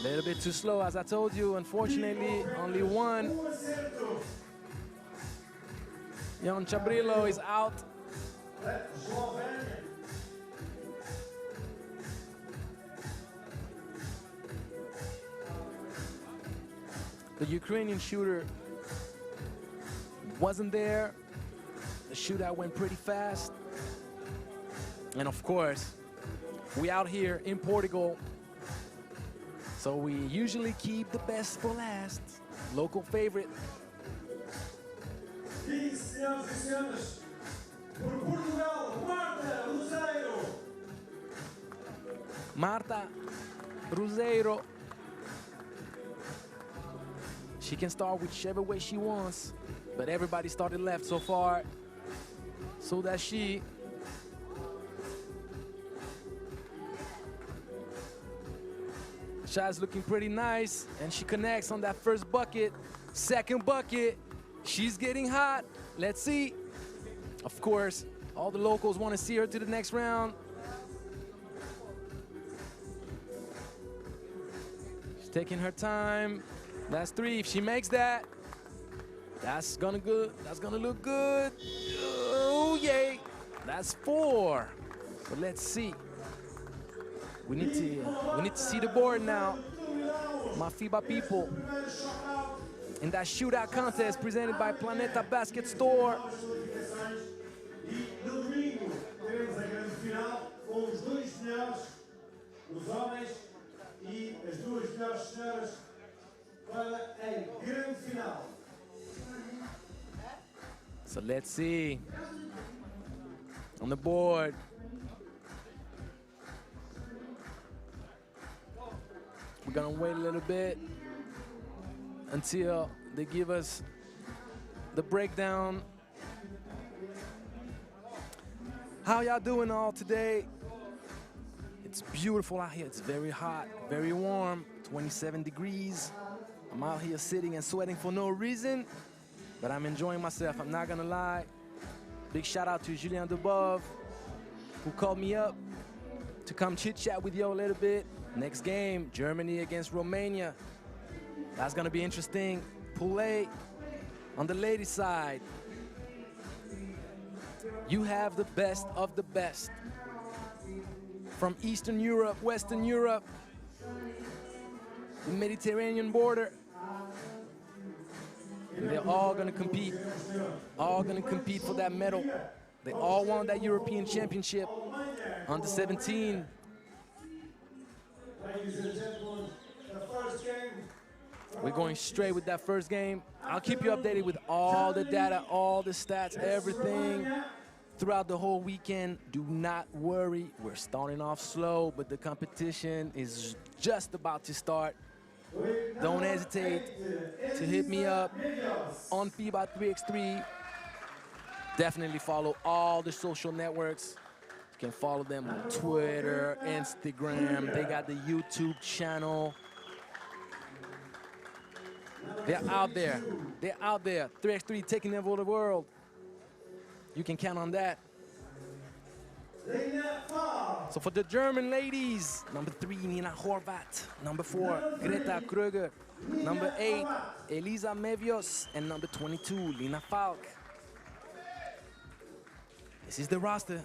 little bit too slow, as I told you. Unfortunately, only one. Jan Chabrillo is out. The Ukrainian shooter wasn't there. The shootout went pretty fast. And of course, we out here in Portugal, so we usually keep the best for last. Local favorite. Marta Ruzeiro. She can start whichever way she wants, but everybody started left so far. So that she. Shot's looking pretty nice, and she connects on that first bucket. Second bucket, she's getting hot. Let's see. Of course, all the locals want to see her to the next round. She's taking her time. That's three. If she makes that, that's gonna look good. Oh yay! That's four. But let's see. We need to see the board now. My FIBA people. In that shootout contest presented by Planeta Basket Store. So let's see. On the board. We're gonna wait a little bit until they give us the breakdown. How y'all doing all today? It's beautiful out here. It's very hot, very warm, 27 degrees. I'm out here sitting and sweating for no reason, but I'm enjoying myself, I'm not gonna lie. Big shout out to Julien Dubov, who called me up to come chit chat with you a little bit. Next game, Germany against Romania. That's gonna be interesting. Pool A, on the ladies' side, you have the best of the best. From Eastern Europe, Western Europe, the Mediterranean border. And they're all gonna compete for that medal. They all want that European Championship. Under 17. Ladies and gentlemen, the first game. We're going straight with that first game. I'll keep you updated with all the data, all the stats, everything throughout the whole weekend. Do not worry, we're starting off slow, but the competition is just about to start. Don't hesitate to hit me up on FIBA 3x3. Definitely follow all the social networks. You can follow them on Twitter, Instagram. They got the YouTube channel. They're out there. They're out there. 3x3 taking over the world. You can count on that. So for the German ladies, number 3, Nina Horvat. Number 4, Greta Kröger. Number 8, Elisa Mevios. And number 22, Lina Falk. This is the roster.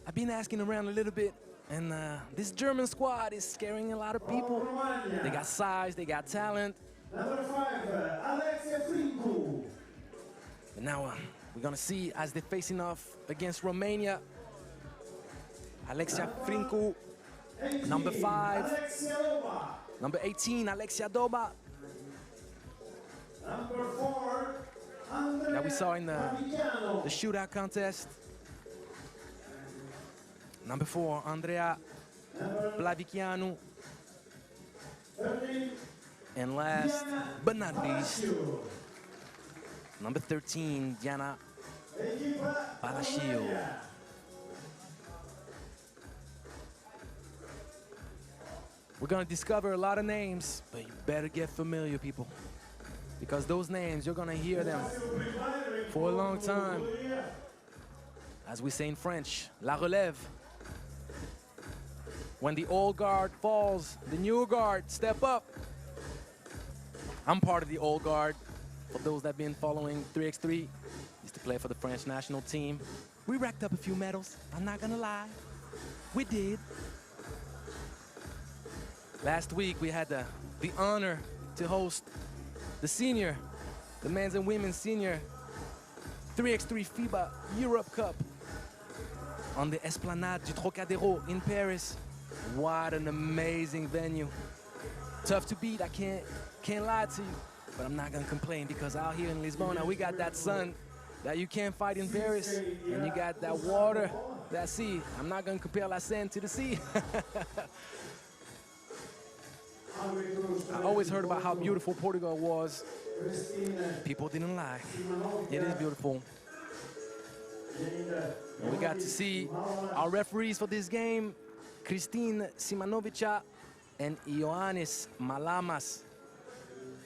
I've been asking around a little bit, and this German squad is scaring a lot of people. They got size, they got talent. Number 5, Alexia Frinko. And now we're gonna see as they're facing off against Romania. Alexia Frinko, number 5. Number 18, Alexia Doba. Number 4, That we saw in the shootout contest. Number 4, Andrea Blavikianu. And last but not least, number 13, Diana Palacio. We're gonna discover a lot of names, but you better get familiar, people, because those names, you're gonna hear them for a long time. As we say in French, la relève. When the old guard falls, the new guard step up. I'm part of the old guard. For those that have been following 3x3, used to play for the French national team. We racked up a few medals, I'm not gonna lie. We did. Last week we had the honor to host the men's and women's senior 3x3 FIBA Europe Cup on the Esplanade du Trocadéro in Paris. What an amazing venue. Tough to beat, I can't lie to you, but I'm not gonna complain because out here in Lisboa, we got that sun that you can't fight in Paris, and you got that water, that sea. I'm not gonna compare la Seine to the sea. I always heard about how beautiful Portugal was. People didn't lie. It is beautiful. And we got to see our referees for this game, Christine Simanovica and Ioannis Malamas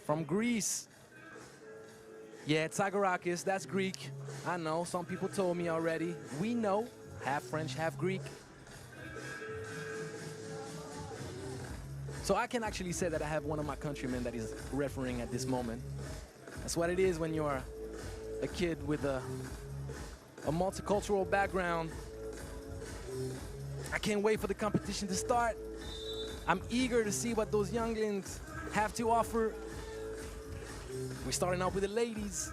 from Greece. Yeah, Tsagarakis, that's Greek. I know, some people told me already. We know, half French, half Greek. So I can actually say that I have one of my countrymen that is refereeing at this moment. That's what it is when you're a kid with a multicultural background. I can't wait for the competition to start. I'm eager to see what those younglings have to offer. We're starting out with the ladies.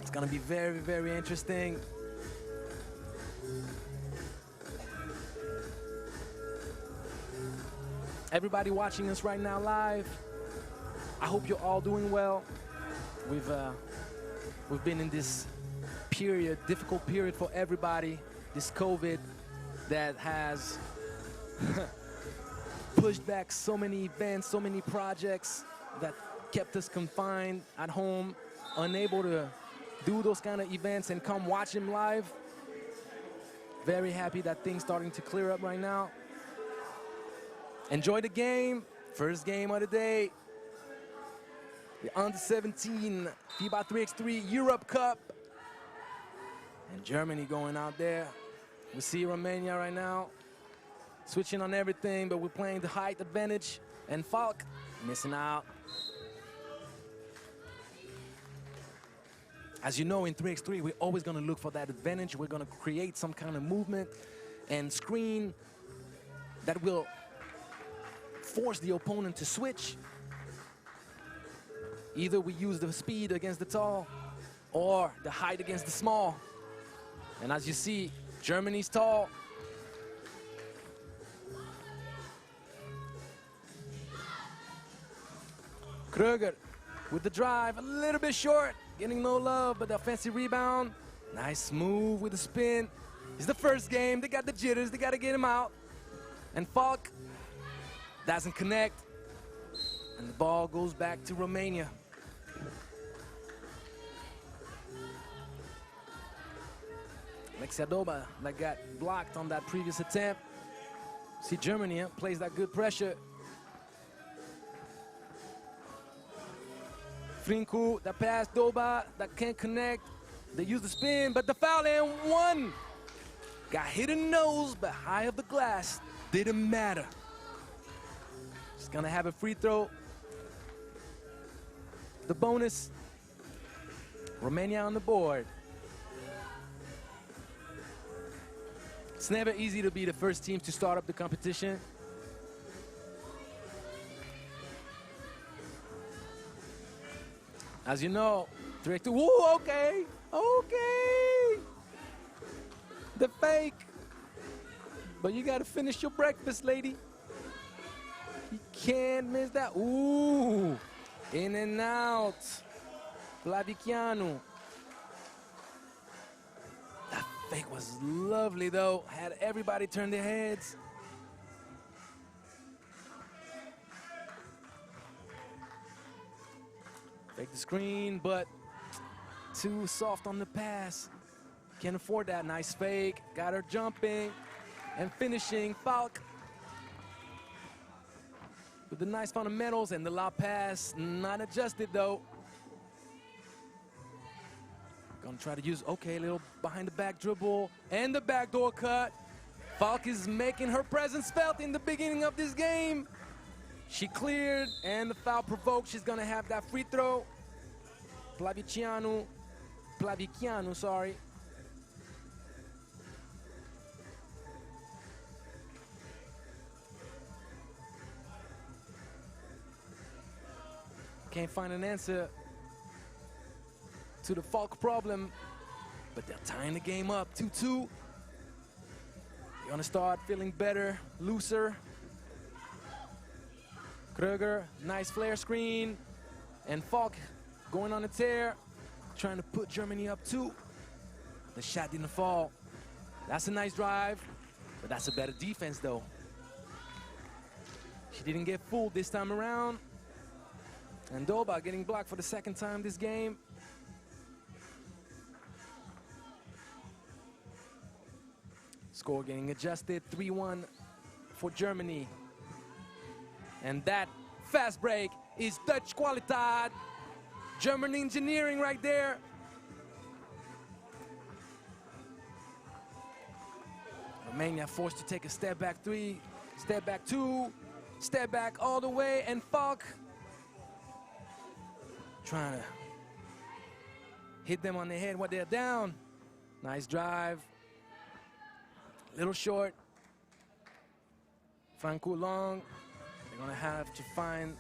It's gonna be very, very interesting. Everybody watching us right now live, I hope you're all doing well. We've been in this period, difficult period for everybody, this COVID that has pushed back so many events, so many projects that kept us confined at home, unable to do those kind of events and come watch them live. Very happy that things starting to clear up right now. Enjoy the game, first game of the day. The U17 FIBA 3x3 Europe Cup. And Germany going out there. We see Romania right now, switching on everything, but we're playing the height advantage. And Falk missing out. As you know, in 3x3, we're always gonna look for that advantage. We're gonna create some kind of movement and screen that will force the opponent to switch. Either we use the speed against the tall or the height against the small. And as you see, Germany's tall. Kröger with the drive, a little bit short, getting no love, but the offensive rebound. Nice move with the spin. It's the first game, they got the jitters, they got to get him out. And Falk doesn't connect, and the ball goes back to Romania. Alexiadova that got blocked on that previous attempt. See Germany plays that good pressure. Frinku, that pass, Doba, that can't connect. They use the spin, but the foul and one. Got hit in the nose, but high of the glass. Didn't matter. Just gonna have a free throw. The bonus. Romania on the board. It's never easy to be the first team to start up the competition. As you know, 3x2, ooh, okay, okay. The fake. But you gotta finish your breakfast, lady. You can't miss that. Ooh, in and out. Flaviciano. That fake was lovely though. Had everybody turn their heads. Fake the screen, but too soft on the pass. Can't afford that. Nice fake. Got her jumping and finishing. Falk with the nice fundamentals and the lob pass. Not adjusted though. Gonna try to use, okay, a little behind the back dribble and the backdoor cut. Falk is making her presence felt in the beginning of this game. She cleared, and the foul provoked. She's gonna have that free throw. Plavicianu, sorry. Can't find an answer to the Falk problem, but they're tying the game up, 2-2. They're gonna start feeling better, looser. Kröger, nice flare screen, and Falk going on a tear, trying to put Germany up 2. The shot didn't fall. That's a nice drive, but that's a better defense though. She didn't get fooled this time around. And Doba getting blocked for the second time this game. Score getting adjusted, 3-1 for Germany. And that fast break is Dutch Kwaliteit. German engineering right there. Romania forced to take a step back 3, step back 2, step back all the way, and Falk trying to hit them on the head when they're down. Nice drive. Little short. Franco long. They're gonna have to find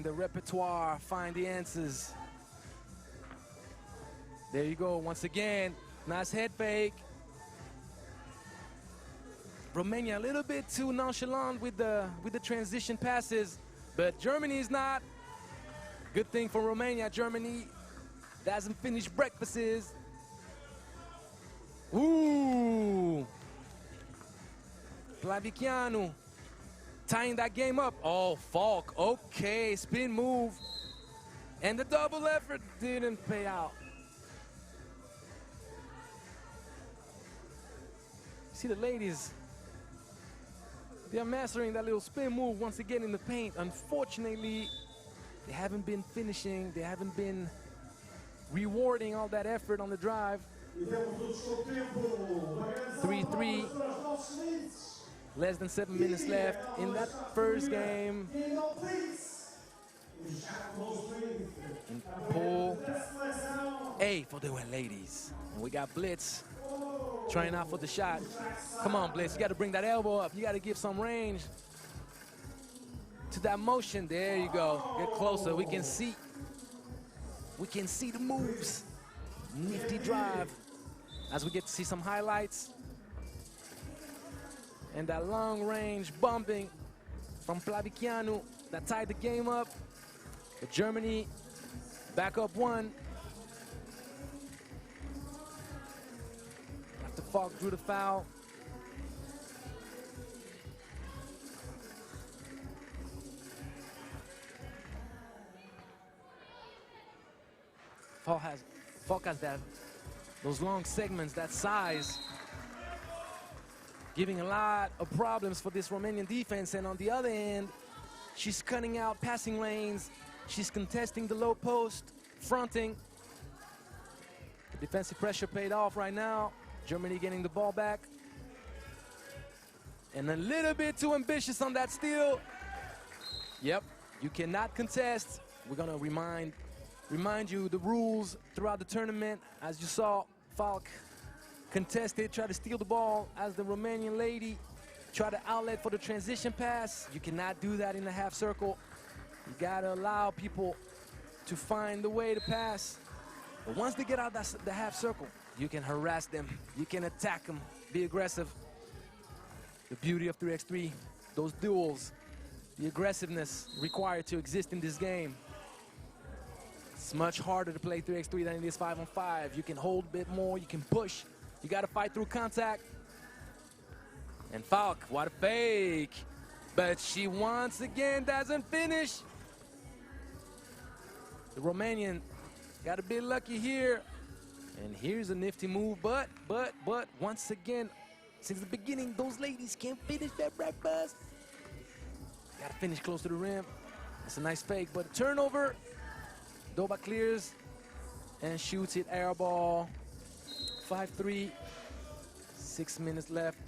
the repertoire, find the answers. There you go, once again, nice head fake. Romania a little bit too nonchalant with the transition passes, but Germany is not. Good thing for Romania, Germany doesn't finish breakfasts. Ooh! Plavicianu tying that game up. Oh, Falk, okay, spin move. And the double effort didn't pay out. See the ladies, they are mastering that little spin move once again in the paint. Unfortunately, they haven't been finishing, they haven't been rewarding all that effort on the drive. 3-3. Less than 7 minutes left in that first game. And pull A for the ladies. And we got Blitz trying out for the shot. Come on, Blitz, you got to bring that elbow up. You got to give some range to that motion. There you go. Get closer. We can see the moves. Nifty drive as we get to see some highlights. And that long range bumping from Plavicianu that tied the game up. But Germany back up 1. After Falk drew the foul. Falk has those long segments, that size, giving a lot of problems for this Romanian defense. And on the other end, she's cutting out passing lanes. She's contesting the low post, fronting. The defensive pressure paid off right now. Germany getting the ball back. And a little bit too ambitious on that steal. Yep, you cannot contest. We're gonna remind you the rules throughout the tournament. As you saw, Falk contested, tried to steal the ball as the Romanian lady tried to outlet for the transition pass. You cannot do that in the half circle. You gotta allow people to find the way to pass. But once they get out the half circle, you can harass them, you can attack them, be aggressive. The beauty of 3x3, those duels, the aggressiveness required to exist in this game. It's much harder to play 3x3 than it is 5-on-5. You can hold a bit more, you can push. You got to fight through contact. And Falk, what a fake. But she once again doesn't finish. The Romanian got a bit lucky here. And here's a nifty move, but once again, since the beginning, those ladies can't finish their breakfast. Got to finish close to the rim. It's a nice fake, but a turnover. Doba clears and shoots it, air ball. 5-3. 6 minutes left.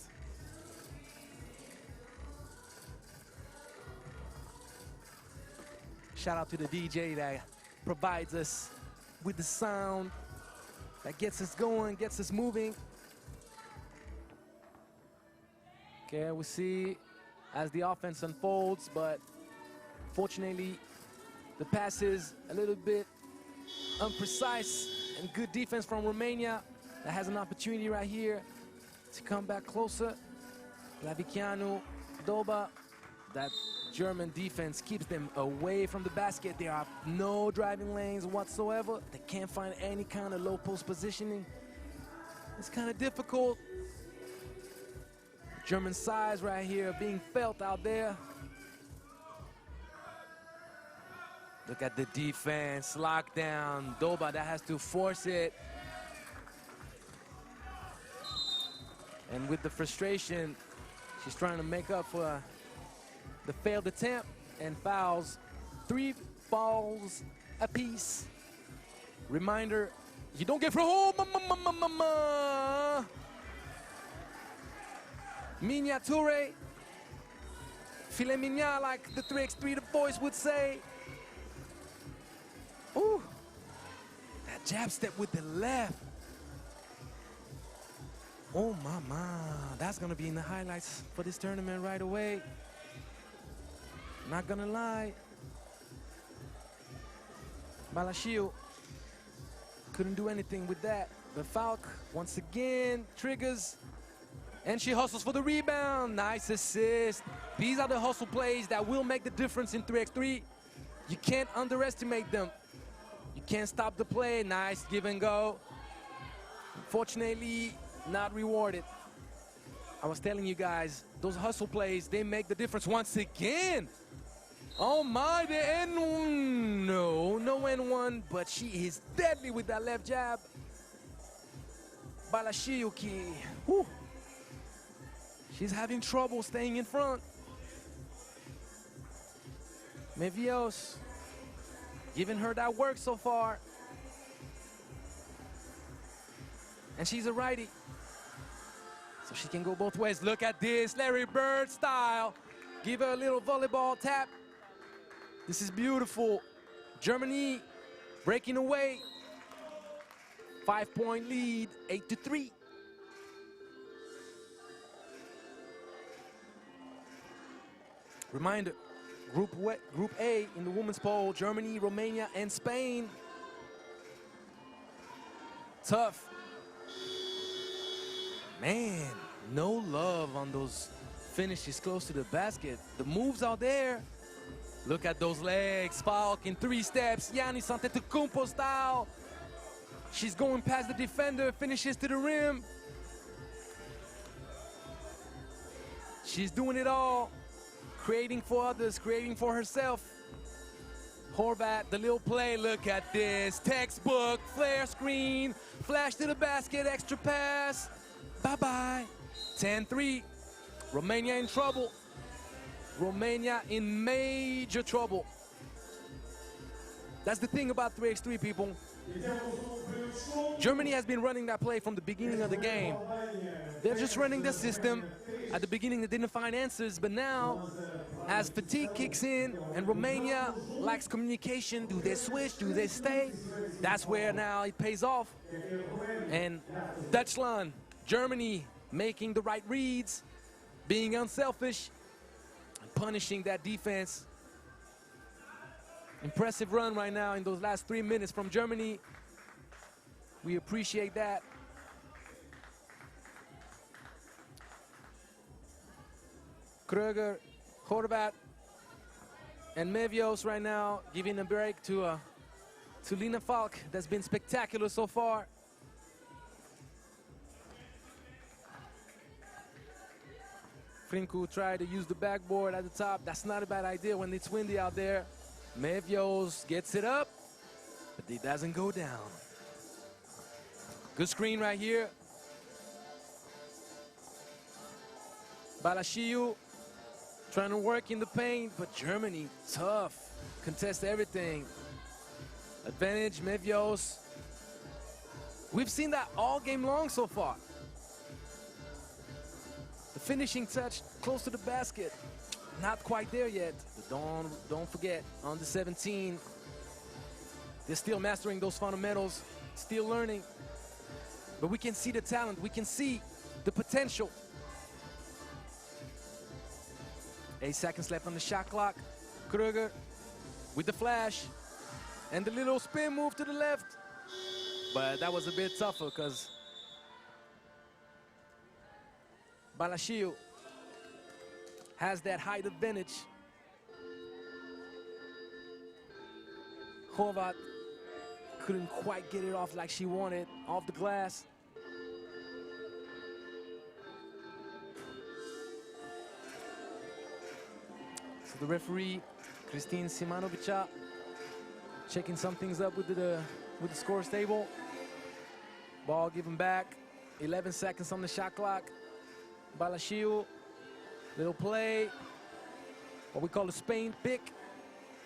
Shout out to the DJ that provides us with the sound that gets us going, gets us moving. Okay, we see as the offense unfolds, but fortunately, the pass is a little bit imprecise, and good defense from Romania that has an opportunity right here to come back closer. Clavicianu, Doba, that German defense keeps them away from the basket. There are no driving lanes whatsoever. They can't find any kind of low post positioning. It's kind of difficult. German size right here being felt out there. Look at the defense, lockdown. Doba that has to force it. And with the frustration, she's trying to make up for the failed attempt and fouls. 3 fouls apiece. Reminder, you don't get from home. Miniature. Filet mignon, like the 3x3 the boys would say. Ooh, that jab step with the left. Oh, mama, that's gonna be in the highlights for this tournament right away. Not gonna lie. Balashiu couldn't do anything with that. But Falk, once again, triggers. And she hustles for the rebound. Nice assist. These are the hustle plays that will make the difference in 3x3. You can't underestimate them. You can't stop the play. Nice give and go. Unfortunately, not rewarded. I was telling you guys, those hustle plays, they make the difference once again. Oh my, the N1. No N1, but she is deadly with that left jab. Balashiuki. Whew. She's having trouble staying in front. Mevios giving her that work so far. And she's a righty, so she can go both ways. Look at this, Larry Bird style. Give her a little volleyball tap. This is beautiful. Germany breaking away. 5-point lead, 8-3. Reminder, Group A in the women's poll, Germany, Romania, and Spain. Tough. Man, no love on those finishes close to the basket. The moves out there. Look at those legs. Falk in 3 steps. Giannis Antetokounmpo style. She's going past the defender, finishes to the rim. She's doing it all. Creating for others, creating for herself. Horvat, the little play, look at this. Textbook, flare screen, flash to the basket, extra pass. Bye-bye. 10-3. Romania in trouble. Romania in major trouble. That's the thing about 3x3, people. Germany has been running that play from the beginning of the game. They're just running the system. At the beginning, they didn't find answers, but now, as fatigue kicks in and Romania lacks communication, do they switch, do they stay? That's where now it pays off. And Deutschland, Germany, making the right reads, being unselfish, and punishing that defense. Impressive run right now in those last 3 minutes from Germany. We appreciate that. Kröger, Horvat, and Mevios right now giving a break to Lina Falk. That's been spectacular so far. Frinku tried to use the backboard at the top. That's not a bad idea when it's windy out there. Mevios gets it up, but it doesn't go down. Good screen right here. Balashiu trying to work in the paint, but Germany, tough. Contest everything. Advantage, Mevios. We've seen that all game long so far. finishing touch close to the basket. Not quite there yet. But don't forget, under 17, they're still mastering those fundamentals, still learning. But we can see the talent, we can see the potential. 8 seconds left on the shot clock. Kruger with the flash and the little spin move to the left. But that was a bit tougher because Balashiu has that height advantage. Horvat couldn't quite get it off like she wanted, off the glass. So the referee, Christine Simanovica, checking some things up with the scores table. Ball given back, 11 seconds on the shot clock. Balashiu, little play, what we call a Spain pick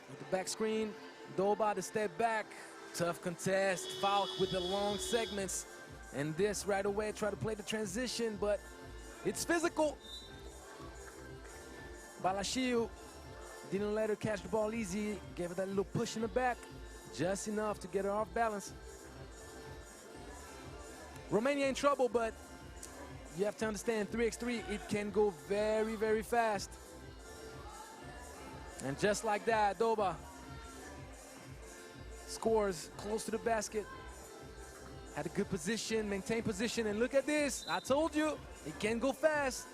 with the back screen. Doba to step back, tough contest. Falk with the long segments, and this right away try to play the transition, but it's physical. Balashiu didn't let her catch the ball easy, gave her that little push in the back, just enough to get her off balance. Romania in trouble, but you have to understand 3x3, it can go very, very fast. And just like that, Doba scores close to the basket. Had a good position, maintained position, and look at this. I told you, it can go fast.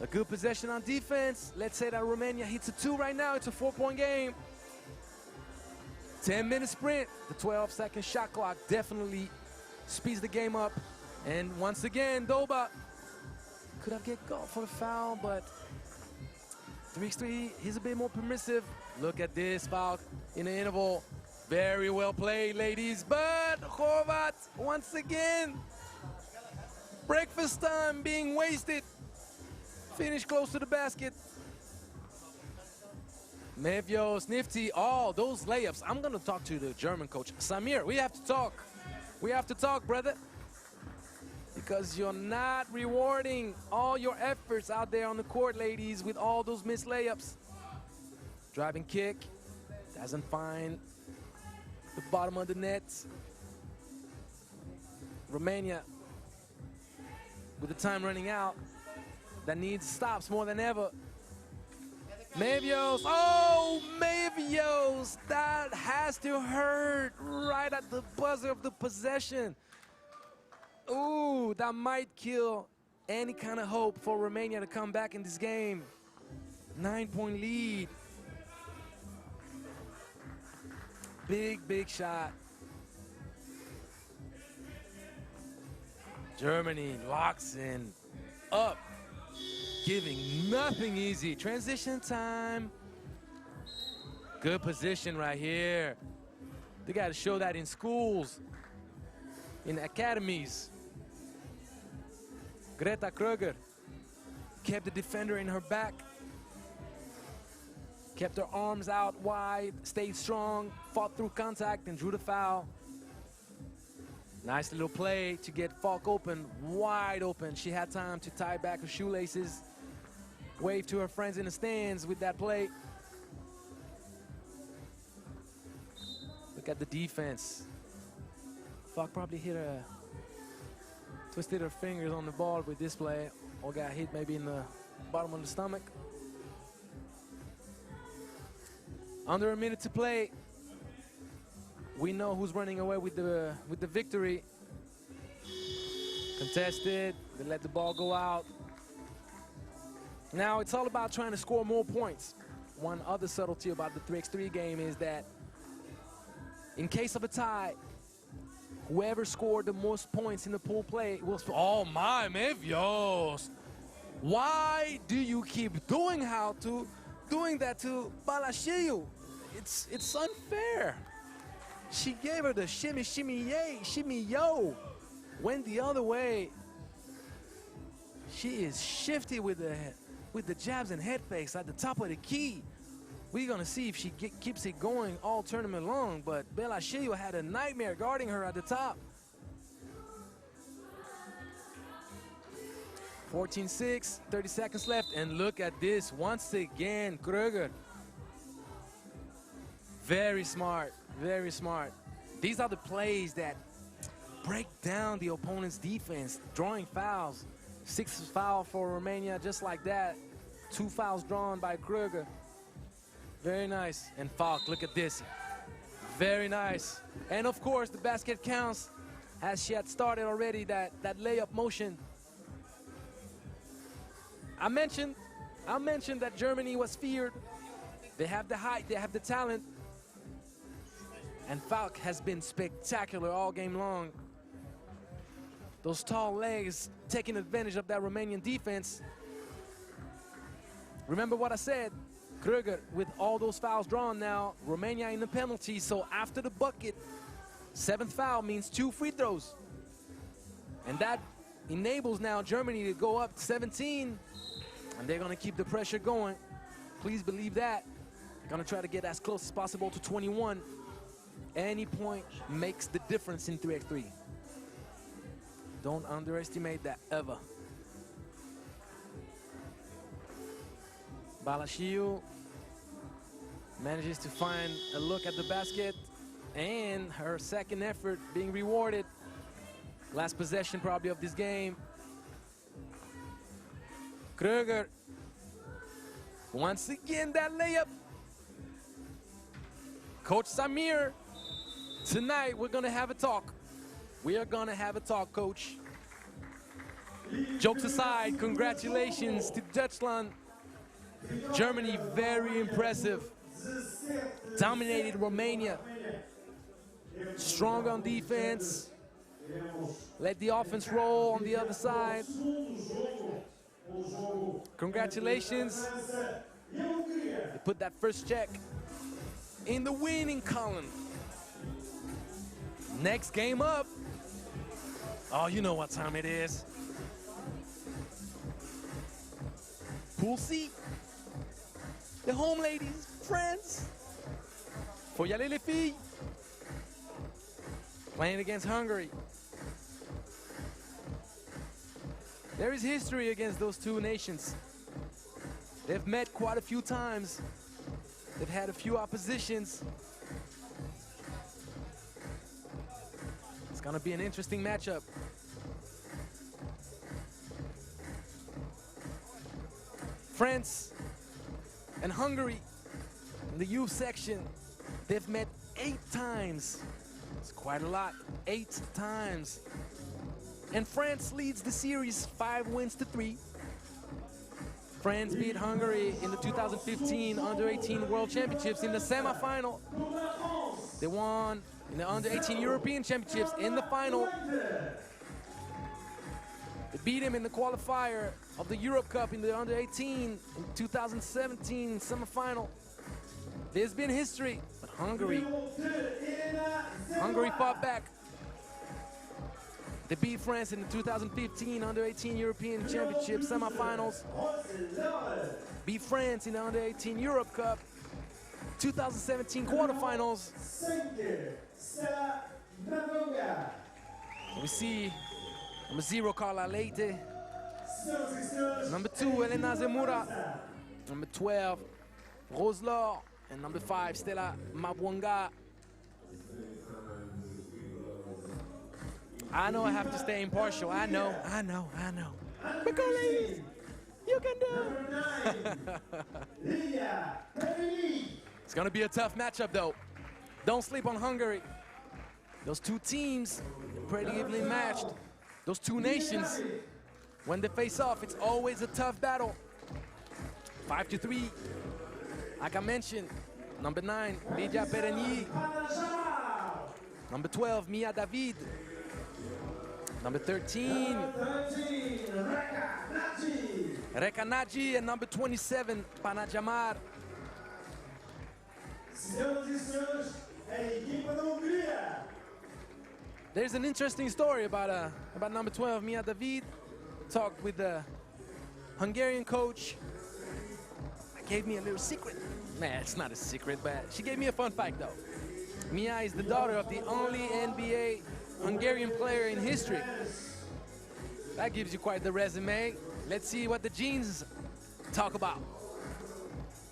A good possession on defense. Let's say that Romania hits a 2 right now. It's a 4-point game. 10-minute sprint. The 12-second shot clock definitely speeds the game up. And once again, Doba could have get called for a foul, but 3x3, he's a bit more permissive. Look at this foul in the interval. Very well played, ladies, but Horvat, once again, breakfast time being wasted. Finish close to the basket. Mevios, Nifty, all those layups. I'm gonna talk to the German coach. Samir, we have to talk. We have to talk, brother. Because you're not rewarding all your efforts out there on the court, ladies, with all those missed layups. Driving kick, doesn't find the bottom of the net. Romania, with the time running out, that needs stops more than ever. Mevios, oh, Mevios, that has to hurt right at the buzzer of the possession. Ooh, that might kill any kind of hope for Romania to come back in this game. 9-point lead. Big, big shot. Germany locks in, up, giving nothing easy. Transition time. Good position right here. They got to show that in schools, in academies. Greta Kruger kept the defender in her back, kept her arms out wide, stayed strong, fought through contact, and drew the foul. Nice little play to get Falk open, wide open. She had time to tie back her shoelaces, wave to her friends in the stands with that play. Look at the defense. Falk probably twisted her fingers on the ball with this play, or got hit maybe in the bottom of the stomach. Under a minute to play. We know who's running away with the victory. Contested, they let the ball go out. Now it's all about trying to score more points. One other subtlety about the 3x3 game is that in case of a tie, whoever scored the most points in the pool play will score. Oh my, Mevios! Why do you keep doing that to Balashiu? It's unfair. She gave her the shimmy, shimmy, yay, shimmy, yo. Went the other way. She is shifty with the jabs and head fakes at the top of the key. We're gonna see if she keeps it going all tournament long, but Balashiu had a nightmare guarding her at the top. 14-6, 30 seconds left, and look at this once again, Kröger. Very smart, very smart. These are the plays that break down the opponent's defense, drawing fouls. 6 foul for Romania, just like that. 2 fouls drawn by Kröger. Very nice. And Falk, look at this. Very nice. And of course, the basket counts, as she had started already, that layup motion. I mentioned that Germany was feared. They have the height, they have the talent. And Falk has been spectacular all game long. Those tall legs taking advantage of that Romanian defense. Remember what I said, Kröger with all those fouls drawn now, Romania in the penalty, so after the bucket, 7th foul means 2 free throws. And that enables now Germany to go up 17, and they're gonna keep the pressure going. Please believe that. They're gonna try to get as close as possible to 21. Any point makes the difference in 3x3. Don't underestimate that ever. Balashiu manages to find a look at the basket, and her second effort being rewarded. Last possession probably of this game. Kröger, once again that layup. Coach Samir, tonight we're gonna have a talk. We are gonna have a talk, Coach. Jokes aside, congratulations to Deutschland. Germany, very impressive. Dominated Romania. Strong on defense. Let the offense roll on the other side. Congratulations. They put that first check in the winning column. Next game up. Oh, you know what time it is. Pool C. The home ladies, France. Faut y aller les filles. Playing against Hungary. There is history against those two nations. They've met quite a few times. They've had a few oppositions. It's gonna be an interesting matchup. France and Hungary in the youth section, they've met 8 times. It's quite a lot, 8 times. And France leads the series 5 wins to 3. France beat Hungary in the 2015 Under-18 World Championships in the semifinal. They won in the Under-18 European Championships in the final. They beat him in the qualifier of the Europe Cup in the Under-18 in 2017 semifinal. There's been history, but Hungary fought back. They beat France in the 2015 Under-18 European Championship semifinals. Beat France in the Under-18 Europe Cup. 2017 quarterfinals. We see number 0, Carla Leite. Number 2, Elena Zemura. Number 12, Rose Laure. And number 5, Stella Mabwanga. I know I have to stay impartial. I know. But go, ladies. You can do it. It's going to be a tough matchup, though. Don't sleep on Hungary. Those two teams are pretty evenly matched. Those two nations, when they face off, it's always a tough battle. 5-3. Like I mentioned, number 9, Lydia Perigny. Number 12, Mia David. Number 13, Reka Nagy, and number 27, Panajamar. There's an interesting story about number 12, Mia David. Talked with the Hungarian coach. Gave me a little secret. Man, it's not a secret, but she gave me a fun fact, though. Mia is the daughter of the only NBA Hungarian player in history. That gives you quite the resume. Let's see what the jeans talk about.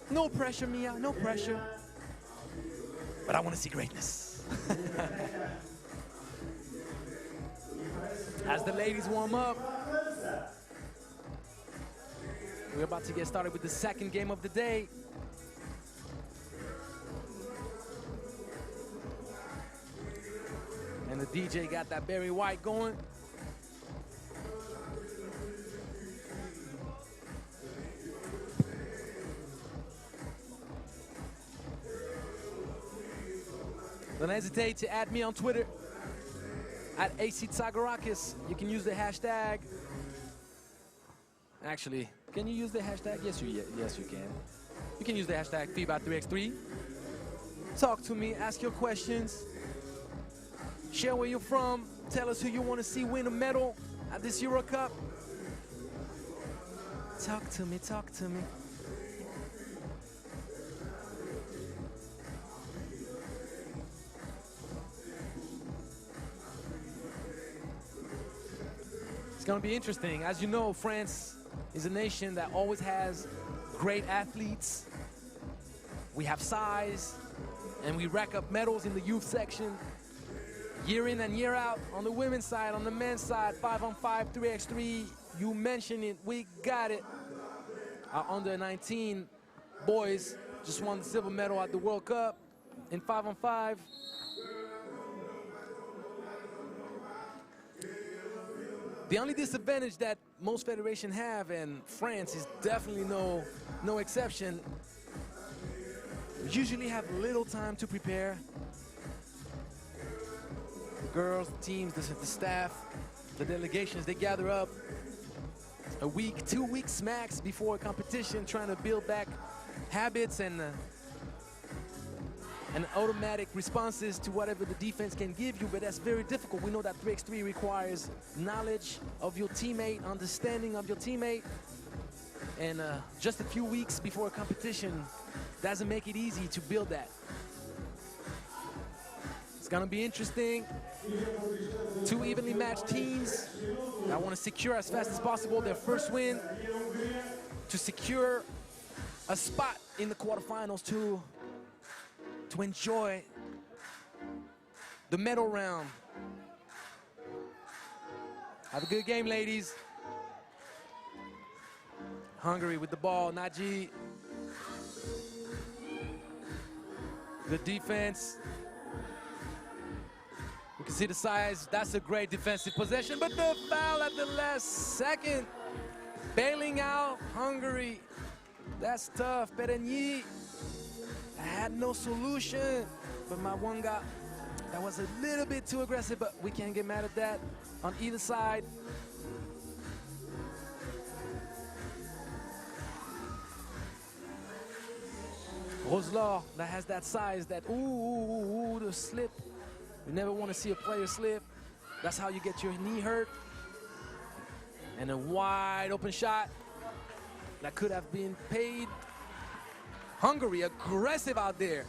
No pressure, Mia, no pressure. But I want to see greatness. As the ladies warm up, we're about to get started with the second game of the day. And the DJ got that Barry White going. Don't hesitate to add me on Twitter at @ACTsagarakis. You can use the hashtag. Actually, can you use the hashtag? Yes, you can. You can use the hashtag FIBA 3x3. Talk to me, ask your questions. Share where you're from. Tell us who you want to see win a medal at this Euro Cup. Talk to me, talk to me. It's going to be interesting. As you know, France is a nation that always has great athletes. We have size, and we rack up medals in the youth section. Year in and year out, on the women's side, on the men's side, 5-on-5, 3x3, you mentioned it, we got it. Our under-19 boys just won the silver medal at the World Cup in 5-on-5. The only disadvantage that most federations have, and France is definitely no exception, we usually have little time to prepare. The girls, the teams, the staff, the delegations, they gather up a week, 2 weeks max before a competition, trying to build back habits and automatic responses to whatever the defense can give you, but that's very difficult. We know that 3x3 requires knowledge of your teammate, understanding of your teammate, and just a few weeks before a competition doesn't make it easy to build that. It's gonna be interesting. Two evenly matched teams that want to secure as fast as possible their first win to secure a spot in the quarterfinals to enjoy the medal round. Have a good game, ladies. Hungary with the ball, Naji. Good defense. You can see the size. That's a great defensive possession, but the foul at the last second. Bailing out Hungary. That's tough. Perigny had no solution, but Mawanga, that was a little bit too aggressive, but we can't get mad at that on either side. Roselor, that has that size, that the slip. You never want to see a player slip. That's how you get your knee hurt. And a wide open shot that could have been paid. Hungary aggressive out there.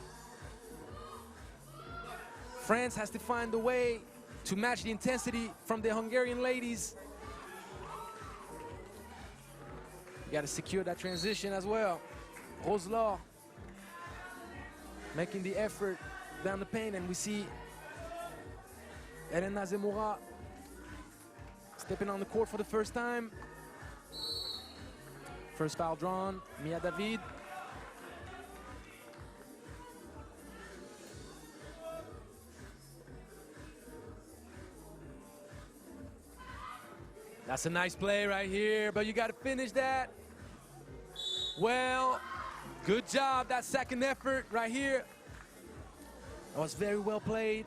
France has to find a way to match the intensity from the Hungarian ladies. You got to secure that transition as well. Roselor making the effort down the paint, and we see Elena Zemura stepping on the court for the first time. First foul drawn, Mia David. That's a nice play right here, but you got to finish that. Well, good job, that second effort right here. That was very well played.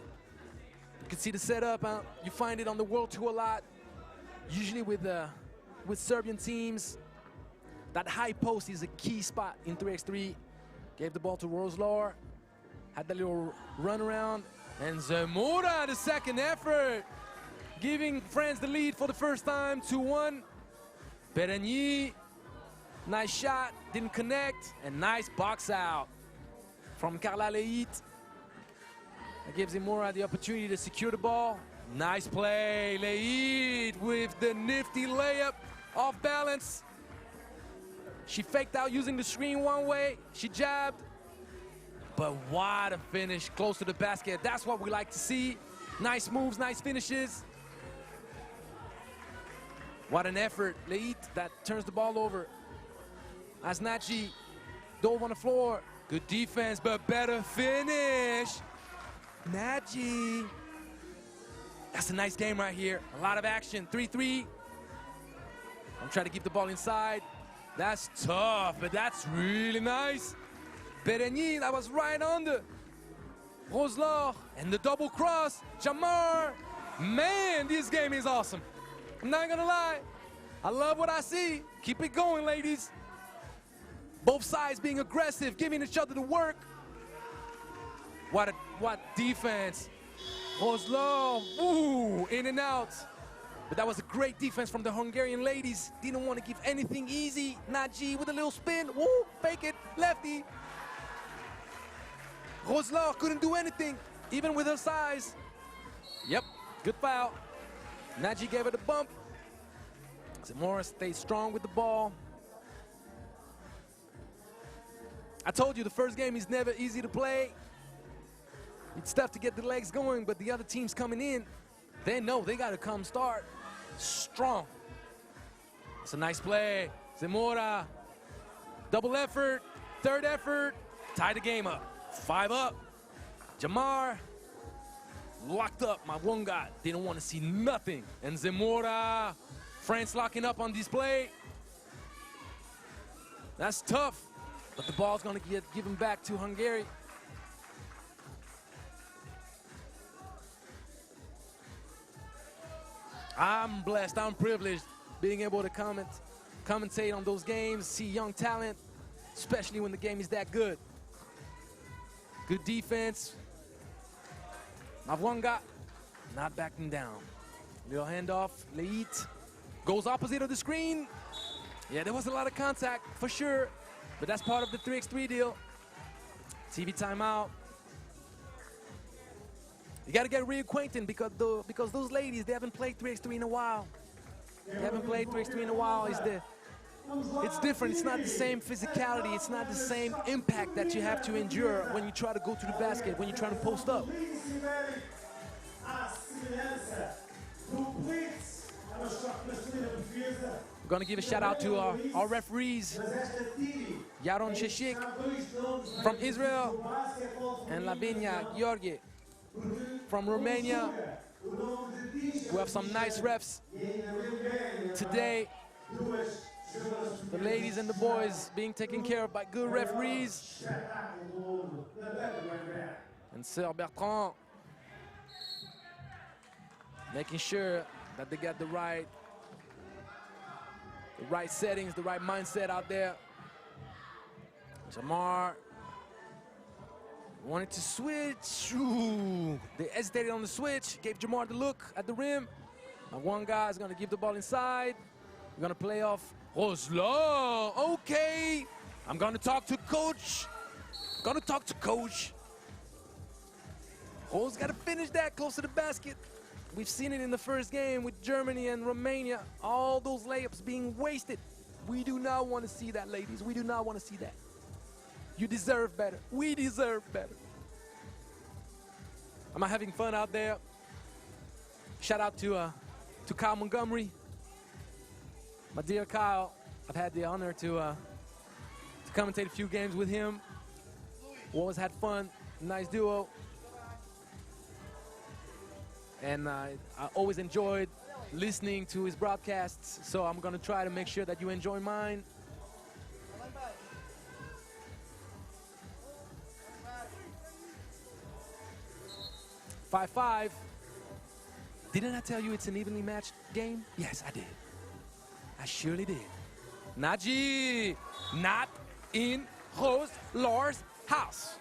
You can see the setup. You find it on the World Tour a lot. Usually with Serbian teams, that high post is a key spot in 3x3. Gave the ball to Roselor. Had that little run around. And Zemura, the second effort, giving France the lead for the first time, 2-1. Perigny, nice shot, didn't connect, and nice box out from Carla Leit. That gives Zemura the opportunity to secure the ball. Nice play, Leit with the nifty layup. off balance. She faked out using the screen one way. She jabbed. But what a finish close to the basket. That's what we like to see. Nice moves, nice finishes. What an effort. Leit that turns the ball over. As Nachi dove on the floor. Good defense, but better finish. Nachi. That's a nice game right here. A lot of action. 3-3. I'm trying to keep the ball inside. That's tough, but that's really nice. Perigny, that was right under. Roselor, and the double cross. Jamar. Man, this game is awesome. I'm not gonna lie. I love what I see. Keep it going, ladies. Both sides being aggressive, giving each other the work. What defense. Roselor, ooh, in and out. But that was a great defense from the Hungarian ladies. Didn't want to give anything easy. Naji with a little spin. Woo, fake it, lefty. Roselor couldn't do anything, even with her size. Yep, good foul. Naji gave it a bump. Zamora stayed strong with the ball. I told you the first game is never easy to play. It's tough to get the legs going, but the other teams coming in, they know they got to come start strong. It's a nice play. Zamora, double effort, third effort, tie the game up. 5 up. Jamar locked up. My one guy didn't want to see nothing. And Zamora, France locking up on this play. That's tough. But the ball's going to get given back to Hungary. I'm blessed, I'm privileged being able to commentate on those games, see young talent, especially when the game is that good. Good defense. Mavwanga not backing down. Little handoff, Leit goes opposite of the screen. Yeah, there was a lot of contact for sure, but that's part of the 3x3 deal. TV timeout. You got to get reacquainted because those ladies, they haven't played 3x3 in a while. They haven't played 3x3 in a while. It's different. It's not the same physicality. It's not the same impact that you have to endure when you try to go to the basket, when you're trying to post up. We're going to give a shout out to our referees, Yaron Sheshik from Israel and Lavinia Georgi from Romania. We have some nice refs today. The ladies and the boys being taken care of by good referees. And Sir Bertrand making sure that they get the right settings, the right mindset out there. Jamar wanted to switch. Ooh, they hesitated on the switch, gave Jamar the look at the rim. Now one guy is going to give the ball inside. We're going to play off Roselor. Okay. I'm going to talk to coach. Rose got to finish that close to the basket. We've seen it in the first game with Germany and Romania. All those layups being wasted. We do not want to see that, ladies. We do not want to see that. You deserve better. We deserve better. Am I having fun out there? Shout out to Kyle Montgomery. My dear Kyle, I've had the honor to commentate a few games with him. Always had fun, nice duo. And I always enjoyed listening to his broadcasts, so I'm gonna try to make sure that you enjoy mine. "5-5. Didn't I tell you it's an evenly matched game? Yes, I did. I surely did. Naji, not in Roselor's house.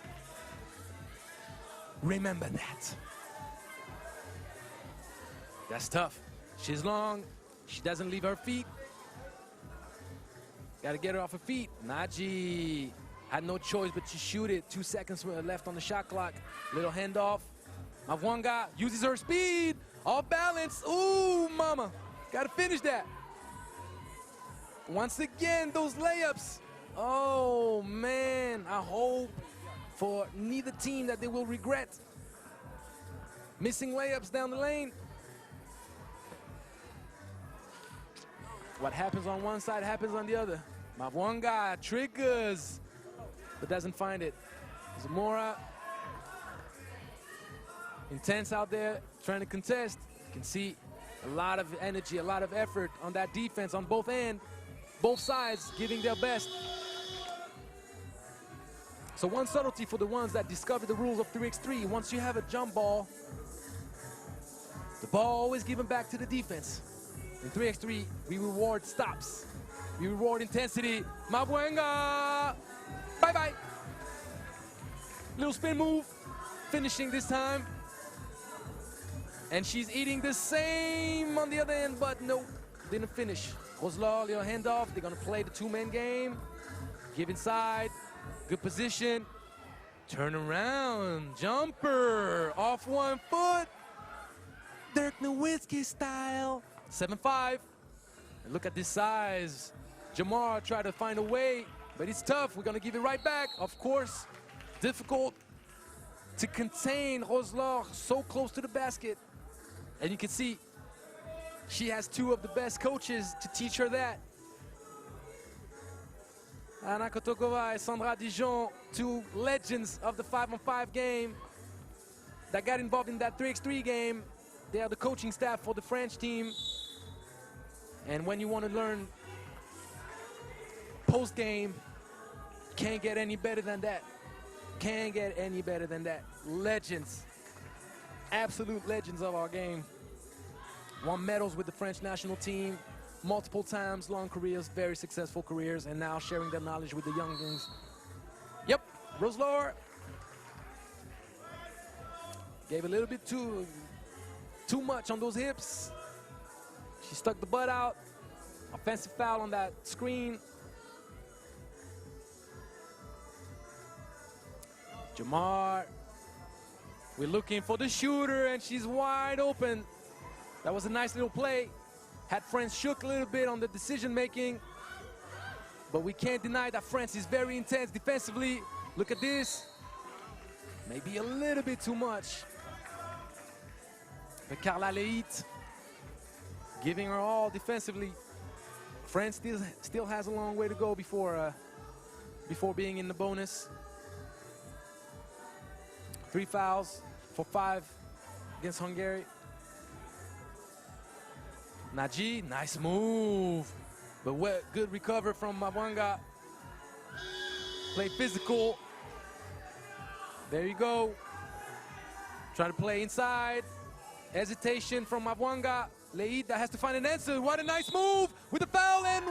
Remember that. That's tough. She's long. She doesn't leave her feet. Got to get her off her feet. Naji had no choice but to shoot it. 2 seconds left on the shot clock. Little handoff. Mavwanga uses her speed. Off balance. Ooh, mama. Got to finish that. Once again, those layups. Oh, man. I hope for neither team that they will regret missing layups down the lane. What happens on one side happens on the other. Mavwanga triggers, but doesn't find it. Zamora, intense out there, trying to contest. You can see a lot of energy, a lot of effort on that defense on both ends, both sides giving their best. So one subtlety for the ones that discover the rules of 3x3, once you have a jump ball, the ball always given back to the defense. In 3x3, we reward stops. We reward intensity. Mavwanga! Bye-bye. Little spin move, finishing this time. And she's eating the same on the other end, but no, didn't finish. Roslar, little handoff. They're gonna play the two-man game. Give inside, good position. Turn around, jumper, off 1 foot. Dirk Nowitzki style. 7-5. And look at this size. Jamar tried to find a way, but it's tough. We're gonna give it right back. Of course, difficult to contain Roslar so close to the basket. And you can see she has two of the best coaches to teach her that. Anna Kotokova and Sandra Dijon, two legends of the 5-on-5 game that got involved in that 3x3 game. They are the coaching staff for the French team. And when you want to learn post-game, can't get any better than that. Can't get any better than that. Legends. Absolute legends of our game. Won medals with the French national team multiple times, long careers, very successful careers, and now sharing their knowledge with the younglings. Yep, Roslar gave a little bit too much on those hips. She stuck the butt out. Offensive foul on that screen. Jamar, we're looking for the shooter, and she's wide open. That was a nice little play. Had France shook a little bit on the decision making, but we can't deny that France is very intense defensively. Look at this. Maybe a little bit too much. But Carla Leit giving her all defensively. France still has a long way to go before being in the bonus. 3 fouls for 5 against Hungary. Naji, nice move. But good recover from Mavwanga. Play physical. There you go. Try to play inside. Hesitation from Mavwanga. Leit that has to find an answer. What a nice move with the foul, and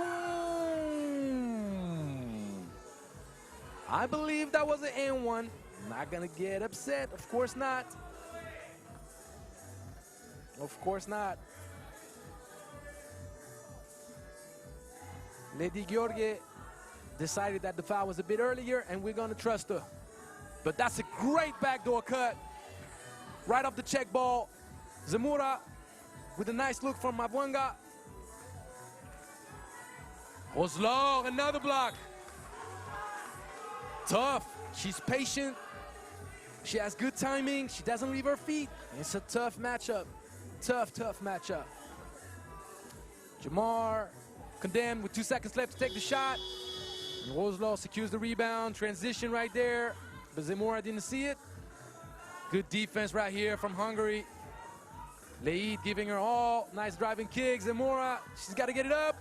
I believe that was an N1. Not gonna get upset, of course not. Of course not. Lady Georgie decided that the foul was a bit earlier, and we're gonna trust her. But that's a great backdoor cut. Right off the check ball. Zamora with a nice look from Mavwanga. Roslar, another block. Tough. She's patient. She has good timing. She doesn't leave her feet. It's a tough matchup. Tough matchup. Jamar condemned with 2 seconds left to take the shot. And Roslar secures the rebound. Transition right there. But Zamora didn't see it. Good defense right here from Hungary. Leit giving her all. Nice driving kick. Zamora, she's got to get it up.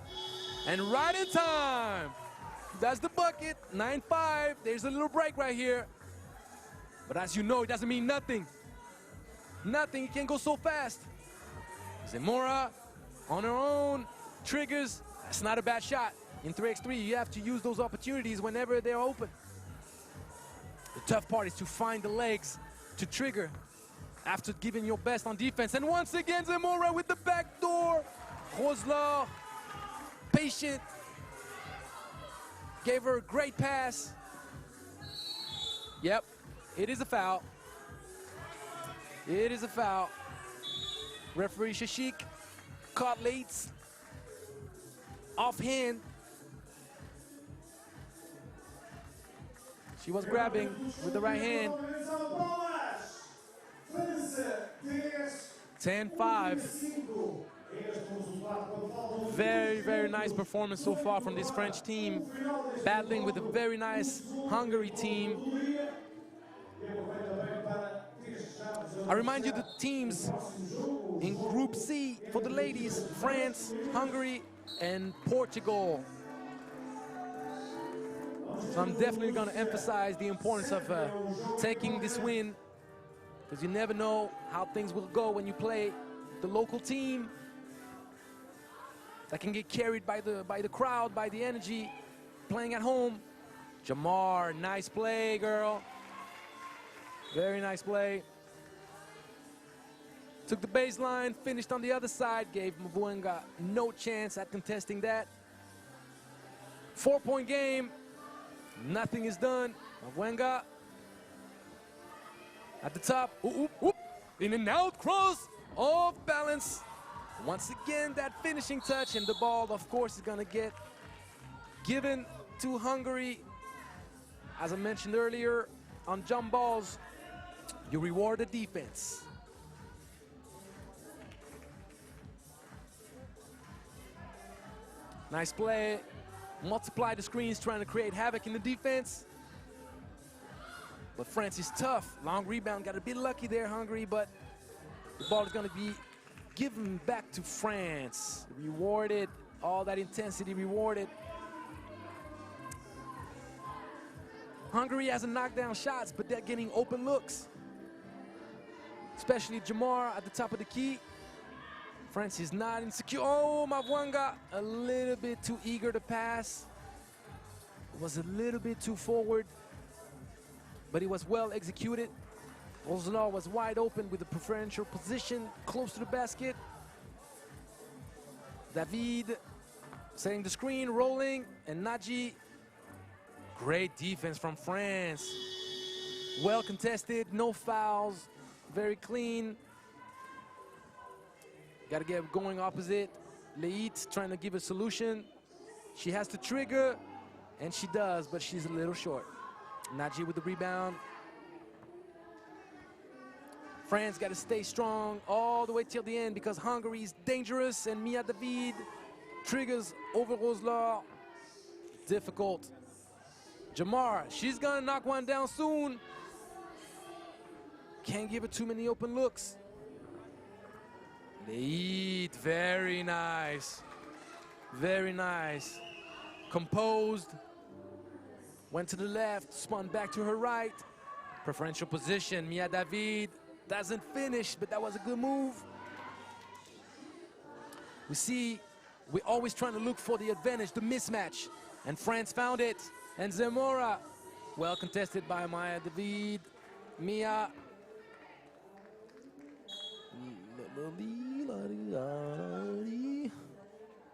And right in time. That's the bucket. 9-5. There's a little break right here. But as you know, it doesn't mean nothing. Nothing. It can't go so fast. Zamora on her own. Triggers. That's not a bad shot. In 3x3, you have to use those opportunities whenever they're open. The tough part is to find the legs to trigger after giving your best on defense. And once again, Zamora with the back door. Roslar, patient. Gave her a great pass. Yep, it is a foul. It is a foul. Referee Shashik caught Leit's offhand She was grabbing with the right hand. 10-5. Very, very nice performance so far from this French team, battling with a very nice Hungary team. I remind you the teams in Group C for the ladies: France, Hungary, and Portugal. So I'm definitely going to emphasize the importance of taking this win, because you never know how things will go when you play the local team that can get carried by the crowd, by the energy, playing at home. Jamar, nice play, girl. Very nice play. Took the baseline, finished on the other side, gave Mavunga no chance at contesting that. 4-point game, nothing is done. Mavunga at the top, in and out, cross, off balance. Once again, that finishing touch, and the ball, of course, is gonna get given to Hungary. As I mentioned earlier, on jump balls, you reward the defense. Nice play. Multiply the screens, trying to create havoc in the defense. But France is tough. Long rebound, got a bit lucky there, Hungary, but the ball is gonna be given back to France. Rewarded, all that intensity rewarded. Hungary hasn't knocked down shots, but they're getting open looks. Especially Jamar at the top of the key. France is not insecure. Oh, Mavunga, a little bit too eager to pass. Was a little bit too forward, but it was well executed. Ozlar was wide open with a preferential position close to the basket. David setting the screen, rolling, and Naji. Great defense from France. Well contested, no fouls, very clean. Got to get going opposite. Leit trying to give a solution. She has to trigger, and she does, but she's a little short. Naji with the rebound. France got to stay strong all the way till the end, because Hungary is dangerous, and Mia David triggers over Ozlar. Difficult. Jamar, she's gonna knock one down soon. Can't give her too many open looks. Leit, very nice. Very nice. Composed. Went to the left, spun back to her right. Preferential position, Mia David doesn't finish, but that was a good move. We see, we're always trying to look for the advantage, the mismatch, and France found it. And Zamora, well contested by Mia David. Mia.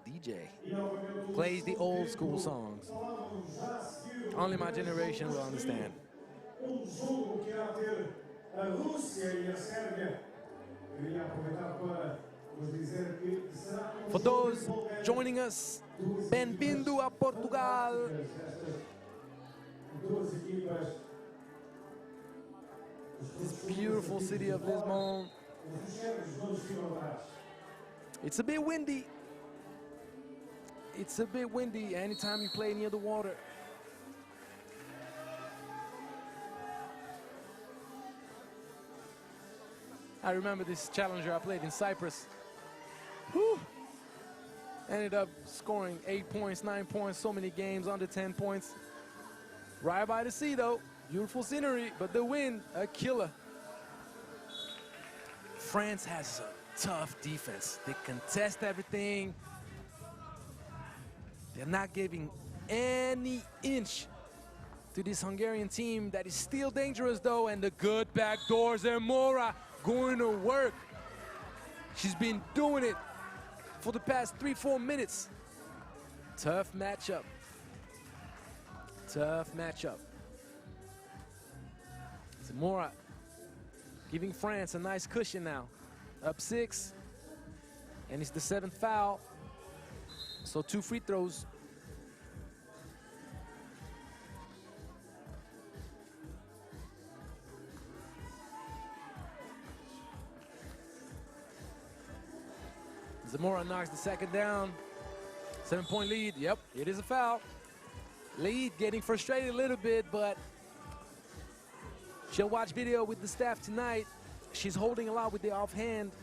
DJ plays the old school songs. Only my generation will understand. For those joining us, bem-vindo a Portugal. This beautiful city of Lisbon. It's a bit windy. It's a bit windy anytime you play near the water. I remember this challenger I played in Cyprus. Whew. Ended up scoring 8 points, 9 points, so many games, under 10 points. Right by the sea though, beautiful scenery, but the wind, a killer. France has a tough defense. They contest everything. They're not giving any inch to this Hungarian team that is still dangerous though, and the good backdoor, Zamora going to work. She's been doing it for the past 3-4 minutes. Tough matchup. Tough matchup. Zamora giving France a nice cushion now. Up 6, and it's the 7th foul. So 2 free throws. Zamora knocks the second down. 7-point lead. Yep, it is a foul. Lead getting frustrated a little bit, but she'll watch video with the staff tonight. She's holding a lot with the offhand.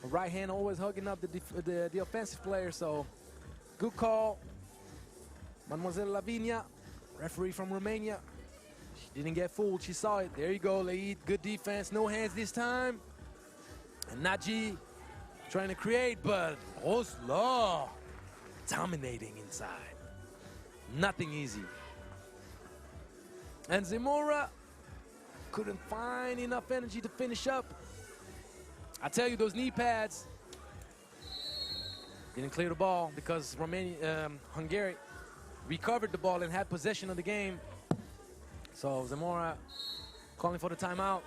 Right hand always hugging up the offensive player, so good call. Mademoiselle Lavinia, referee from Romania. She didn't get fooled, she saw it. There you go, Laid, good defense, no hands this time. And Naji trying to create, but Oslo dominating inside. Nothing easy. And Zamora couldn't find enough energy to finish up. I tell you, those knee pads didn't clear the ball because Hungary recovered the ball and had possession of the game. So Zamora calling for the timeout.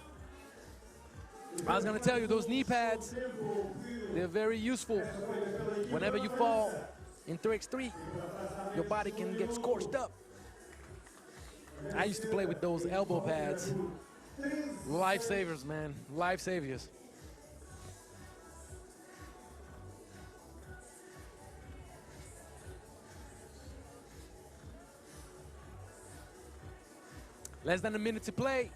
I was gonna tell you, those knee pads, they're very useful. Whenever you fall in 3x3, your body can get scorched up. I used to play with those elbow pads. Lifesavers, man, lifesavers. Less than a minute to play.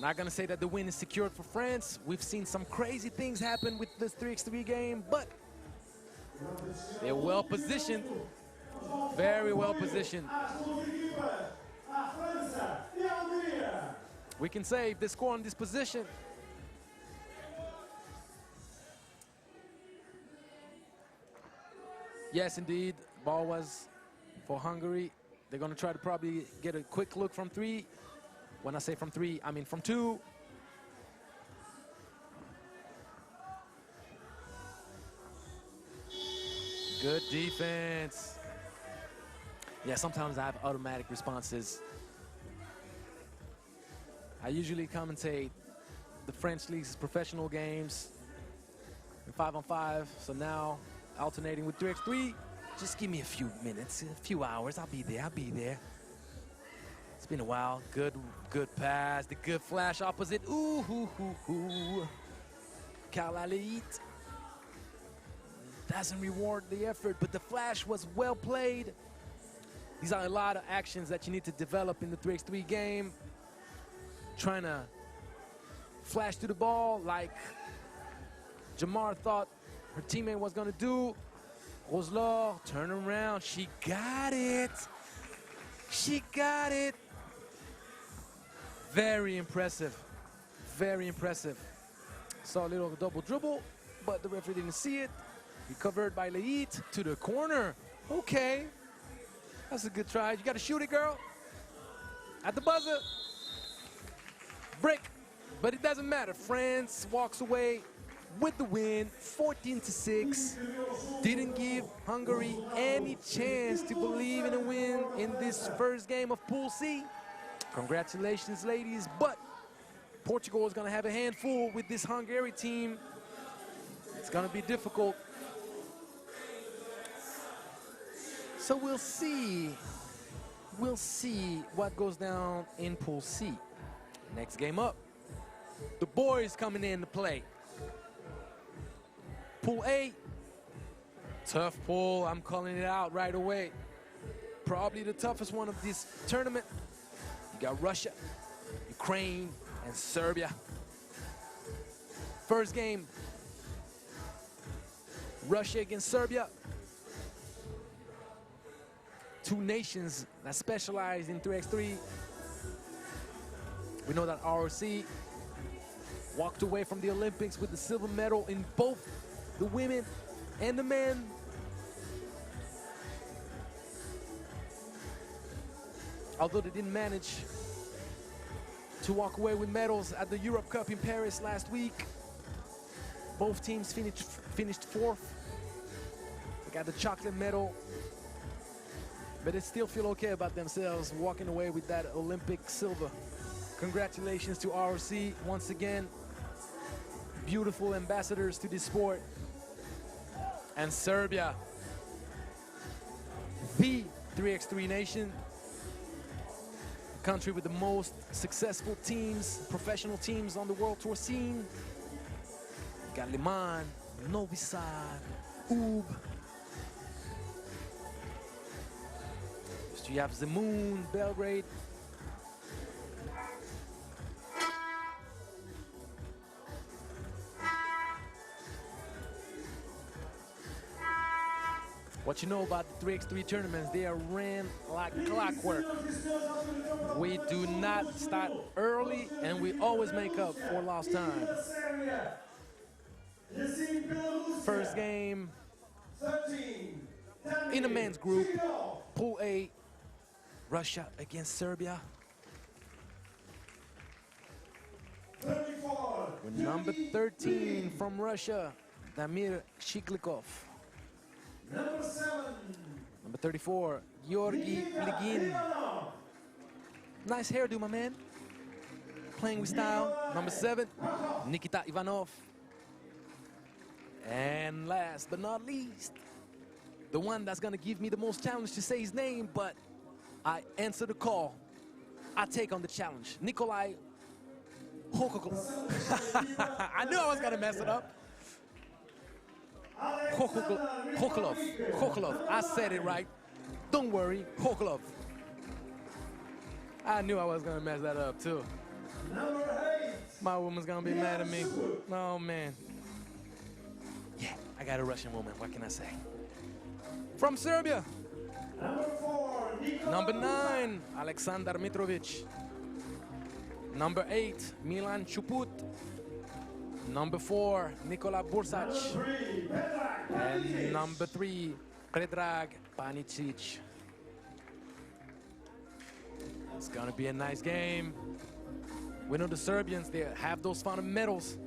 Not gonna say that the win is secured for France. We've seen some crazy things happen with this 3x3 game, but they're well positioned, very well positioned. We can say if they score on this position, yes, indeed, ball was for Hungary. They're gonna try to probably get a quick look from 3. When I say from 3, I mean from 2. Good defense. Yeah, sometimes I have automatic responses. I usually commentate the French league's professional games in 5-on-5. So now alternating with 3x3. Just give me a few minutes, a few hours. I'll be there. I'll be there. It's been a while. Good pass. The good flash opposite. Ooh, hoo, hoo, hoo. Kalalit doesn't reward the effort, but the flash was well played. These are a lot of actions that you need to develop in the 3x3 game. Trying to flash to the ball like Jamar thought her teammate was going to do. Oslo, turn around. She got it. She got it. Very impressive. Very impressive. Saw a little double dribble, but the referee didn't see it. Recovered by Leit to the corner. Okay. That's a good try. You got to shoot it, girl. At the buzzer. Brick. But it doesn't matter. France walks away with the win, 14-6. Didn't give Hungary any chance to believe in a win in this first game of Pool C. Congratulations, ladies, but Portugal is going to have a handful with this Hungary team. It's going to be difficult. So we'll see. We'll see what goes down in Pool C. Next game up. The boys coming in to play. Pool A, tough pool. I'm calling it out right away. Probably the toughest one of this tournament. You got Russia, Ukraine, and Serbia. First game, Russia against Serbia. Two nations that specialize in 3x3. We know that ROC walked away from the Olympics with the silver medal in both the women and the men. Although they didn't manage to walk away with medals at the Europe Cup in Paris last week, both teams finished fourth. They got the chocolate medal, but they still feel okay about themselves walking away with that Olympic silver. Congratulations to ROC once again. Beautiful ambassadors to this sport. And Serbia, the 3x3 nation, country with the most successful teams, professional teams on the World Tour scene. got Liman, Novi Sad, Ub. So you have Zemun, Belgrade. What you know about the 3x3 tournaments, they are ran like clockwork. We do not start early, and we always make up for lost time. First game in the men's group, Pool A, Russia against Serbia. With number 13 from Russia, Damir Shiklikov. Number 34, Georgi Pligin. Nice hairdo, my man. Playing with style. Number 7, Nikita Ivanov. And last but not least, the one that's gonna give me the most challenge to say his name, but I answer the call. I take on the challenge. Nikolai Hokokov. I knew I was gonna mess it up. Hokolov. I said it right. Don't worry, Hokolov. I knew I was gonna mess that up too. My woman's gonna be mad at me. Oh man. Yeah, I got a Russian woman, what can I say? From Serbia. Number 9, Aleksandar Mitrovic. Number 8, Milan Chuput. Number 4, Nikola Bursac. And number 3, Predrag Panicic. It's gonna be a nice game. We know the Serbians, they have those fundamentals.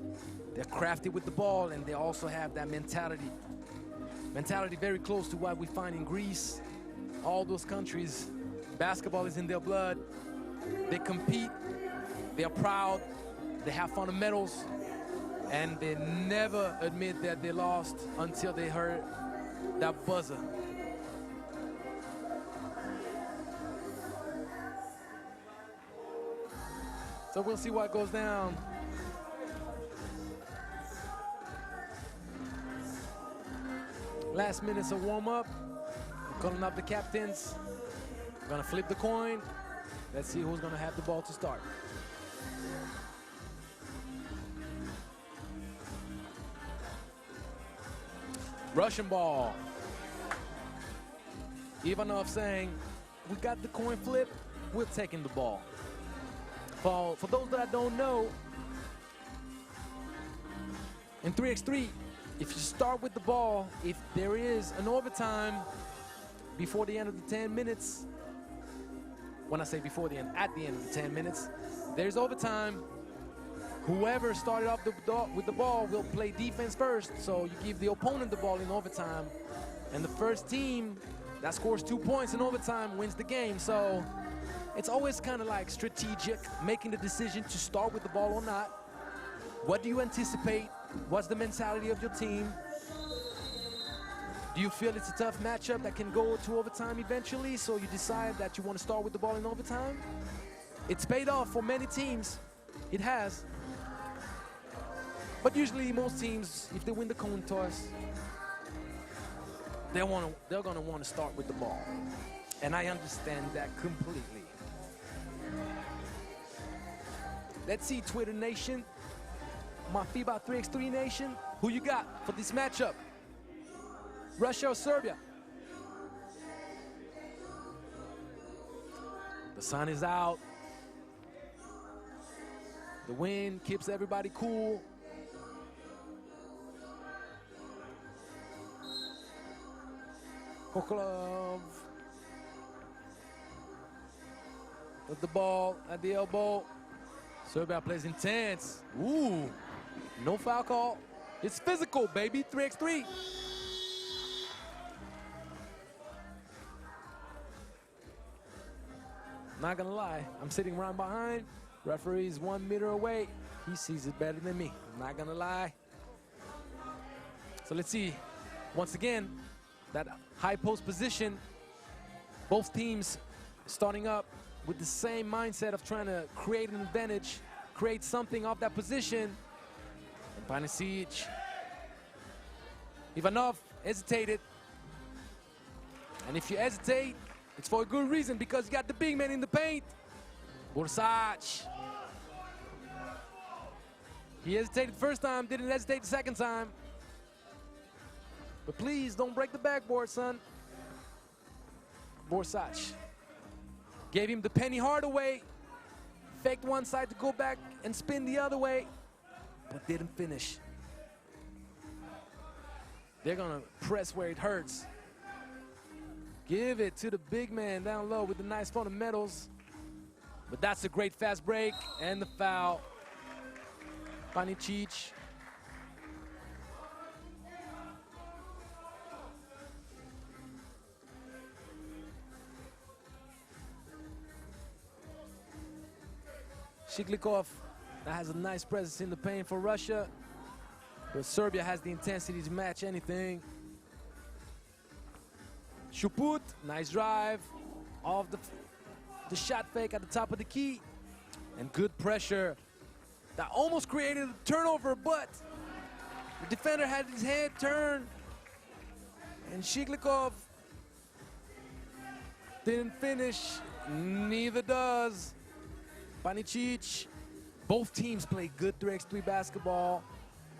They're crafty with the ball, and they also have that mentality. Mentality very close to what we find in Greece. All those countries, basketball is in their blood. They compete, they're proud, they have fundamentals, and they never admit that they lost until they heard that buzzer. So we'll see what goes down. Last minutes of warm-up. Calling up the captains. We're gonna flip the coin. Let's see who's gonna have the ball to start. Russian ball. Ivanov saying, we got the coin flip, we're taking the ball. For those that don't know, in 3x3, if you start with the ball, if there is an overtime before the end of the 10 minutes, when I say before the end, at the end of the 10 minutes, there's overtime. Whoever started off with the ball will play defense first, so you give the opponent the ball in overtime, and the first team that scores 2 points in overtime wins the game. So it's always kind of like strategic, making the decision to start with the ball or not. What do you anticipate? What's the mentality of your team? Do you feel it's a tough matchup that can go to overtime eventually, so you decide that you want to start with the ball in overtime? It's paid off for many teams. It has. But usually most teams, if they win the coin toss, they're gonna want to start with the ball. And I understand that completely. Let's see, Twitter Nation, my FIBA 3x3 Nation, who you got for this matchup? Russia or Serbia? The sun is out. The wind keeps everybody cool. Kokolov with the ball at the elbow. Serbia plays intense. Ooh, no foul call. It's physical, baby, 3x3. Not gonna lie, I'm sitting right behind. Referee's 1 meter away. He sees it better than me. I'm not gonna lie. So let's see. Once again, that high post position, both teams starting up with the same mindset of trying to create an advantage, create something off that position. And Panisic. Ivanov hesitated. And if you hesitate, it's for a good reason, because you got the big man in the paint. Borsac. He hesitated the first time, didn't hesitate the second time. But please don't break the backboard, son. Borsac gave him the Penny Hardaway. Faked one side to go back and spin the other way, but didn't finish. They're gonna press where it hurts. Give it to the big man down low with the nice fundamentals. But that's a great fast break and the foul. Panisic. Shiklikov, that has a nice presence in the paint for Russia. But Serbia has the intensity to match anything. Shuput, nice drive. Off the shot fake at the top of the key. And good pressure. That almost created a turnover, but the defender had his head turned. And Shiklikov didn't finish. Neither does Panisic. Both teams play good 3x3 basketball.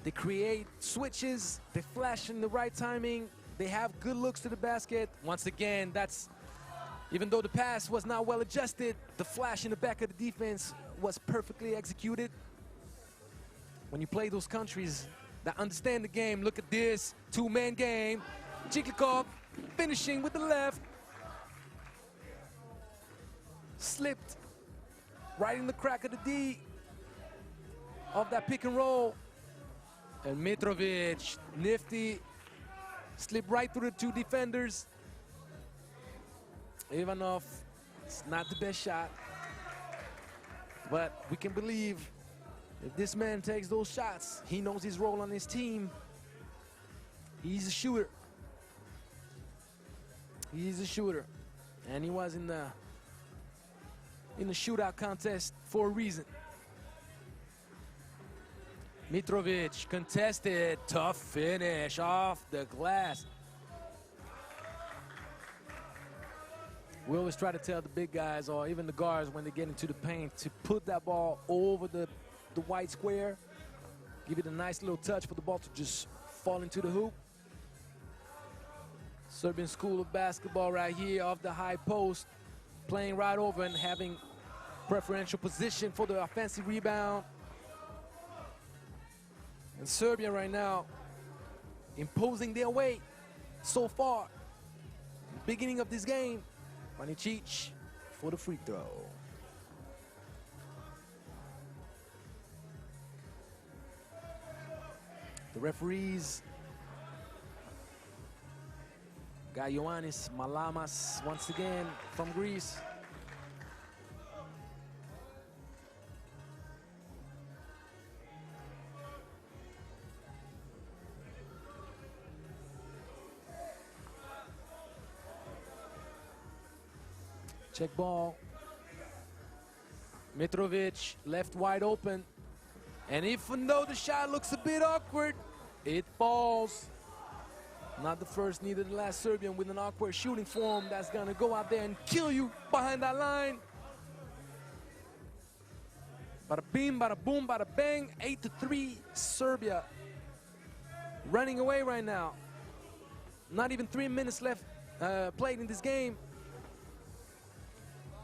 They create switches, they flash in the right timing, they have good looks to the basket. Once again, that's, even though the pass was not well adjusted, the flash in the back of the defense was perfectly executed. When you play those countries that understand the game, look at this, two-man game. Shiklikov finishing with the left. Slipped right in the crack of the D of that pick and roll. And Mitrovic, nifty, slipped right through the two defenders. Ivanov, it's not the best shot, but we can believe if this man takes those shots, he knows his role on his team. He's a shooter. He's a shooter, and he was in the shootout contest for a reason. Mitrovic contested, tough finish off the glass. We always try to tell the big guys, or even the guards when they get into the paint, to put that ball over the white square. Give it a nice little touch for the ball to just fall into the hoop. Serbian school of basketball right here off the high post, playing right over and having preferential position for the offensive rebound. And Serbia right now imposing their way so far. Beginning of this game, Panisic for the free throw. The referees got Ioannis Malamas once again from Greece. Check ball. Mitrovic left wide open. And even though the shot looks a bit awkward, it falls. Not the first, neither the last Serbian with an awkward shooting form that's gonna go out there and kill you behind that line. Bada bing, bada boom, bada bang. 8-3, Serbia running away right now. Not even 3 minutes left played in this game.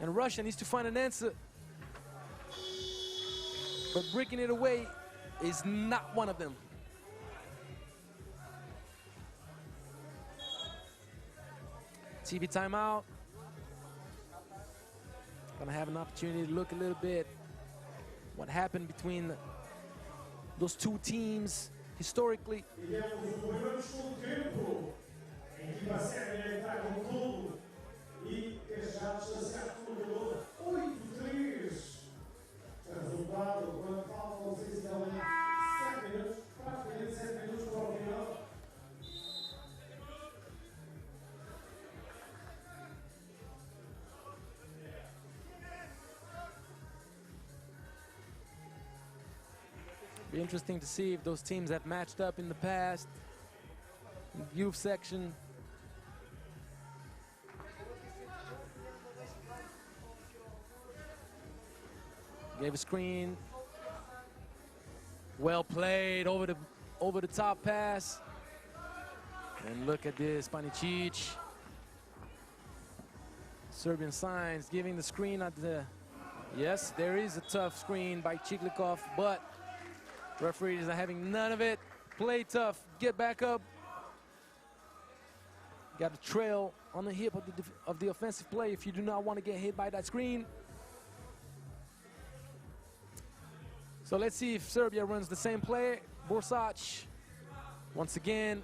And Russia needs to find an answer. But breaking it away is not one of them. TV timeout. Gonna have an opportunity to look a little bit what happened between those two teams historically. Be interesting to see if those teams have matched up in the past. In the youth section. Gave a screen. Well played over the top pass. And look at this, Panicic. Serbian signs giving the screen at the. Yes, there is a tough screen by Chiklikov, but referees are having none of it. Play tough, get back up. Got a trail on the hip of the offensive play if you do not want to get hit by that screen. So let's see if Serbia runs the same play. Borsac, once again,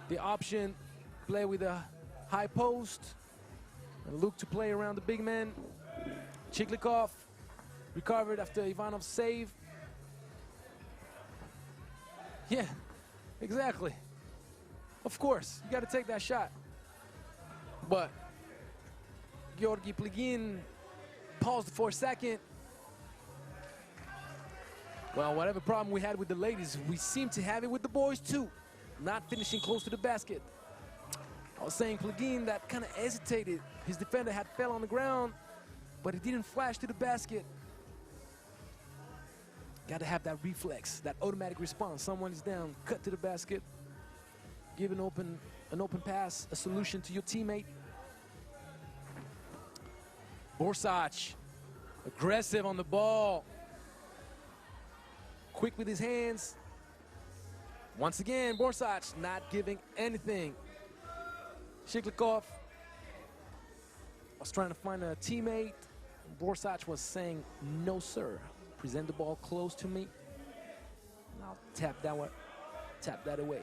the option, play with a high post and look to play around the big man. Chiklikov recovered after Ivanov's save. Yeah, exactly. Of course, you got to take that shot. But Georgi Pligin paused for a second. Well, whatever problem we had with the ladies, we seem to have it with the boys too. Not finishing close to the basket. I was saying Pligin that kind of hesitated. His defender had fell on the ground, but he didn't flash to the basket. Got to have that reflex, that automatic response. Someone is down, cut to the basket, give an open pass, a solution to your teammate. Borsac, aggressive on the ball. Quick with his hands. Once again, Borsac not giving anything. Chiklikov was trying to find a teammate. Borsac was saying, no, sir. Present the ball close to me. And I'll tap that away.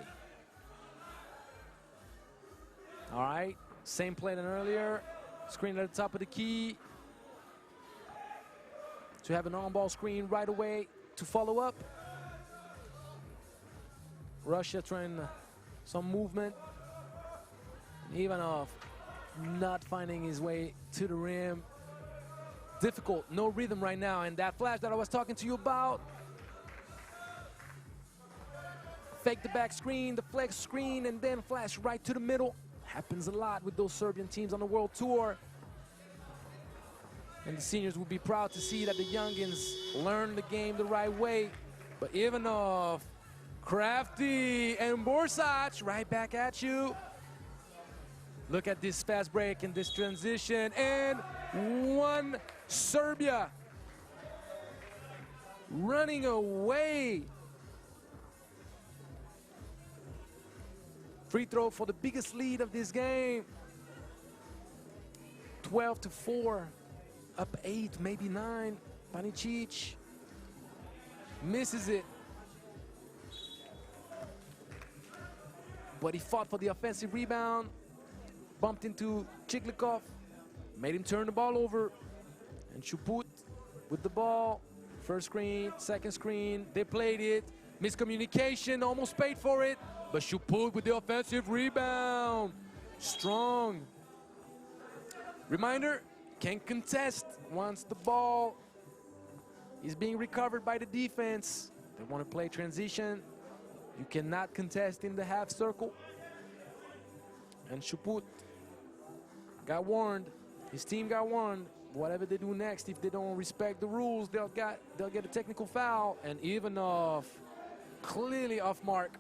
All right, same play than earlier. Screen at the top of the key. To have an on-ball screen right away to follow up. Russia trying some movement. Ivanov not finding his way to the rim. Difficult, no rhythm right now. And that flash that I was talking to you about. Fake the back screen, the flex screen, and then flash right to the middle. Happens a lot with those Serbian teams on the World Tour. And the seniors will be proud to see that the youngins learn the game the right way. But Ivanov, crafty, and Borsac right back at you. Look at this fast break and this transition. And one Serbia running away. Free throw for the biggest lead of this game. 12-4. Up 8, maybe 9. Panicic misses it. But he fought for the offensive rebound. Bumped into Chiklikov. Made him turn the ball over. And Chuput with the ball. First screen, second screen. They played it. Miscommunication, almost paid for it. But Chuput with the offensive rebound. Strong. Reminder, can't contest once the ball is being recovered by the defense. They want to play transition. You cannot contest in the half circle. And Chuput got warned. His team got warned. Whatever they do next, if they don't respect the rules, they'll get a technical foul. And Ivanov clearly off mark.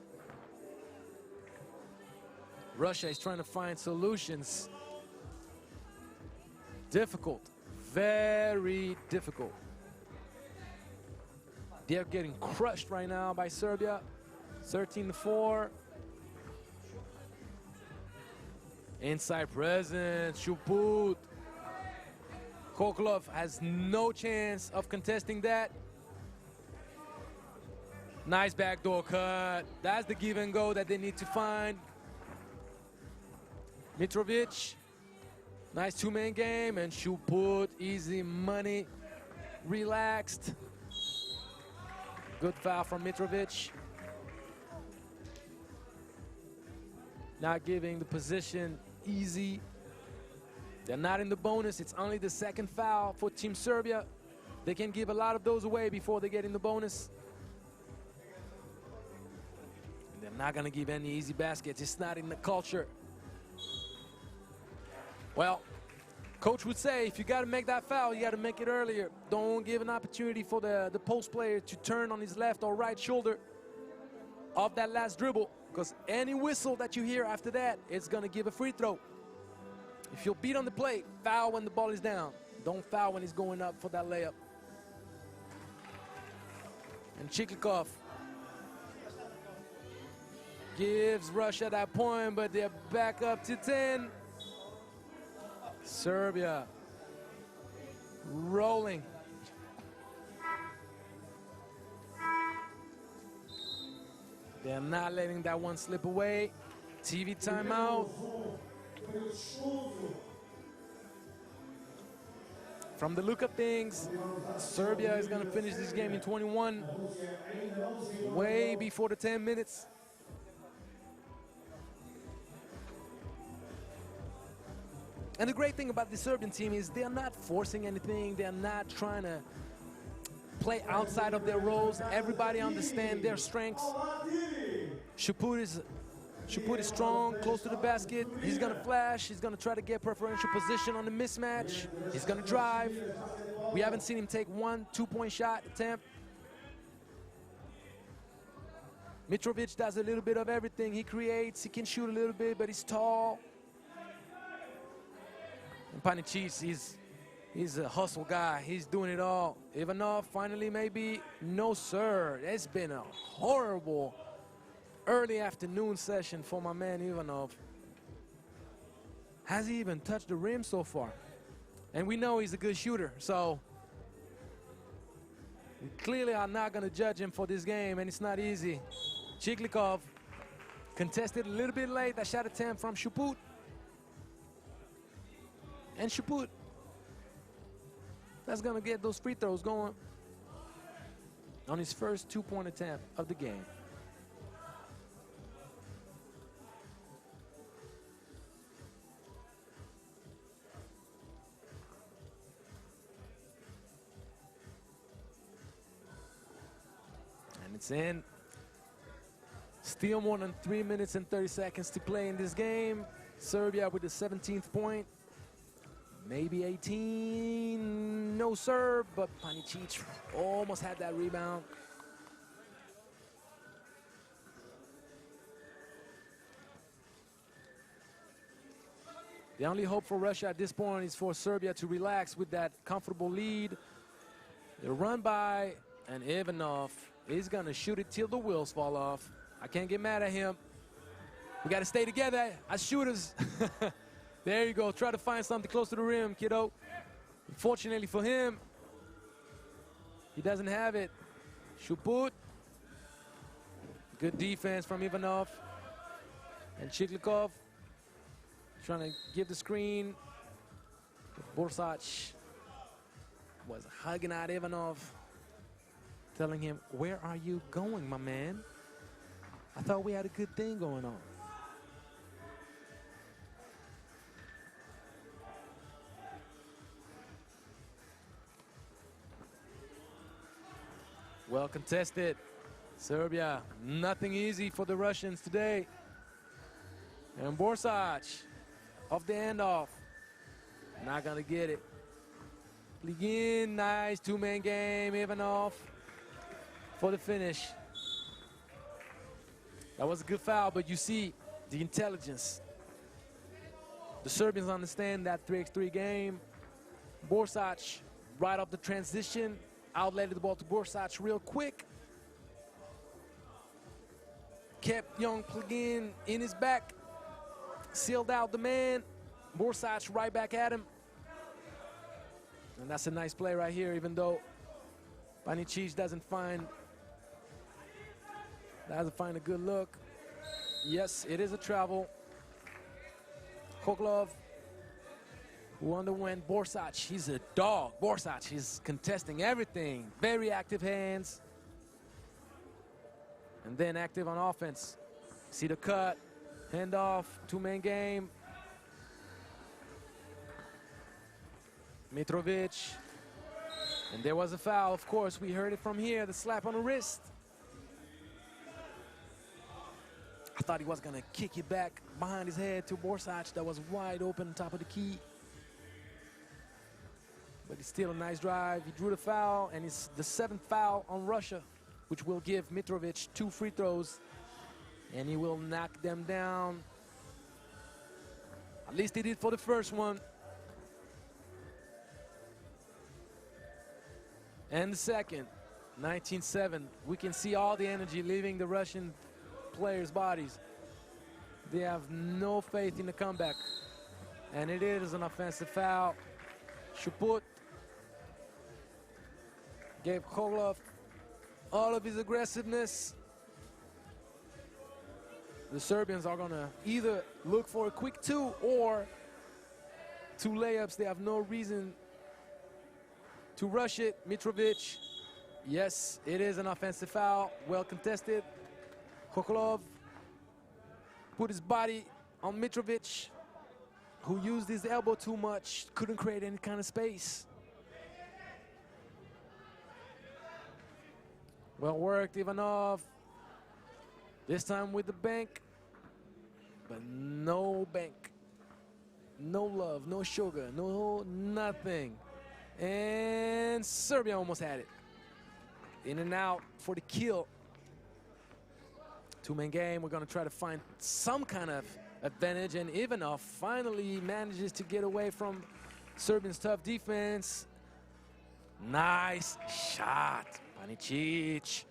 Russia is trying to find solutions. Difficult, very difficult. They're getting crushed right now by Serbia. 13-4. Inside presence, Chuput. Kokolov has no chance of contesting that. Nice backdoor cut. That's the give and go that they need to find. Mitrovic. Nice two-man game, and Chuput, easy money, relaxed. Good foul from Mitrovic. Not giving the position easy. They're not in the bonus. It's only the second foul for Team Serbia. They can give a lot of those away before they get in the bonus. They're not going to give any easy baskets. It's not in the culture. Well, coach would say, if you got to make that foul, you got to make it earlier. Don't give an opportunity for the post player to turn on his left or right shoulder off that last dribble, because any whistle that you hear after that, it's going to give a free throw. If you'll beat on the plate, foul when the ball is down. Don't foul when he's going up for that layup. And Chiklikov gives Russia that point, but they're back up to 10. Serbia rolling. They're not letting that one slip away. TV timeout. From the look of things, Serbia is going to finish this game in 21, way before the 10 minutes. And the great thing about the Serbian team is they're not forcing anything. They're not trying to play outside of their roles. Everybody understands their strengths. Shuput is strong, close to the basket. He's going to flash. He's going to try to get preferential position on the mismatch. He's going to drive. We haven't seen him take 1 2-point shot attempt. Mitrovic does a little bit of everything. He creates. He can shoot a little bit, but he's tall. And Panicic, he's a hustle guy. He's doing it all. Ivanov finally maybe. No, sir. It's been a horrible early afternoon session for my man Ivanov. Has he even touched the rim so far? And we know he's a good shooter, so we clearly are not going to judge him for this game, and it's not easy. Chiklikov contested a little bit late. That shot attempt from Shuput. And Shuput, that's going to get those free throws going on his first 2-point attempt of the game. And it's in. Still more than 3 minutes and 30 seconds to play in this game. Serbia with the 17th point. Maybe 18, no sir, but Panicic almost had that rebound. The only hope for Russia at this point is for Serbia to relax with that comfortable lead. They run by, and Ivanov is gonna shoot it till the wheels fall off. I can't get mad at him. We gotta stay together as shooters. There you go. Try to find something close to the rim, kiddo. Unfortunately for him, he doesn't have it. Shuput. Good defense from Ivanov. And Chiklikov trying to give the screen. Borsac was hugging out Ivanov, telling him, "Where are you going, my man? I thought we had a good thing going on." Well contested. Serbia, nothing easy for the Russians today. And Borsac off the handoff. Not gonna get it. Begin, nice two-man game. Ivanov for the finish. That was a good foul, but you see the intelligence. The Serbians understand that 3x3 game. Borsac right off the transition. Outletted the ball to Borsac real quick. Kept young Plugin in his back. Sealed out the man. Borsac right back at him. And that's a nice play right here, even though Panicic doesn't find a good look. Yes, it is a travel. Koglov, who underwent. Borsac, he's a dog. Borsac, he's contesting everything. Very active hands. And then active on offense. See the cut, handoff, two-man game. Mitrovic. And there was a foul, of course. We heard it from here, the slap on the wrist. I thought he was gonna kick it back behind his head to Borsac that was wide open on top of the key. But it's still a nice drive. He drew the foul, and it's the 7th foul on Russia, which will give Mitrovic 2 free throws, and he will knock them down. At least he did for the first one. And the second, 19-7. We can see all the energy leaving the Russian players' bodies. They have no faith in the comeback. And it is an offensive foul. Shuput gave Kholov all of his aggressiveness. The Serbians are gonna either look for a quick 2 or 2 layups. They have no reason to rush it. Mitrovic, yes, it is an offensive foul, well contested. Kholov put his body on Mitrovic, who used his elbow too much, couldn't create any kind of space. Well worked, Ivanov. This time with the bank, but no bank. No love, no sugar, no nothing. And Serbia almost had it. In and out for the kill. 2-man game, we're gonna try to find some kind of advantage, and Ivanov finally manages to get away from Serbia's tough defense. Nice shot, Panicic.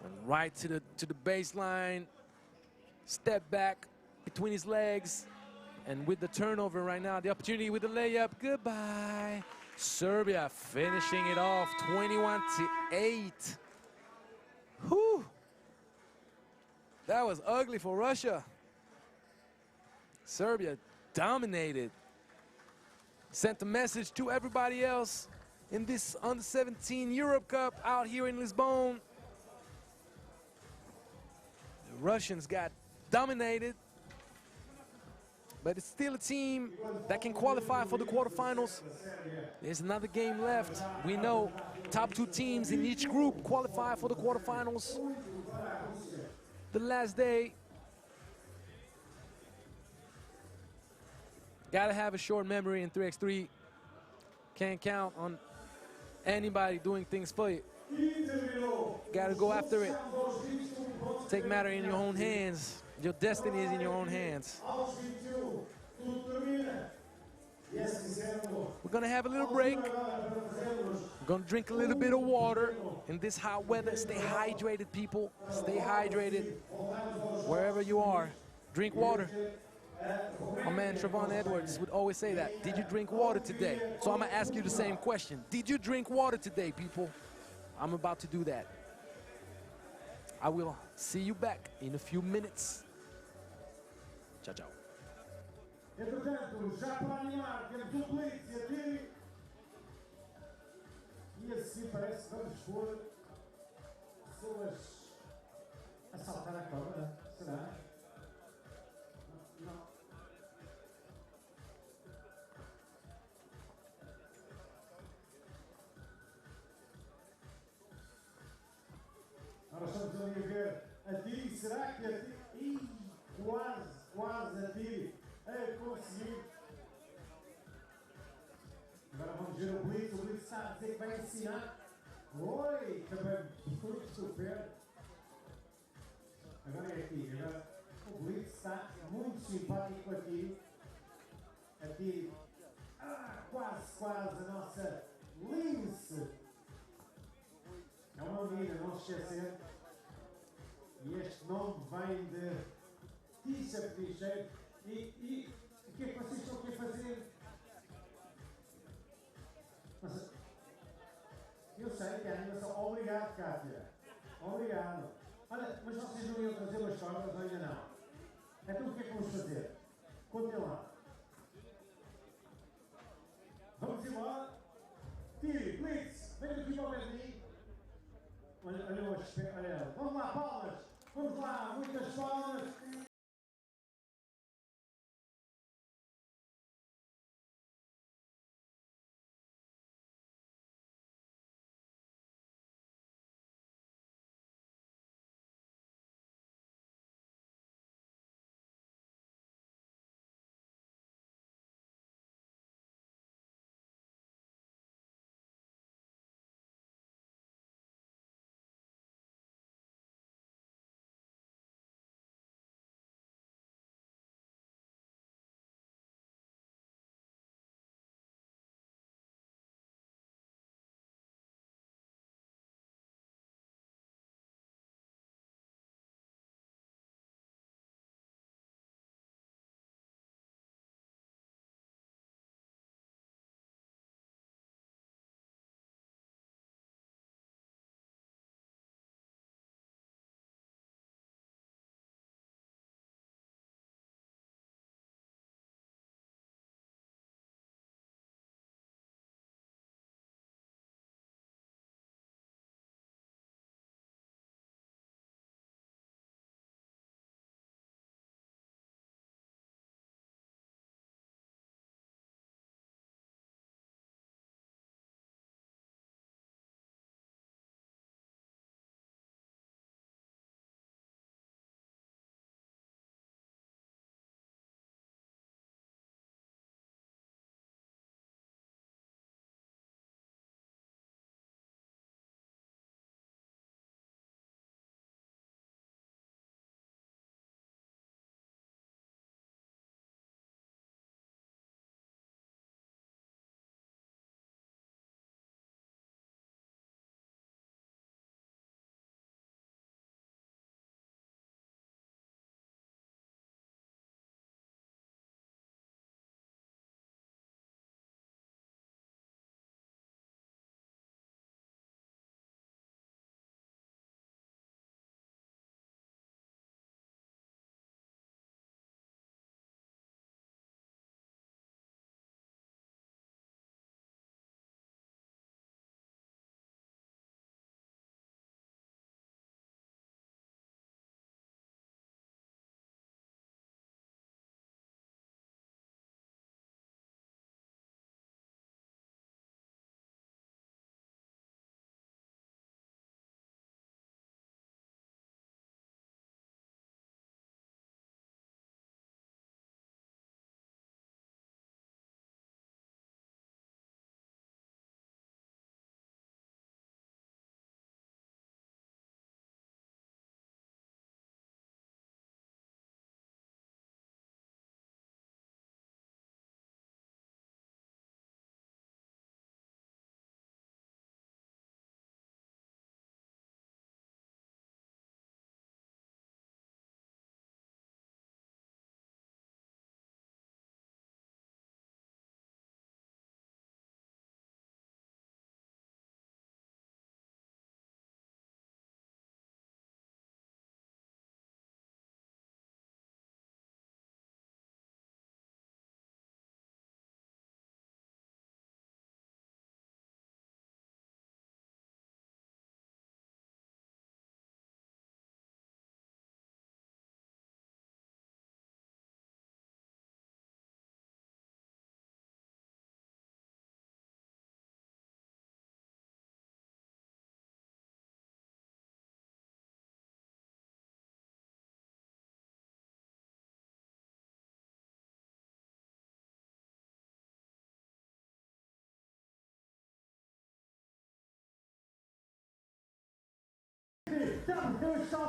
Went right to the baseline. Step back between his legs, and with the turnover right now, the opportunity with the layup. Goodbye. Serbia finishing it off, 21-8. Whew. That was ugly for Russia. Serbia dominated. Sent a message to everybody else in this U17 Europe Cup out here in Lisbon. The Russians got dominated, but it's still a team that can qualify for the quarterfinals. There's another game left. We know top 2 teams in each group qualify for the quarterfinals. The last day. Gotta have a short memory in 3x3. Can't count on anybody doing things for you. Gotta go after it. Take matter in your own hands. Your destiny is in your own hands. We're gonna have a little break. We're gonna drink a little bit of water in this hot weather. Stay hydrated, people. Stay hydrated wherever you are. Drink water. My man Trevon Edwards would always say that. Did you drink water today? So I'm gonna ask you the same question. Did you drink water today, people? I'm about to do that. I will see you back in a few minutes. Ciao, ciao. Entretanto, já para animar, temos blitz e atire. E assim parece que vamos pôr pessoas a saltar a cobra. Será? Não. Agora estamos ali a ver. Atire, será que atire? Ih, quase atire. Conseguiu. Agora vamos ver o Blitz. O Blitz está a dizer que vai ensinar. Oi, também foi super. Agora é aqui. Agora o Blitz está muito simpático aqui. Aqui. Quase a nossa Lince. É uma menina, não se esquecer. E este nome vem de Tisha Pedicheiro. E o que é que vocês estão aqui a fazer? Mas, eu sei que é a animação. Obrigado, Kátia. Obrigado. Olha, mas vocês não iam trazer umas cordas ou ainda não? Então o que é que vamos fazer? Contem lá. Vamos embora. Tire, Blitz, vem aqui para o pé de mim. Olha, vamos lá, palmas. Vamos lá, muitas palmas.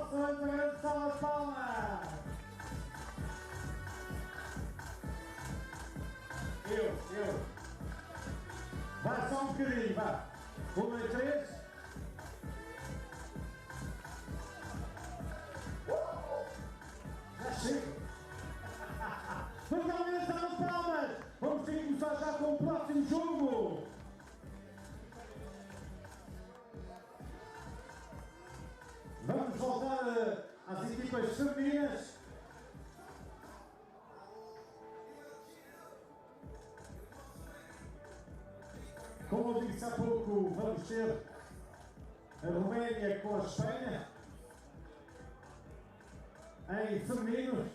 Posso uma salva de palmas. Eu. Vai só um bocadinho, vá. 1, 2, 3. Já chega. Vamos aumentar as palmas. Vamos ter que começar já com o próximo jogo. Vamos voltar às equipas femininas. Como eu disse há pouco, vamos ter a Roménia com a Espanha em feminino.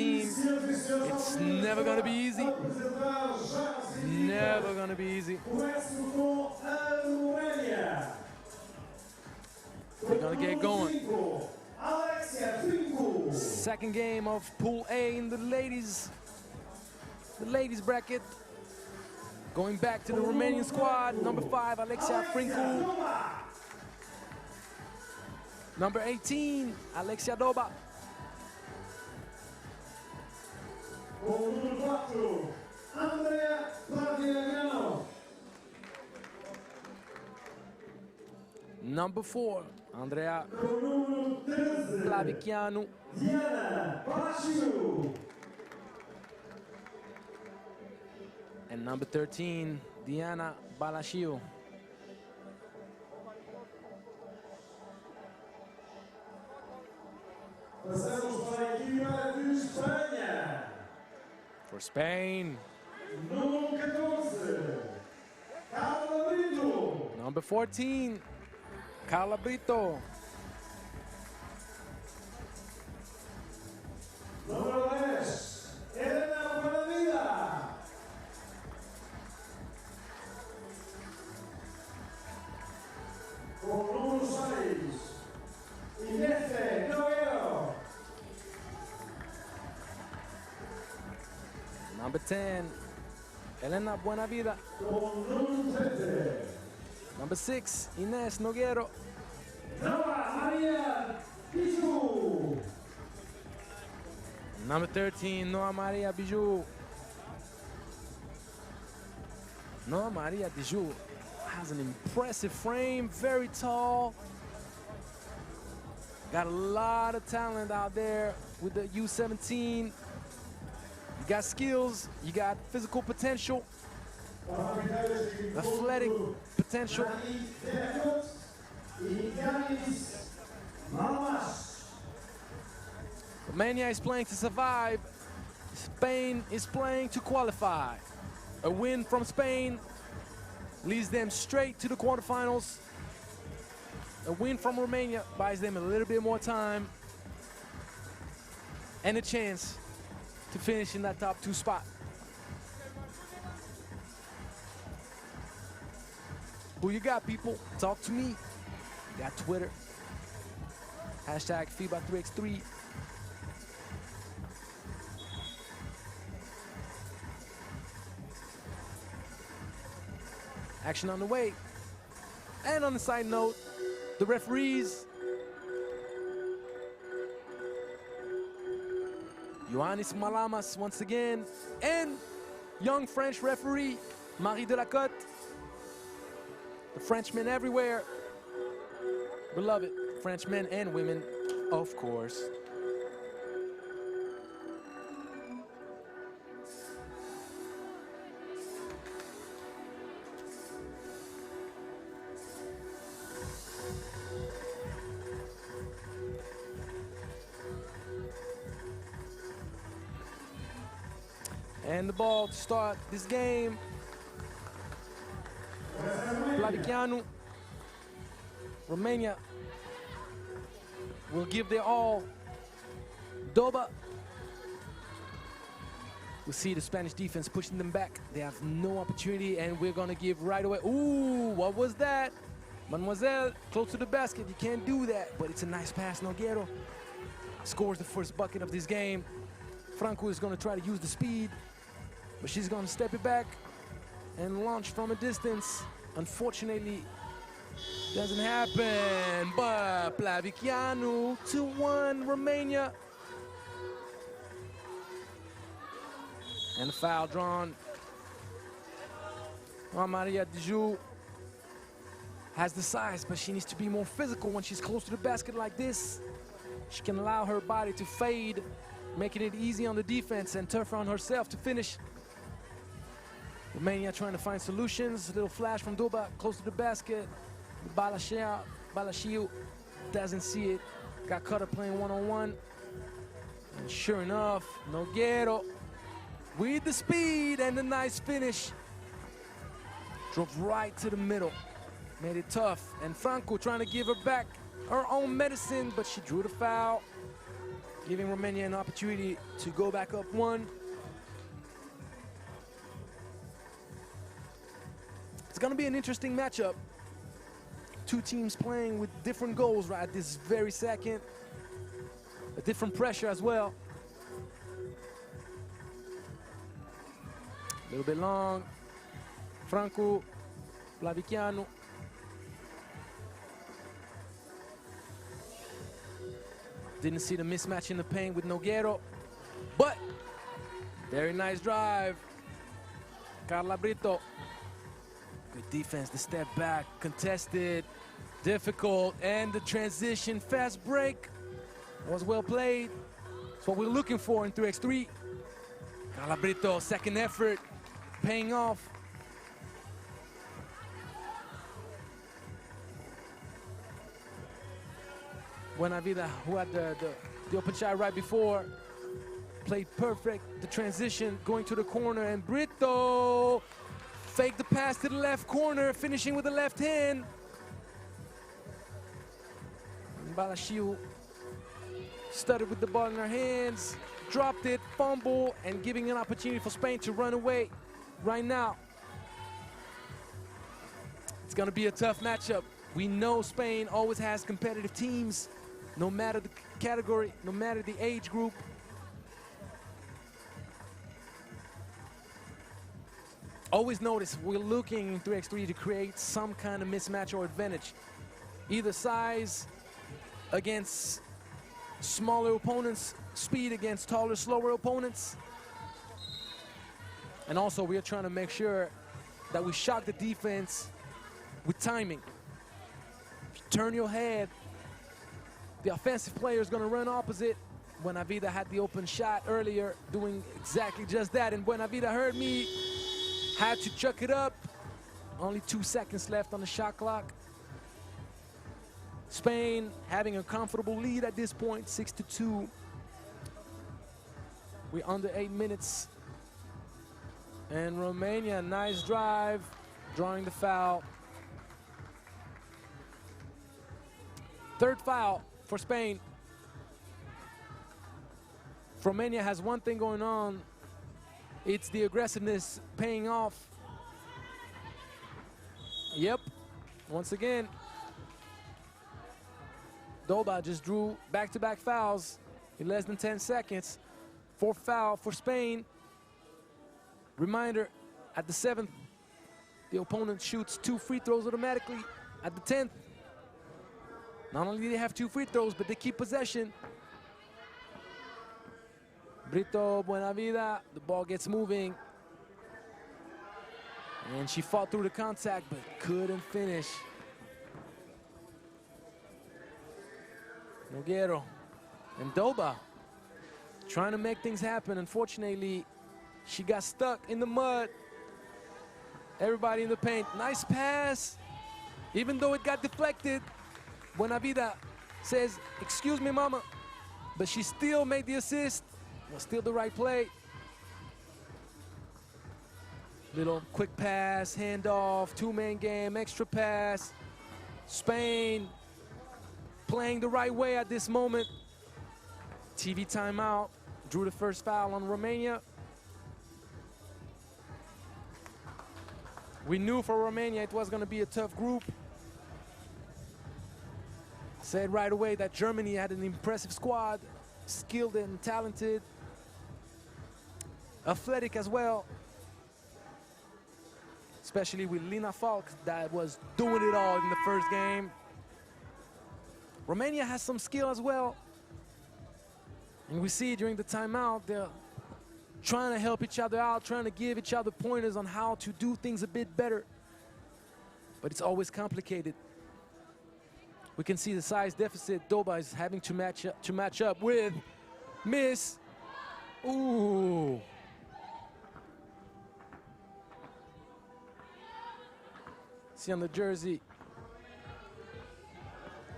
It's never gonna be easy. Never gonna be easy. We're gonna get going. Second game of Pool A in the ladies bracket. Going back to the Romanian squad. Number 5, Alexia Frincul. Number 18, Alexia Doba. Number 4, Andrea Plavicianu. And number 13, Diana Balashiu. For Spain, number 14, Carla Brito. Number 10, Elena Buenavida. Number 6, Inés Noguero. Number 13, Noa Maria Bijou. Noa Maria Bijou has an impressive frame, very tall, Got a lot of talent out there with the U17. You got skills, you got physical potential, athletic potential. Romania is playing to survive. Spain is playing to qualify. A win from Spain leads them straight to the quarterfinals. A win from Romania buys them a little bit more time and a chance to finish in that top 2 spot. Who you got, people? Talk to me. You got Twitter. Hashtag FIBA 3x3. Action on the way. And on the side note, the referees. Ioannis Malamas once again, and young French referee, Marie Delacote. The Frenchmen everywhere. Beloved Frenchmen and women, of course. And the ball to start this game. Plavicianu, Romania will give their all. Doba. We see the Spanish defense pushing them back. They have no opportunity, and we're gonna give right away. Ooh, what was that? Mademoiselle, close to the basket. You can't do that, but it's a nice pass. Nogueiro scores the first bucket of this game. Franco is gonna try to use the speed, but she's gonna step it back and launch from a distance. Unfortunately, doesn't happen, but Plavicianu, 2-1 Romania. And a foul drawn. Maria Dijou has the size, but she needs to be more physical when she's close to the basket like this. She can allow her body to fade, making it easy on the defense and tougher on herself to finish. Romania trying to find solutions. A little flash from Doba, close to the basket. Balashiu doesn't see it. Got Cutter playing one-on-one. And sure enough, Nogueiro with the speed and the nice finish. Drove right to the middle. Made it tough. And Franco trying to give her back her own medicine, but she drew the foul, giving Romania an opportunity to go back up 1. It's gonna be an interesting matchup. 2 teams playing with different goals right at this very second. A different pressure as well. A little bit long. Franco, Plavicianu. Didn't see the mismatch in the paint with Nogueiro, but very nice drive. Carla Brito. Good defense, the step back, contested, difficult, and the transition fast break was well played. That's what we're looking for in 3x3. Carla Brito, second effort, paying off. Buena Vida, who had the open shot right before, played perfect. The transition going to the corner, and Brito faked the pass to the left corner, finishing with the left hand. Balashiu started with the ball in her hands, dropped it, fumble, and giving an opportunity for Spain to run away right now. It's gonna be a tough matchup. We know Spain always has competitive teams, no matter the category, no matter the age group. Always notice we're looking in 3x3 to create some kind of mismatch or advantage. Either size against smaller opponents, speed against taller, slower opponents. And also we are trying to make sure that we shock the defense with timing. If you turn your head The offensive player is going to run opposite. Buenavida had the open shot earlier, doing exactly just that. And Buenavida heard me, had to chuck it up. Only 2 seconds left on the shot clock. Spain having a comfortable lead at this point, 6-2. We're under 8 minutes. And Romania, nice drive, drawing the foul. Third foul for Spain. Romania has one thing going on. It's the aggressiveness paying off. Yep, once again. Doba just drew back-to-back fouls in less than 10 seconds. Fourth foul for Spain. Reminder, at the 7th, the opponent shoots 2 free throws automatically. At the 10th, not only do they have 2 free throws, but they keep possession. Brito Buenavida, the ball gets moving. And she fought through the contact, but couldn't finish. Nogueiro and Doba trying to make things happen. Unfortunately, she got stuck in the mud. Everybody in the paint. Nice pass. Even though it got deflected, Buenavida says, "Excuse me, mama." But she still made the assist. It was still the right play. Little quick pass, handoff, 2-man game, extra pass. Spain playing the right way at this moment. TV timeout. Drew the first foul on Romania. We knew for Romania it was going to be a tough group. Said right away that Germany had an impressive squad, skilled and talented, athletic as well, especially with Lina Falk that was doing it all in the first game. Romania has some skill as well, and we see during the timeout they're trying to help each other out, trying to give each other pointers on how to do things a bit better. But it's always complicated. We can see the size deficit Doba is having to match up with Miss. Ooh. See on the jersey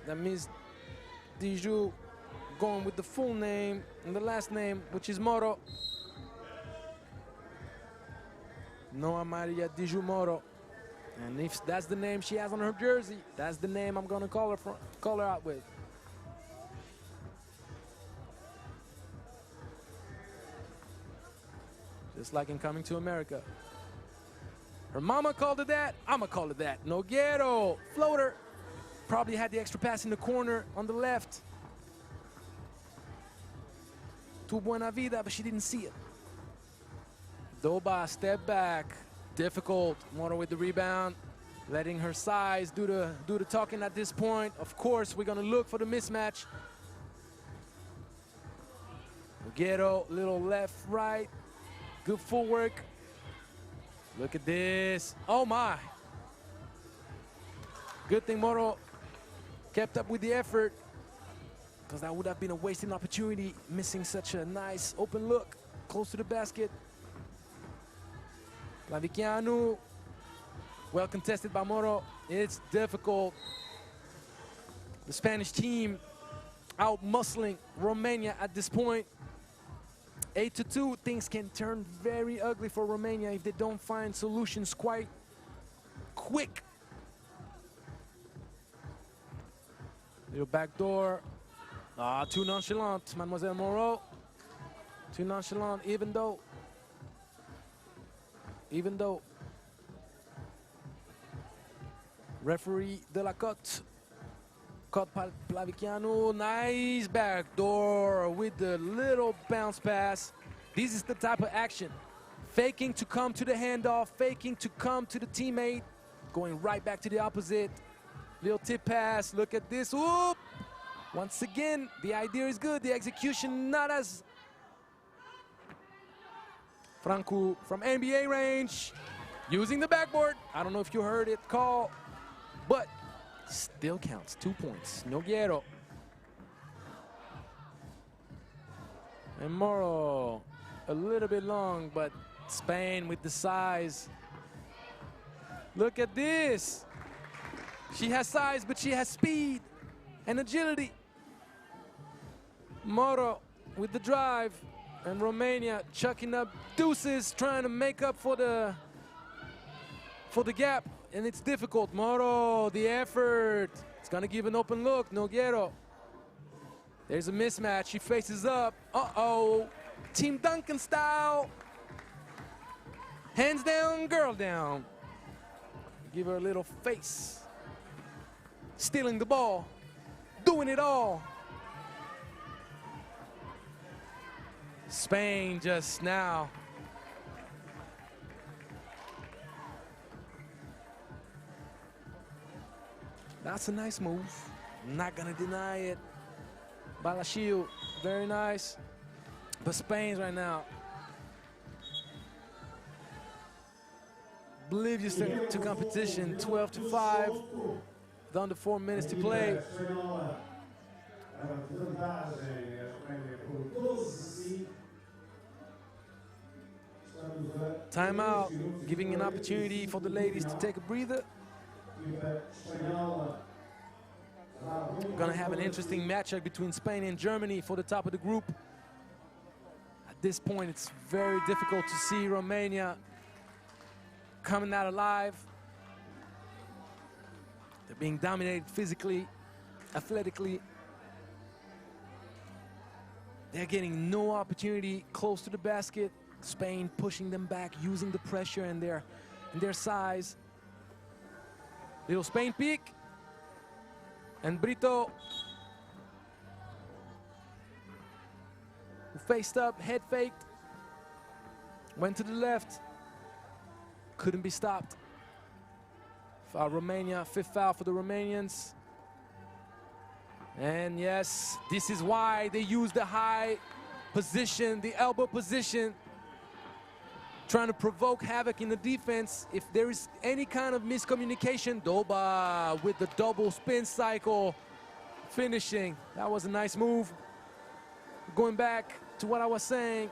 that Miss Dijou going with the full name and the last name, which is Moro. Noa Maria Dijou Moro. And if that's the name she has on her jersey, that's the name I'm gonna call her out with. Just like in Coming to America. Her mama called it that, I'ma call it that. Nogueiro, floater. Probably had the extra pass in the corner on the left. To Buenavida, but she didn't see it. Doba, step back. Difficult. Moro with the rebound, letting her size do the talking at this point. Of course, we're gonna look for the mismatch. Nogueiro, little left, right. Good footwork. Look at this. Oh my. Good thing Moro kept up with the effort, because that would have been a wasted opportunity, missing such a nice open look close to the basket. Clavicianu, well contested by Moro. It's difficult. The Spanish team out-muscling Romania at this point. 8-2, things can turn very ugly for Romania if they don't find solutions quite quick. Little backdoor. Too nonchalant, Mademoiselle Moreau. Too nonchalant, even though referee De La Cote caught Plavicianu. Nice backdoor with the little bounce pass. This is the type of action. Faking to come to the handoff, faking to come to the teammate, going right back to the opposite. Little tip pass, look at this, whoop! Once again, the idea is good, the execution not as. Franco from NBA range, using the backboard. I don't know if you heard it call, but still counts, 2 points. Nogueiro. And Moro, a little bit long, but Spain with the size. Look at this. She has size, but she has speed and agility. Moro with the drive, and Romania chucking up deuces, trying to make up for the gap, and it's difficult. Moro, the effort. It's gonna give an open look, Nogueiro. There's a mismatch, she faces up. Uh-oh, Team Duncan style. Hands down, girl down. Give her a little face. Stealing the ball, doing it all. Spain just now. That's a nice move. I'm not gonna deny it. Balashiu, very nice. But Spain's right now oblivious to competition, 12-5. With under 4 minutes to play. Timeout, giving an opportunity for the ladies to take a breather. We're gonna have an interesting matchup between Spain and Germany for the top of the group. At this point, it's very difficult to see Romania coming out alive. They're being dominated physically, athletically. They're getting no opportunity close to the basket. Spain pushing them back, using the pressure and their size. Little Spain peek. And Brito, who faced up, head faked, went to the left, couldn't be stopped. Foul Romania, 5th foul for the Romanians. And yes, this is why they use the high position, the elbow position, trying to provoke havoc in the defense. If there is any kind of miscommunication, Doba with the double spin cycle, finishing. That was a nice move. Going back to what I was saying,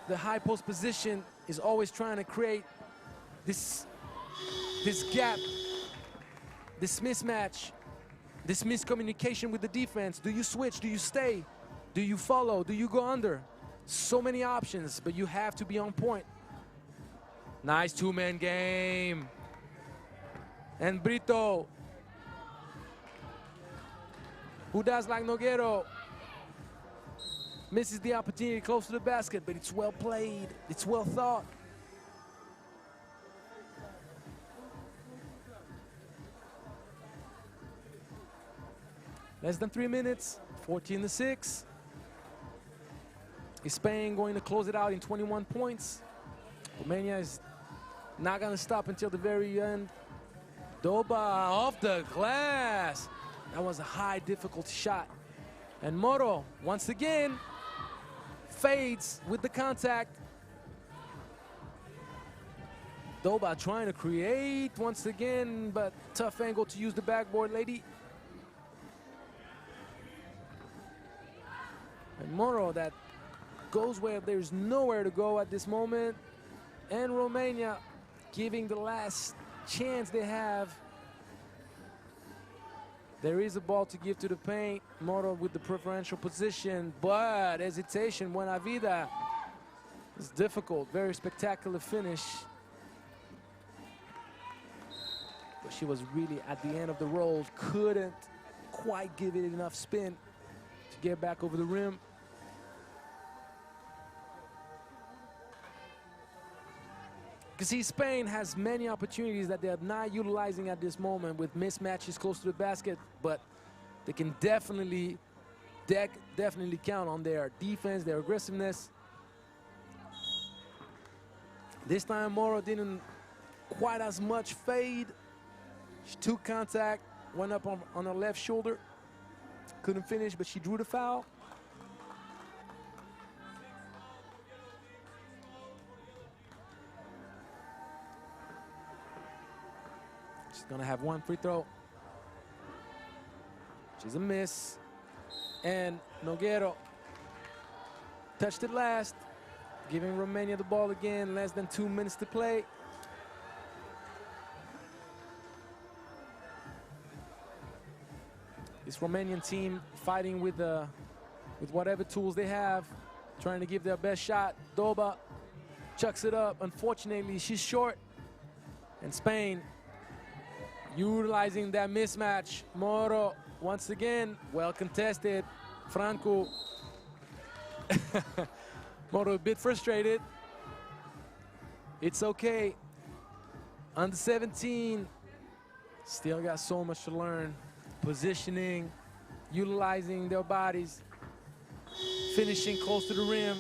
the high post position is always trying to create this gap, this mismatch, this miscommunication with the defense. Do you switch? Do you stay? Do you follow? Do you go under? So many options, but you have to be on point. Nice two-man game. And Brito, who does like Nogueiro, misses the opportunity close to the basket, but it's well played, it's well thought. Less than 3 minutes, 14-6. Is Spain going to close it out in 21 points? Romania is not gonna stop until the very end. Doba off the glass. That was a high difficulty shot. And Moro, once again, fades with the contact. Doba trying to create once again, but tough angle to use the backboard lady. And Moro that goes where there's nowhere to go at this moment. And Romania giving the last chance they have. There is a ball to give to the paint. Moro with the preferential position, but hesitation, buena vida. It's difficult, very spectacular finish. But she was really at the end of the roll, couldn't quite give it enough spin to get back over the rim. You see, Spain has many opportunities that they're not utilizing at this moment with mismatches close to the basket, but they can definitely count on their defense, their aggressiveness. This time, Moro didn't quite as much fade. She took contact, went up on her left shoulder, couldn't finish, but she drew the foul. She's gonna have one free throw. She's a miss. And Nogueiro touched it last, giving Romania the ball again, less than 2 minutes to play. This Romanian team fighting with whatever tools they have, trying to give their best shot. Doba chucks it up. Unfortunately, she's short. And Spain utilizing that mismatch. Moro, once again, well contested. Franco. Moro a bit frustrated. It's okay. Under 17, still got so much to learn. Positioning, utilizing their bodies, finishing close to the rim.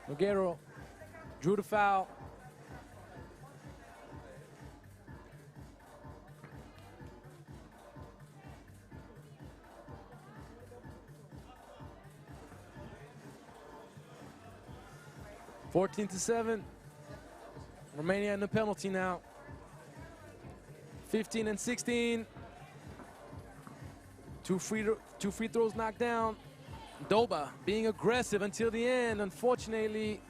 Nogueiro drew the foul. (14-7). Romania in the penalty now. 15 and 16. Two free throws knocked down. Doba being aggressive until the end. Unfortunately,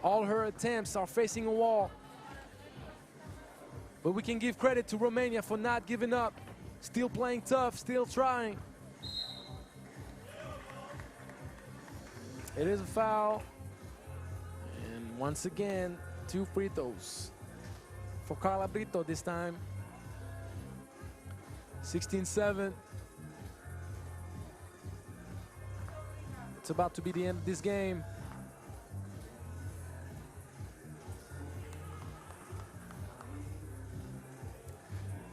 all her attempts are facing a wall. But we can give credit to Romania for not giving up. Still playing tough, still trying. It is a foul. And once again, 2 free throws for Carla Brito this time. 16-7. It's about to be the end of this game.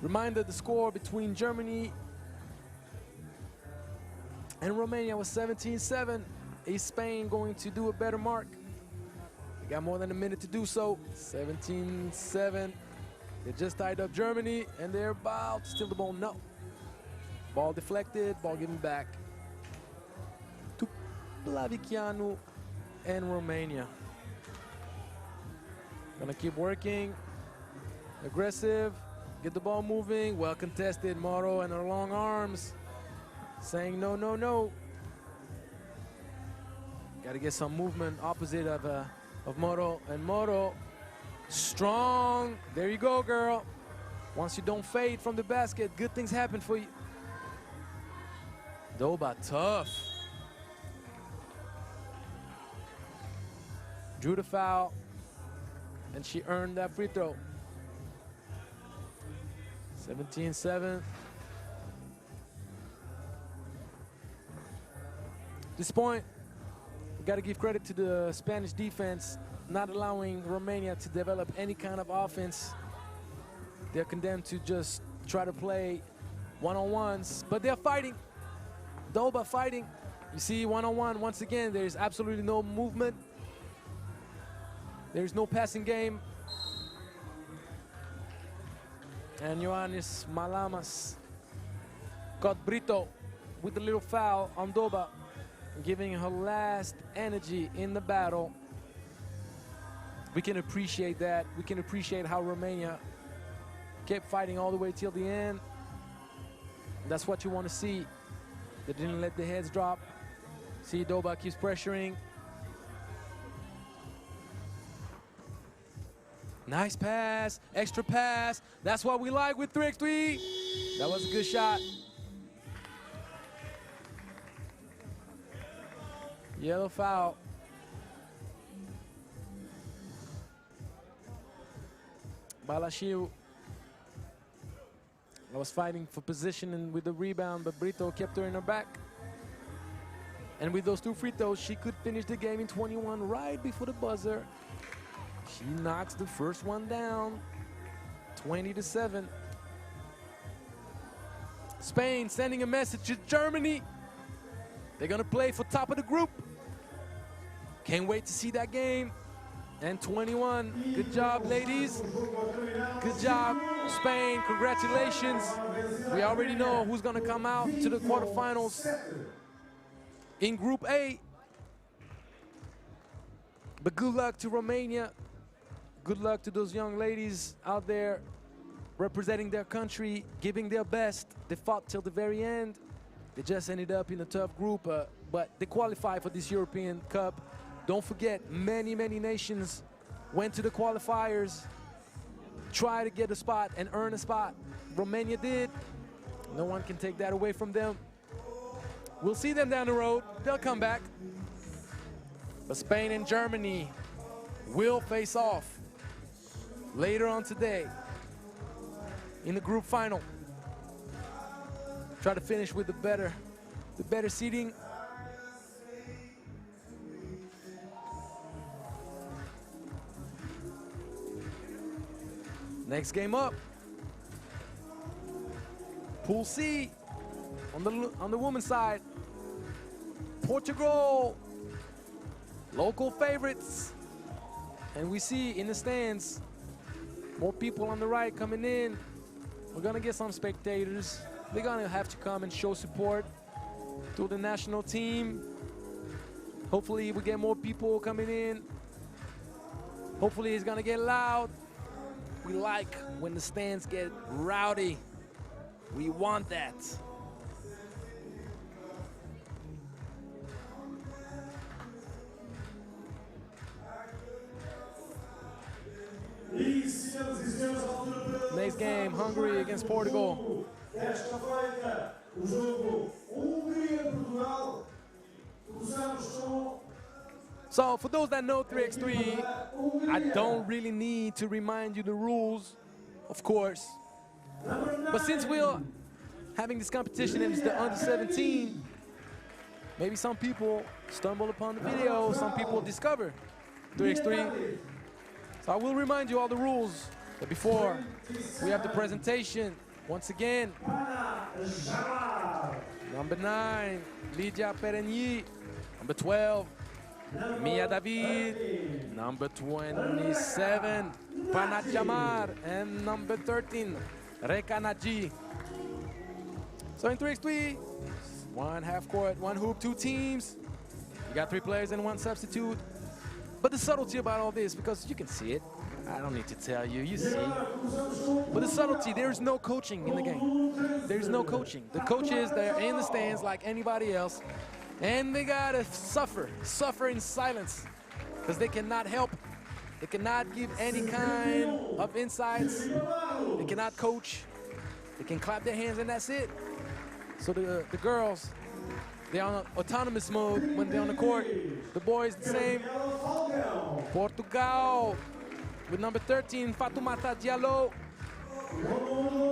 Reminder, the score between Germany and Romania was 17-7. Is Spain going to do a better mark? They got more than a minute to do so. 17-7. They just tied up Germany, and they're about to steal the ball. No. Ball deflected, ball given back to Plavicianu and Romania. Gonna keep working. Aggressive. Get the ball moving. Well contested. Moro and her long arms saying no, no, no. Got to get some movement opposite of Moro. And Moro, strong. There you go, girl. Once you don't fade from the basket, good things happen for you. Doba, tough. Drew the foul, and she earned that free throw. 17-7. At this point, we got to give credit to the Spanish defense, not allowing Romania to develop any kind of offense. They're condemned to just try to play one-on-ones, but they're fighting. Doba fighting. You see, one-on-one, once again, there's absolutely no movement. There's no passing game. And Ioannis Malamas got Brito with a little foul on Doba, giving her last energy in the battle. We can appreciate that. We can appreciate how Romania kept fighting all the way till the end. That's what you want to see. They didn't let the heads drop. See, Doba keeps pressuring. Nice pass, extra pass. That's what we like with 3x3. That was a good shot. Yellow foul. Balashiu was fighting for position and with the rebound, but Brito kept her in her back. And with those 2 free throws, she could finish the game in 21 right before the buzzer. She knocks the first one down, 20-7. Spain sending a message to Germany. They're gonna play for top of the group. Can't wait to see that game. And 21, good job, ladies. Good job, Spain, congratulations. We already know who's gonna come out to the quarterfinals in Group A. But good luck to Romania. Good luck to those young ladies out there representing their country, giving their best. They fought till the very end. They just ended up in a tough group, but they qualified for this European Cup. Don't forget, many, many nations went to the qualifiers, tried to get a spot and earn a spot. Romania did. No one can take that away from them. We'll see them down the road. They'll come back. But Spain and Germany will face off later on today in the group final. Try to finish with the better seeding. Next game up, Pool C on the women's side. Portugal, local favorites. And we see in the stands, more people on the right coming in. We're gonna get some spectators. They're gonna have to come and show support to the national team. Hopefully we get more people coming in. Hopefully it's gonna get loud. We like when the stands get rowdy. We want that. Next game, Hungary against Portugal. So for those that know 3x3, I don't really need to remind you the rules, of course. But since we're having this competition and it's the under 17, maybe some people stumble upon the video, some people discover 3x3. So I will remind you all the rules. But before we have the presentation, once again, number 9, Lydia Perigny. Number 12, Mia David. Number 27, Panat Jamar. And number 13, Reka Naji. So in 3x3, one half court, one hoop, 2 teams. You got 3 players and 1 substitute. But the subtlety about all this, because you can see it, I don't need to tell you, you see. But the subtlety, there's no coaching in the game. There's no coaching. The coaches, they're in the stands like anybody else, and they gotta suffer in silence, because they cannot help. They cannot give any kind of insights. They cannot coach. They can clap their hands and that's it. So the girls, they're on autonomous mode when they're on the court. The boys the same. Portugal with number 13, Fatoumata Diallo.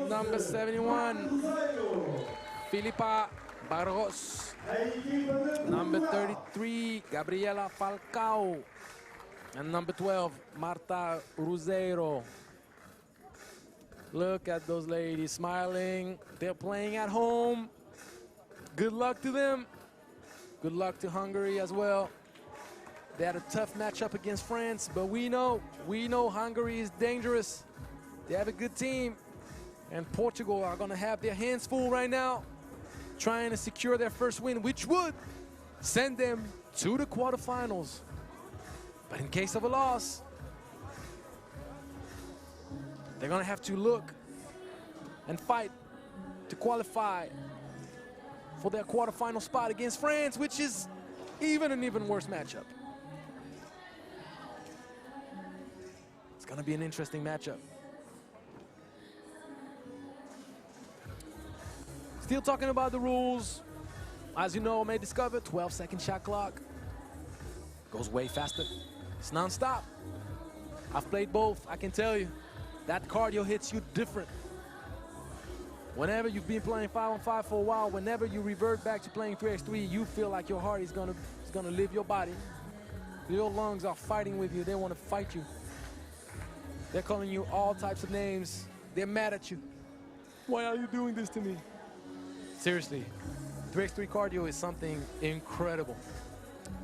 Number 71, Filipa Barros. Number 33, Gabriela Falcao. And number 12, Marta Ruzeiro. Look at those ladies smiling. They're playing at home. Good luck to them. Good luck to Hungary as well. They had a tough matchup against France, but we know Hungary is dangerous. They have a good team. And Portugal are gonna have their hands full right now, trying to secure their first win, which would send them to the quarterfinals. But in case of a loss, they're gonna have to look and fight to qualify for their quarterfinal spot against France, which is an even worse matchup. It's gonna be an interesting matchup. Still talking about the rules. As you know, may discover 12-second shot clock. Goes way faster. It's non-stop. I've played both, I can tell you. That cardio hits you different. Whenever you've been playing 5-on-5 for a while, whenever you revert back to playing 3x3, you feel like your heart is gonna leave your body. Your lungs are fighting with you. They want to fight you. They're calling you all types of names. They're mad at you. Why are you doing this to me? Seriously, 3x3 cardio is something incredible.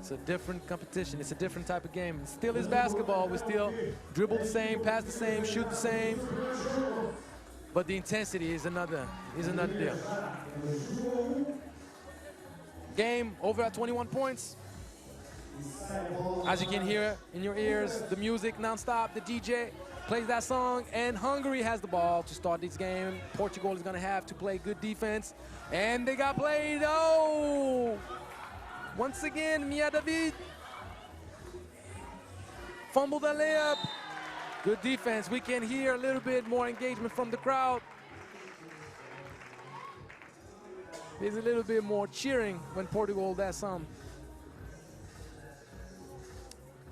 It's a different competition. It's a different type of game. It still is basketball. We still dribble the same, pass the same, shoot the same. But the intensity is another deal. Game over at 21 points. As you can hear in your ears, the music non-stop, the DJ. plays that song, and Hungary has the ball to start this game. Portugal is going to have to play good defense, and they got played. Oh! Once again, Mia David fumbled the layup. Good defense. We can hear a little bit more engagement from the crowd. There's a little bit more cheering when Portugal does some.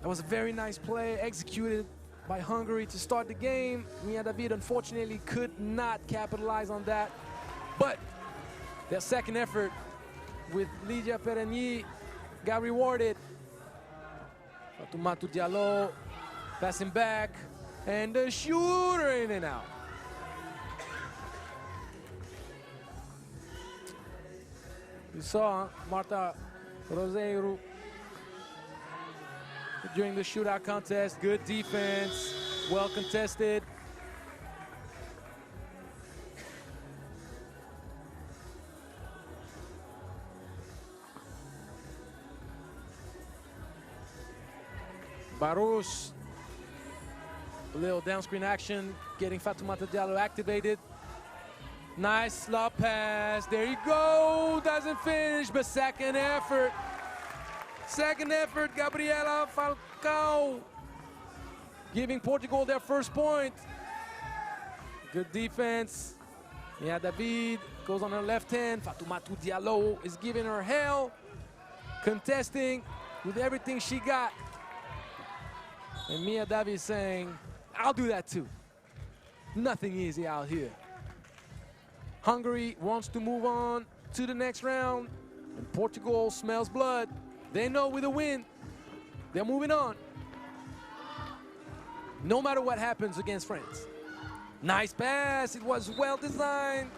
That was a very nice play executed by Hungary to start the game. Mia David unfortunately could not capitalize on that. But their second effort with Lydia Perigny got rewarded. Fatoumata Diallo passing back, and the shooter in and out. You saw Marta Roseiro during the shootout contest. Good defense, well contested. Belarus, a little down screen action, getting Fatoumata Diallo activated. Nice lob pass, there you go, doesn't finish, but second effort. Second effort, Gabriela Falcao, giving Portugal their first point. Good defense. Mia David goes on her left hand. Fatoumata Diallo is giving her hell, contesting with everything she got. And Mia David is saying, I'll do that too. Nothing easy out here. Hungary wants to move on to the next round, and Portugal smells blood. They know with a win, they're moving on. No matter what happens against France. Nice pass, it was well designed,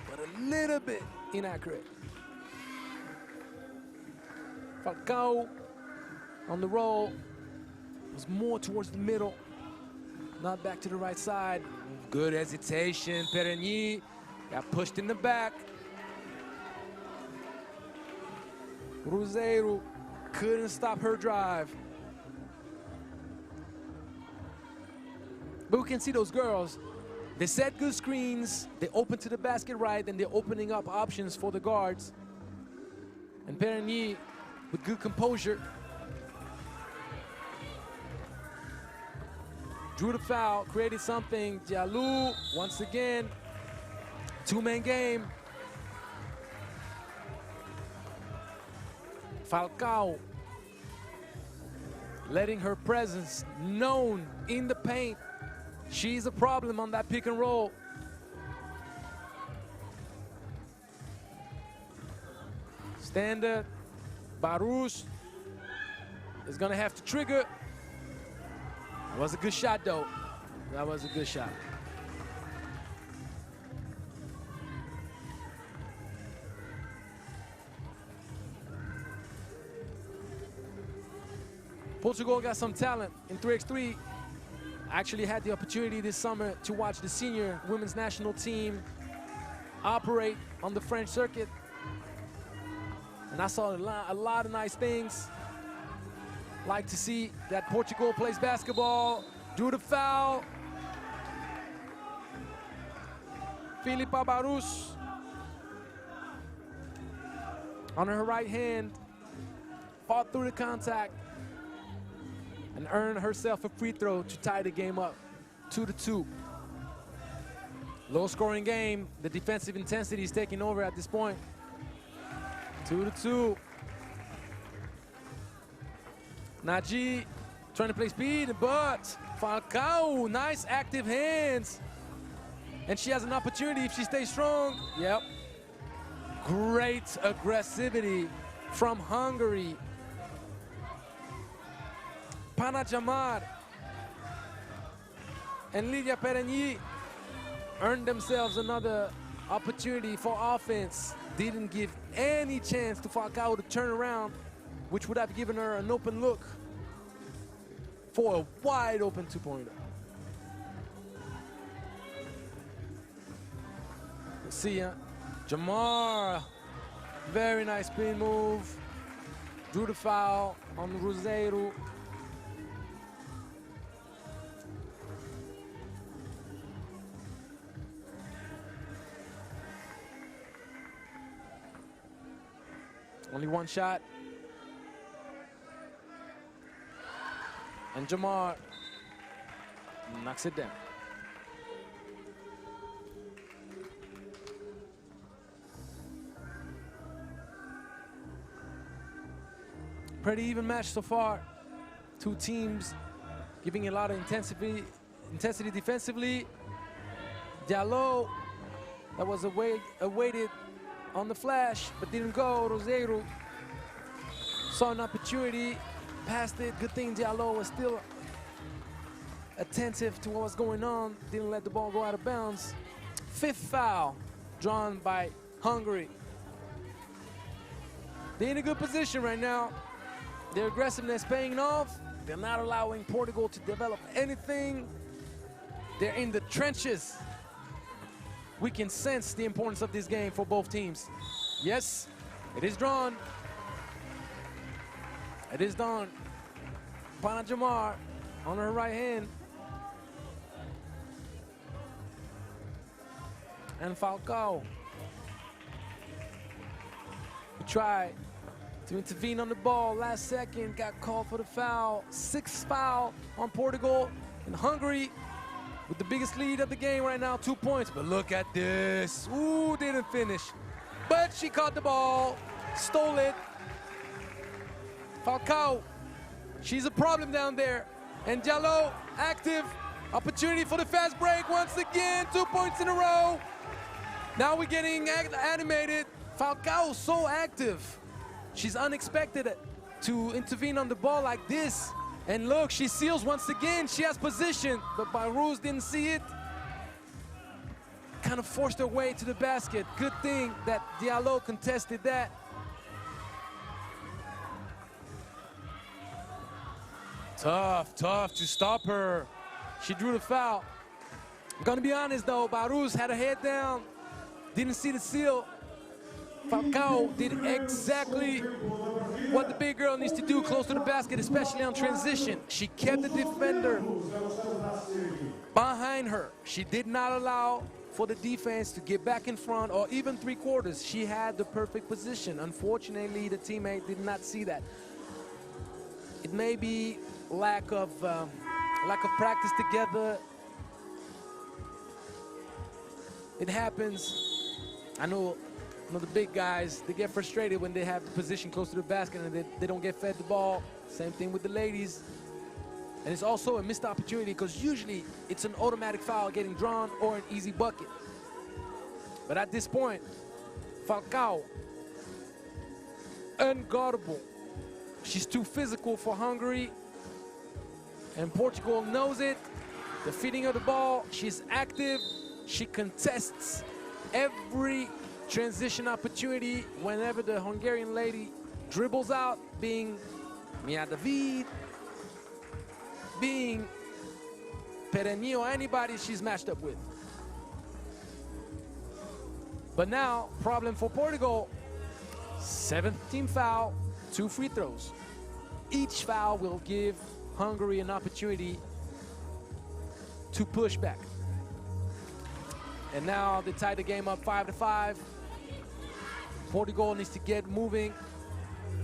but a little bit inaccurate. Falcao on the roll, was more towards the middle, not back to the right side. Good hesitation, Perigny got pushed in the back. Roseiro couldn't stop her drive. But we can see those girls, they set good screens, they open to the basket right, and they're opening up options for the guards. And Perigny with good composure drew the foul, created something. Diallo, once again, two-man game. Falcao letting her presence known in the paint. She's a problem on that pick and roll. Standard, Belarus is gonna have to trigger. That was a good shot, though. That was a good shot. Portugal got some talent in 3x3. I actually had the opportunity this summer to watch the senior women's national team operate on the French circuit. And I saw a lot of nice things. Like to see that Portugal plays basketball, drew the foul. Filipa Belarus on her right hand, fought through the contact and earned herself a free throw to tie the game up, 2-2. Low scoring game, the defensive intensity is taking over at this point. 2-2. Naji trying to play speed, but Falcao, nice active hands. And she has an opportunity if she stays strong. Yep. Great aggressivity from Hungary. Pana Jamar and Lydia Perigny earned themselves another opportunity for offense. Didn't give any chance to Falcao to turn around, which would have given her an open look for a wide open two-pointer. See ya. Jamar, very nice spin move. Drew the foul on Roseiro. Only one shot. And Jamar knocks it down. Pretty even match so far. Two teams giving a lot of intensity defensively. Diallo, that was awaited on the flash, but didn't go. Roseiro saw an opportunity, passed it. Good thing Diallo was still attentive to what was going on, didn't let the ball go out of bounds. Fifth foul drawn by Hungary. They're in a good position right now. Their aggressiveness paying off. They're not allowing Portugal to develop anything. They're in the trenches. We can sense the importance of this game for both teams. Yes, it is drawn. It is done. Pana Jamar on her right hand. And Falcao. We tried to intervene on the ball last second, got called for the foul. Sixth foul on Portugal. And Hungary with the biggest lead of the game right now, 2 points. But look at this. Ooh, didn't finish. But she caught the ball, stole it. Falcao, she's a problem down there. And Diallo, active. Opportunity for the fast break once again. 2 points in a row. Now we're getting animated. Falcao so active. She's unexpected to intervene on the ball like this. And look, she seals once again. She has position, but Belarus didn't see it. Kind of forced her way to the basket. Good thing that Diallo contested that. Tough to stop her. She drew the foul. I'm gonna be honest though, Belarus had her head down, didn't see the seal. Falcao did exactly what the big girl needs to do close to the basket, especially on transition. She kept the defender behind her. She did not allow for the defense to get back in front or even three quarters. She had the perfect position. Unfortunately, the teammate did not see that. It may be lack of practice together. It happens. I know the big guys, they get frustrated when they have the position close to the basket and they don't get fed the ball. Same thing with the ladies. And it's also a missed opportunity because usually it's an automatic foul getting drawn or an easy bucket. But at this point, Falcao, unguardable. She's too physical for Hungary. And Portugal knows it. The feeding of the ball, she's active. She contests every transition opportunity whenever the Hungarian lady dribbles out, being Mia David, being Perenio, anybody she's matched up with. But now, problem for Portugal, 17 foul, 2 free throws. Each foul will give Hungary an opportunity to push back. And now they tie the game up 5-5. Portugal needs to get moving.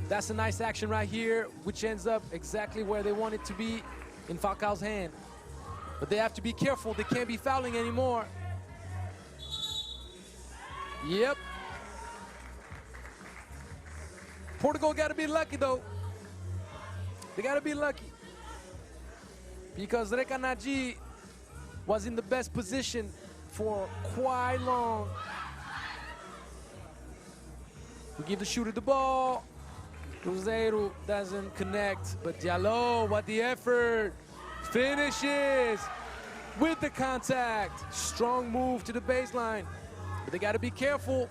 That's a nice action right here, which ends up exactly where they want it to be, in Falcao's hand. But they have to be careful. They can't be fouling anymore. Yep. Portugal got to be lucky, though. They got to be lucky. Because Rekanadji was in the best position for quite long. We give the shooter the ball. Roseiro doesn't connect, but Diallo, what the effort. Finishes with the contact. Strong move to the baseline. But they got to be careful.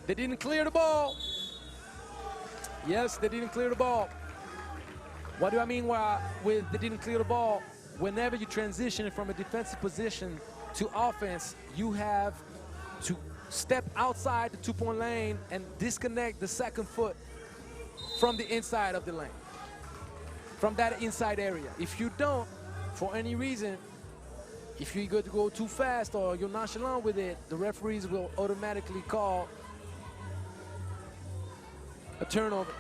They didn't clear the ball. Yes, they didn't clear the ball. What do I mean with they didn't clear the ball? Whenever you transition from a defensive position to offense, you have to step outside the two-point lane and disconnect the second foot from the inside of the lane, from that inside area. If you don't, for any reason, if you go too fast or you're nonchalant with it, the referees will automatically call a turnover.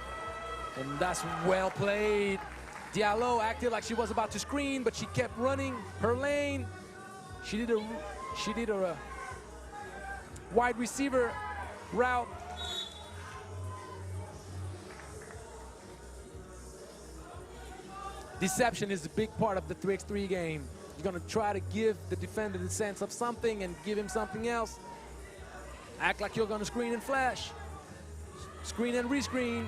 And that's well played. Diallo acted like she was about to screen, but she kept running her lane. She did a wide receiver route. Deception is a big part of the 3x3 game. You're gonna try to give the defender the sense of something and give him something else. Act like you're gonna screen and flash. Screen and rescreen.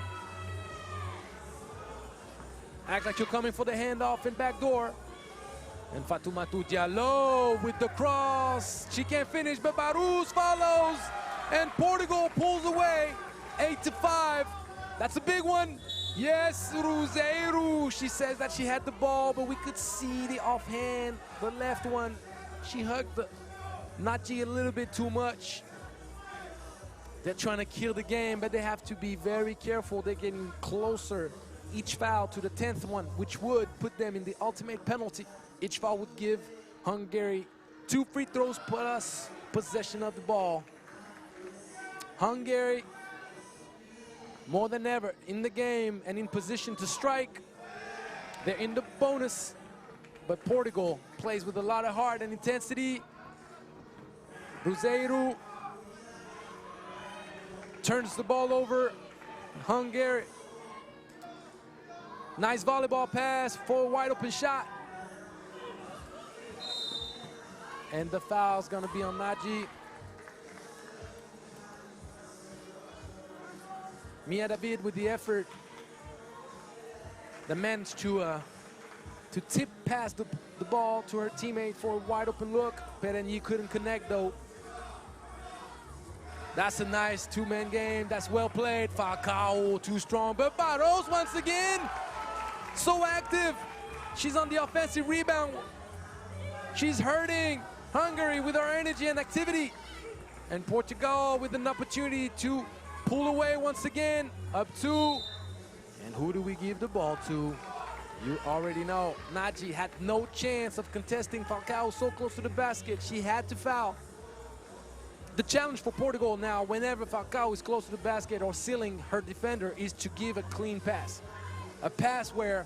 Act like you're coming for the handoff and backdoor. And Fatoumata Diallo with the cross. She can't finish, but Belarus follows. And Portugal pulls away, 8-5. That's a big one. Yes, Cruzeiro. She says that she had the ball, but we could see the offhand, the left one. She hugged the Nachi a little bit too much. They're trying to kill the game, but they have to be very careful. They're getting closer, each foul to the 10th one, which would put them in the ultimate penalty. Each foul would give Hungary 2 free throws plus possession of the ball. Hungary, more than ever, in the game and in position to strike. They're in the bonus, but Portugal plays with a lot of heart and intensity. Cruzeiro turns the ball over. Hungary, nice volleyball pass for a wide open shot. And the foul's gonna be on Naji. Mia David with the effort that managed to tip past the ball to her teammate for a wide open look. Perigny couldn't connect though. That's a nice two-man game. That's well played. Falcao too strong, but Barros once again, so active. She's on the offensive rebound. She's hurting Hungary with her energy and activity. And Portugal with an opportunity to pull away once again, up 2. And who do we give the ball to? You already know. Naji had no chance of contesting Falcao so close to the basket. She had to foul. The challenge for Portugal now, whenever Falcao is close to the basket or sealing her defender, is to give a clean pass. A pass where,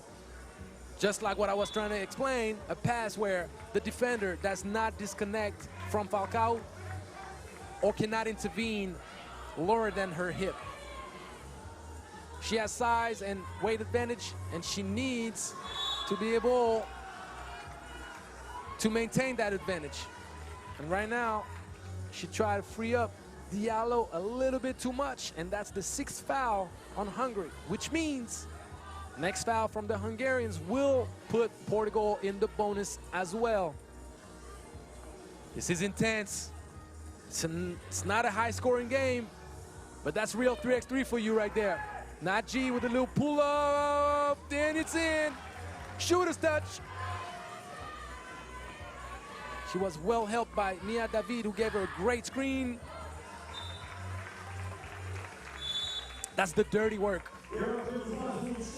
just like what I was trying to explain, a pass where the defender does not disconnect from Falcao or cannot intervene lower than her hip. She has size and weight advantage, and she needs to be able to maintain that advantage. And right now, she tried to free up Diallo a little bit too much, and that's the 6th foul on Hungary, which means next foul from the Hungarians will put Portugal in the bonus as well. This is intense. It's not a high-scoring game, but that's real 3x3 for you right there. Naji with a little pull-up, then it's in. Shooter's touch. She was well helped by Mia David, who gave her a great screen. That's the dirty work.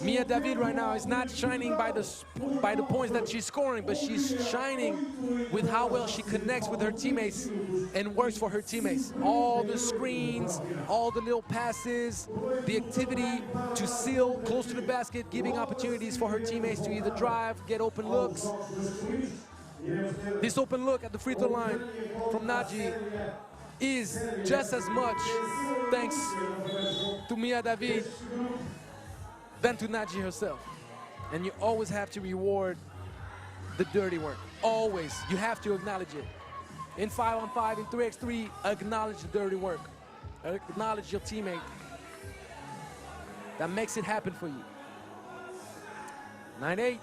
Mia David right now is not shining by the points that she's scoring, but she's shining with how well she connects with her teammates and works for her teammates. All the screens, all the little passes, the activity to seal close to the basket, giving opportunities for her teammates to either drive, get open looks. This open look at the free throw line from Naji is just as much thanks to Mia David than to Naji herself. And you always have to reward the dirty work. Always. You have to acknowledge it. In 5-on-5, in 3x3, acknowledge the dirty work. Acknowledge your teammate. That makes it happen for you. 9-8.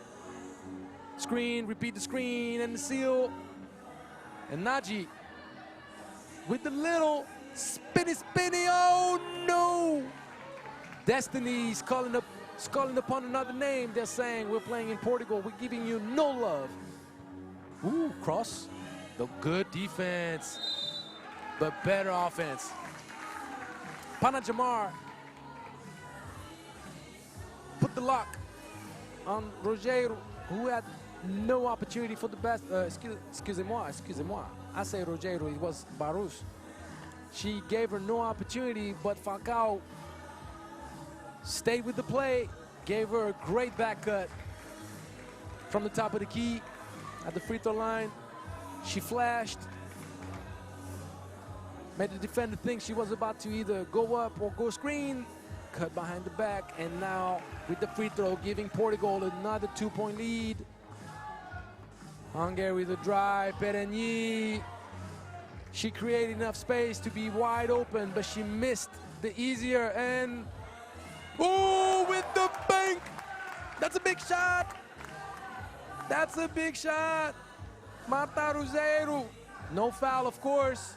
Screen, repeat the screen and the seal. And Naji with the little spinny, oh no! Destiny's calling upon another name. They're saying, we're playing in Portugal, we're giving you no love. Ooh, cross. The good defense, but better offense. Panajamar put the lock on Rogério, who had no opportunity for the best. Excusez-moi. I say Rogério, it was Barros. She gave her no opportunity, but Falcao stayed with the play, gave her a great back cut from the top of the key at the free throw line. She flashed, made the defender think she was about to either go up or go screen, cut behind the back, and now with the free throw, giving Portugal another 2-point lead. Hungary with a drive, Perigny. She created enough space to be wide open, but she missed the easier, and oh, with the bank! That's a big shot! That's a big shot! Marta Ruggiero. No foul, of course.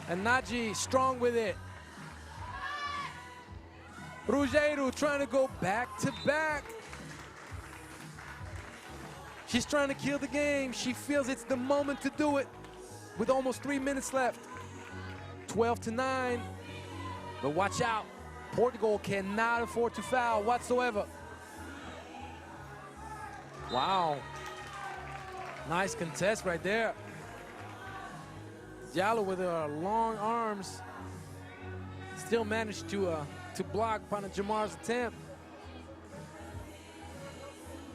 And Nagy strong with it. Ruggiero trying to go back to back. She's trying to kill the game. She feels it's the moment to do it with almost 3 minutes left. 12-9. But watch out. Portugal cannot afford to foul whatsoever. Wow. Nice contest right there. Diallo with her long arms still managed to block Panajamar's attempt.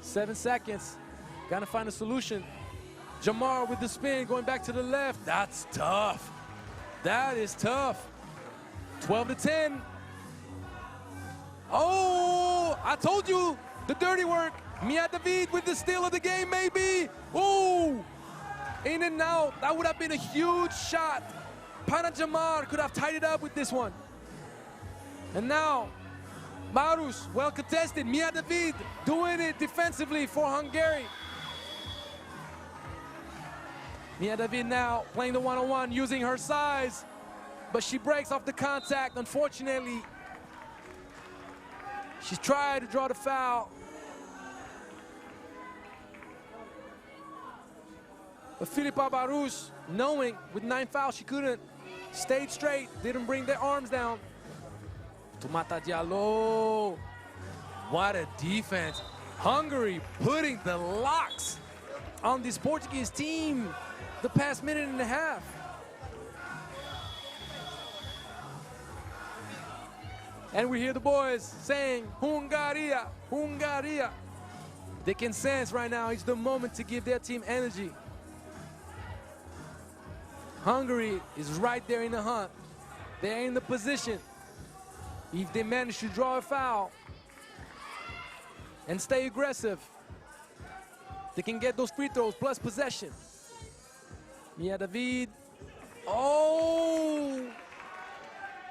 7 seconds. Gotta find a solution. Jamar with the spin, going back to the left. That's tough. That is tough. 12-10. Oh, I told you, the dirty work. Mia David with the steal of the game, maybe. Oh, in and out. That would have been a huge shot. Panajamar could have tied it up with this one. And now, Marus, well contested. Mia David doing it defensively for Hungary. Mia David now playing the one-on-one, using her size, but she breaks off the contact. Unfortunately, she's tried to draw the foul. But Filipa Barus, knowing with 9 fouls she couldn't, stayed straight, didn't bring their arms down. Tumata Diallo, what a defense. Hungary putting the locks on this Portuguese team the past minute and a half. And we hear the boys saying, Hungaria, Hungaria. They can sense right now it's the moment to give their team energy. Hungary is right there in the hunt. They're in the position. If they manage to draw a foul and stay aggressive, they can get those free throws plus possession. Mia David, oh!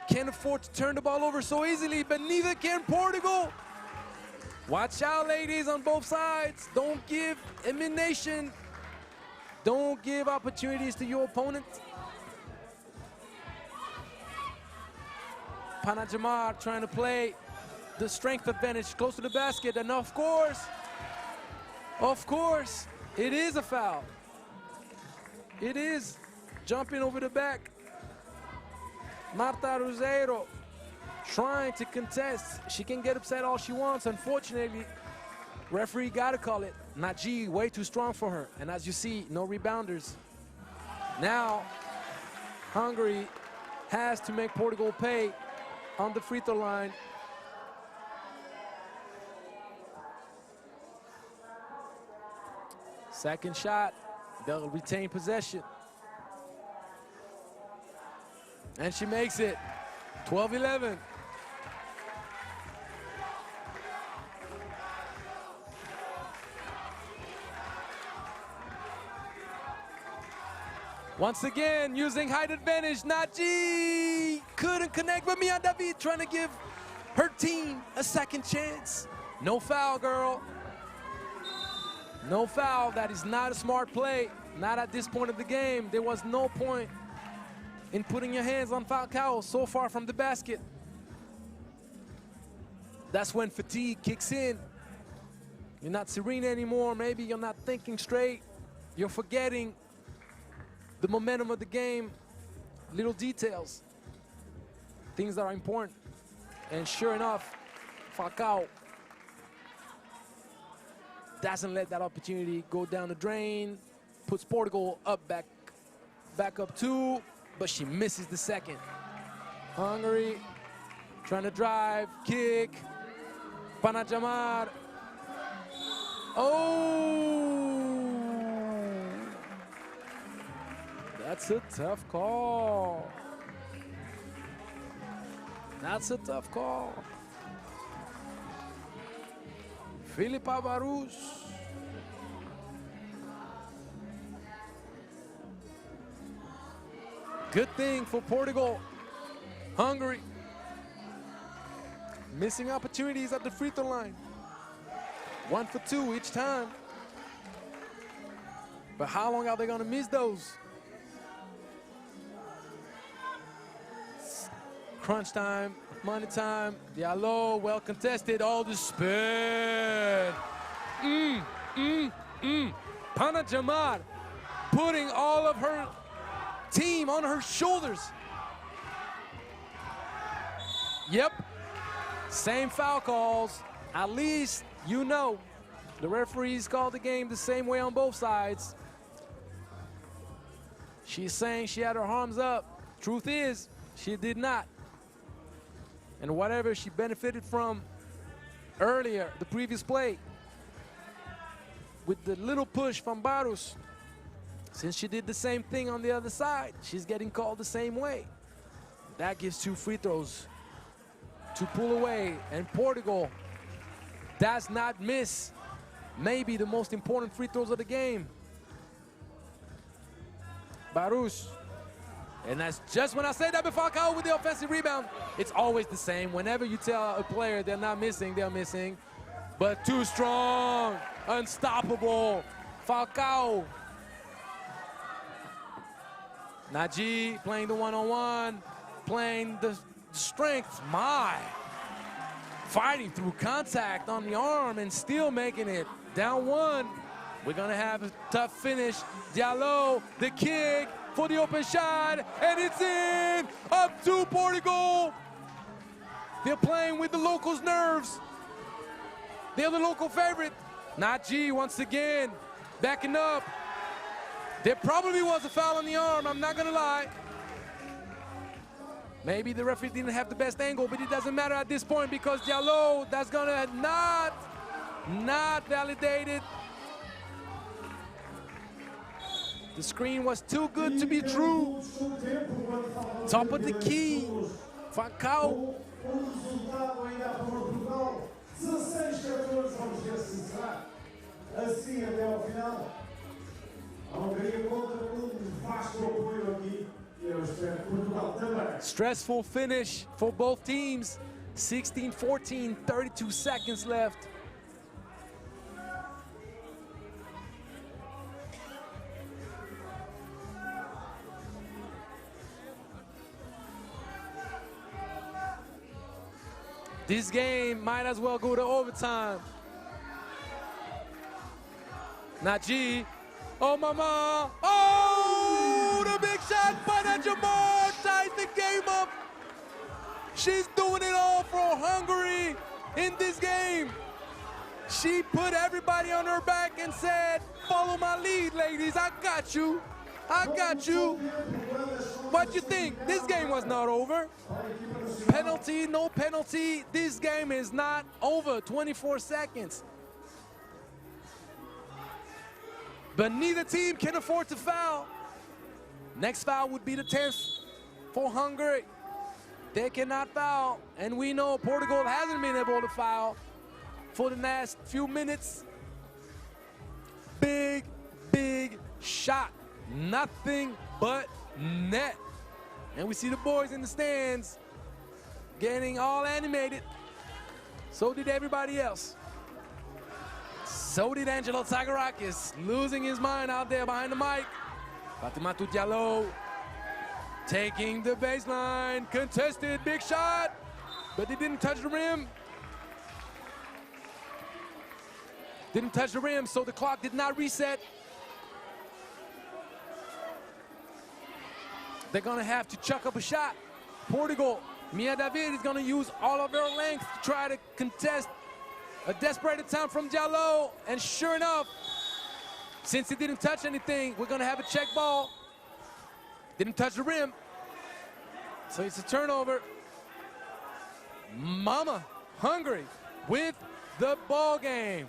Can't afford to turn the ball over so easily, but neither can Portugal. Watch out, ladies, on both sides. Don't give elimination. Don't give opportunities to your opponent. Panajamar trying to play the strength advantage close to the basket, and of course, it is a foul. It is jumping over the back. Marta Ruggiero trying to contest. She can get upset all she wants. Unfortunately, referee got to call it. Nagy way too strong for her. And as you see, no rebounders. Now, Hungary has to make Portugal pay on the free throw line. Second shot, they'll retain possession. And she makes it, 12-11. Once again, using height advantage, Nagy couldn't connect with Mia David, trying to give her team a second chance. No foul, girl. No foul. That is not a smart play. Not at this point of the game. There was no point in putting your hands on Falcao so far from the basket. That's when fatigue kicks in. You're not serene anymore. Maybe you're not thinking straight. You're forgetting the momentum of the game, little details, things that are important. And sure enough, Falcao doesn't let that opportunity go down the drain, puts Portugal up back up 2, but she misses the second. Hungary Trying to drive, kick. Panajamar. Oh! That's a tough call. That's a tough call. Filipa Belarus. Good thing for Portugal. Hungary. Missing opportunities at the free throw line. 1 for 2 each time. But how long are they gonna miss those? Crunch time, money time. Diallo, well contested, all the spin. Panajamar putting all of her team on her shoulders. Yep, same foul calls. At least you know the referees called the game the same way on both sides. She's saying she had her arms up. Truth is, she did not. And whatever she benefited from earlier, the previous play, with the little push from Belarus, since she did the same thing on the other side, she's getting called the same way. That gives 2 free throws to pull away, and Portugal does not miss maybe the most important free throws of the game. Belarus. And that's just when I say that before Falcao with the offensive rebound. It's always the same. Whenever you tell a player they're not missing, they're missing. But too strong, unstoppable. Falcao. Naji playing the one-on-one, playing the strength. My. Fighting through contact on the arm and still making it. Down 1. We're gonna have a tough finish. Diallo, the kick for the open shot, and it's in! Up to Portugal! They're playing with the locals' nerves. They're the local favorite. Naji once again, backing up. There probably was a foul on the arm, I'm not gonna lie. Maybe the referee didn't have the best angle, but it doesn't matter at this point because Diallo, that's gonna not validated. The screen was too good to be true. Top of the key. Falcao. Stressful finish for both teams. 16-14, 32 seconds left. This game might as well go to overtime. Naji. Oh, mama. Oh, the big shot by Jamal ties the game up. She's doing it all for Hungary in this game. She put everybody on her back and said, follow my lead, ladies. I got you. I got you. What you think? This game was not over. Penalty, no penalty. This game is not over. 24 seconds. But neither team can afford to foul. Next foul would be the 10th for Hungary. They cannot foul. And we know Portugal hasn't been able to foul for the last few minutes. Big, big shot. Nothing but net. And we see the boys in the stands getting all animated. So did everybody else. So did Angelo Tsagarakis, losing his mind out there behind the mic. Fatimatu Diallo taking the baseline, contested, big shot, but he didn't touch the rim. Didn't touch the rim, so the clock did not reset. They're gonna have to chuck up a shot. Portugal, Mia David is gonna use all of her length to try to contest a desperate attempt from Diallo, and sure enough, since he didn't touch anything, we're gonna have a check ball. Didn't touch the rim, so it's a turnover. Mama, Hungary with the ball game.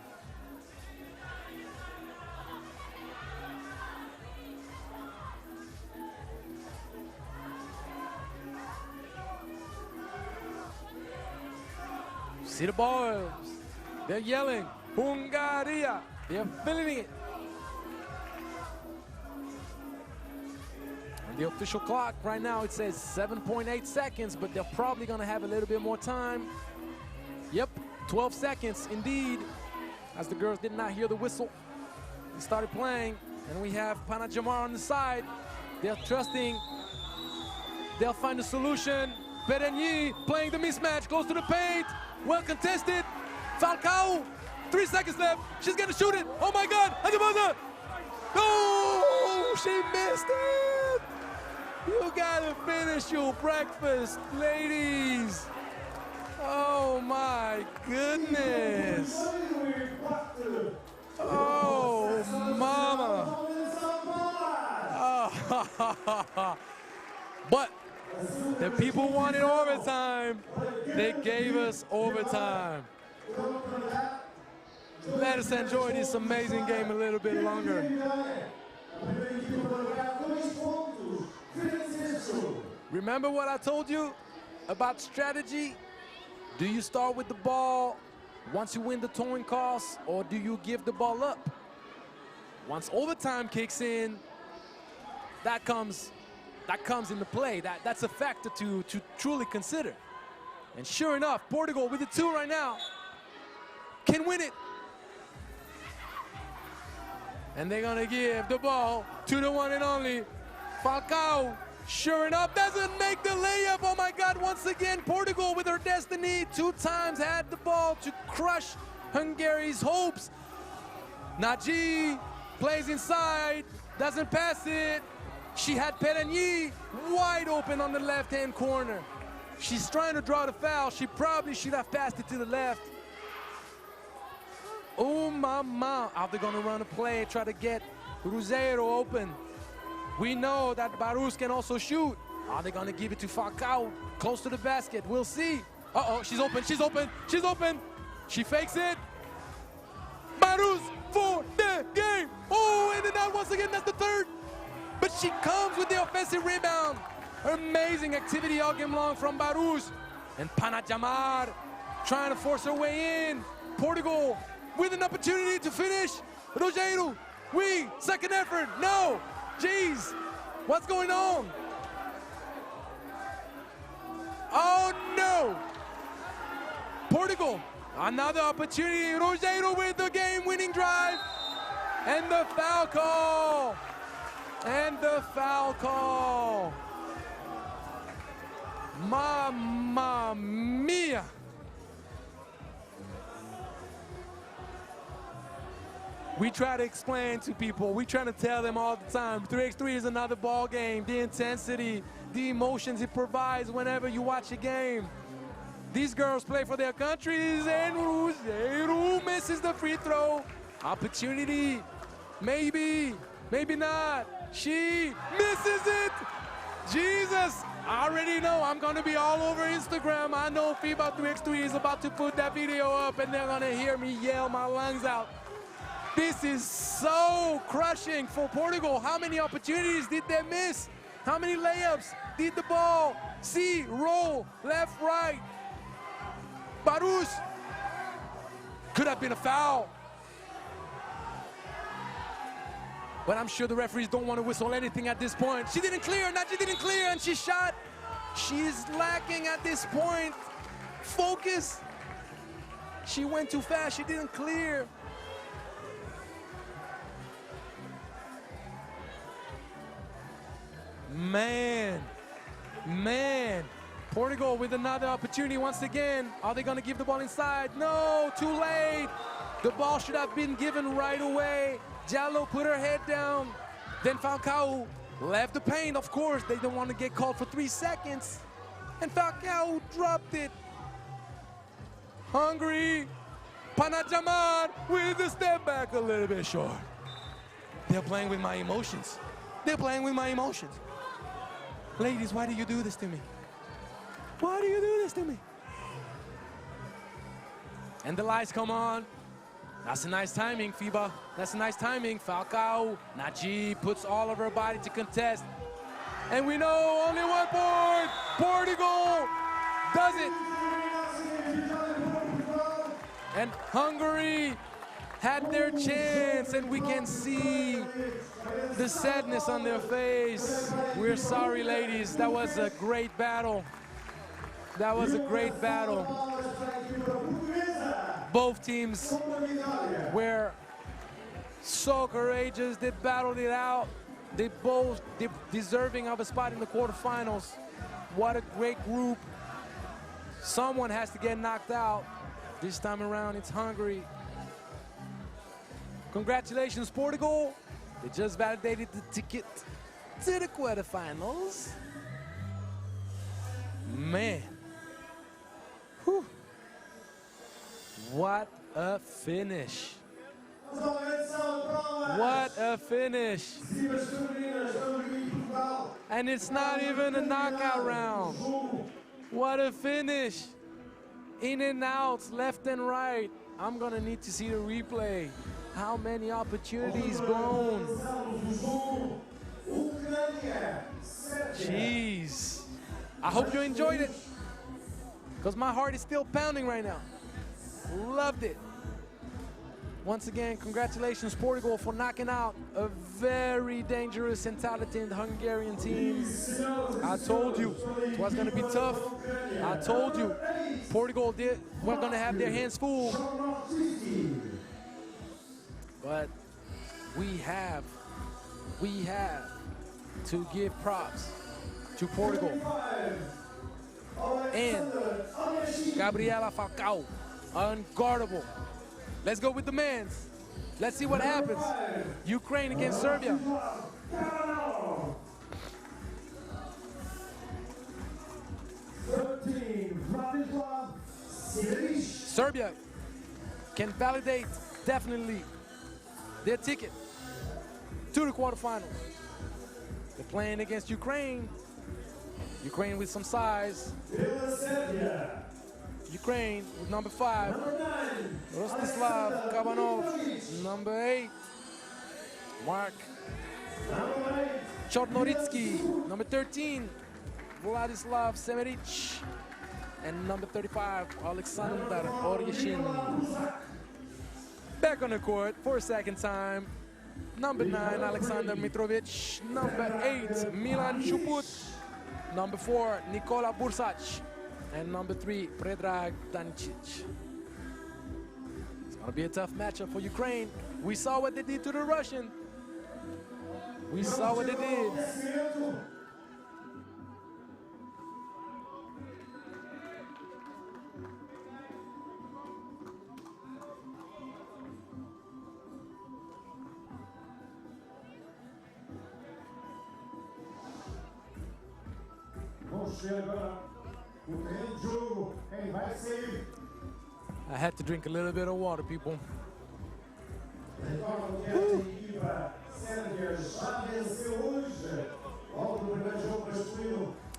See the boys. They're yelling, Hungary. They're feeling it. On the official clock right now, it says 7.8 seconds, but they're probably going to have a little bit more time. Yep, 12 seconds indeed, as the girls did not hear the whistle. They started playing, and we have Panajamar on the side. They're trusting they'll find a solution. Perigny playing the mismatch, close to the paint. Well contested. Falcao, 3 seconds left. She's gonna shoot it. Oh my God, Adibana. Oh, she missed it. You gotta finish your breakfast, ladies. Oh my goodness. Oh, mama. Oh. But the people wanted overtime. They gave us overtime. Let us enjoy this amazing game a little bit longer. Remember what I told you about strategy? Do you start with the ball once you win the towing cost, or do you give the ball up? Once overtime kicks in, that comes into play. That's a factor to truly consider. And sure enough, Portugal with the 2 right now can win it. And they're gonna give the ball to the one and only Falcao. Sure enough, doesn't make the layup. Oh my God, once again, Portugal with her destiny. 2 times had the ball to crush Hungary's hopes. Nagy plays inside, doesn't pass it. She had Perigny wide open on the left-hand corner. She's trying to draw the foul. She probably should have passed it to the left. Oh, mama. Are they going to run a play, try to get Cruzeiro open? We know that Belarus can also shoot. Are they going to give it to Falcao close to the basket? We'll see. Uh-oh, she's open, she's open, she's open. She fakes it. Belarus for the game. Oh, in and out once again, that's the 3rd. But she comes with the offensive rebound. Amazing activity all game long from Belarus. And Panajamar trying to force her way in. Portugal with an opportunity to finish. Rogério, second effort, no. Jeez, what's going on? Oh no. Portugal, another opportunity. Rogério with the game-winning drive. And the foul call. And the foul call. Mamma mia. We try to explain to people, we try to tell them all the time, 3x3 is another ball game. The intensity, the emotions it provides whenever you watch a game. These girls play for their countries, and Rogério misses the free throw. Opportunity, maybe, maybe not. She misses it. Jesus, I already know I'm gonna be all over Instagram. I know FIBA 3x3 is about to put that video up, and they're gonna hear me yell my lungs out. This is so crushing for Portugal. How many opportunities did they miss? How many layups did the ball see roll left, right? Belarus could have been a foul. But I'm sure the referees don't want to whistle anything at this point. She didn't clear, Nagy didn't clear, and she shot. She's lacking at this point. Focus. She went too fast, she didn't clear. Man. Portugal with another opportunity once again. Are they gonna give the ball inside? No, too late. The ball should have been given right away. Jallo put her head down. Then Falcao left the paint, of course. They don't want to get called for 3 seconds. And Falcao dropped it. Hungary. Panajamar with the step back a little bit short. They're playing with my emotions. They're playing with my emotions. Ladies, why do you do this to me? Why do you do this to me? And the lights come on. That's a nice timing, FIBA. That's a nice timing. Falcao, Najee puts all of her body to contest. And we know only one point. Portugal does it. And Hungary had their chance, and we can see the sadness on their face. We're sorry, ladies. That was a great battle. That was a great battle. Both teams were so courageous. They battled it out. They both deserving of a spot in the quarterfinals. What a great group. Someone has to get knocked out. This time around, it's Hungary. Congratulations, Portugal. They just validated the ticket to the quarterfinals. Man. Whew. What a finish. What a finish. And it's not even a knockout round. What a finish. In and outs, left and right. I'm gonna need to see the replay. How many opportunities blown. Jeez. I hope you enjoyed it, because my heart is still pounding right now. Loved it. Once again, congratulations, Portugal, for knocking out a very dangerous and talented Hungarian team. I told you it was going to be tough. I told you Portugal were going to have their hands full. But we have to give props to Portugal and Gabriela Falcao, unguardable. Let's go with the men's. Let's see what happens. Ukraine against Serbia. Serbia can validate definitely their ticket to the quarterfinals. They're playing against Ukraine. Ukraine with some size. Ukraine with number 5. Rostislav Kabanov, number 8. Mark Chornoritsky, number 13. Vladislav Semeric. And number 35, Alexander Oryashin. Back on the court for a second time. Number 9, Alexander Mitrovic. Number 8, Milan Chuput. Number 4, Nikola Bursac. And number 3, Predrag Danicic. It's gonna be a tough matchup for Ukraine. We saw what they did to the Russian. We saw what they did. I had to drink a little bit of water, people.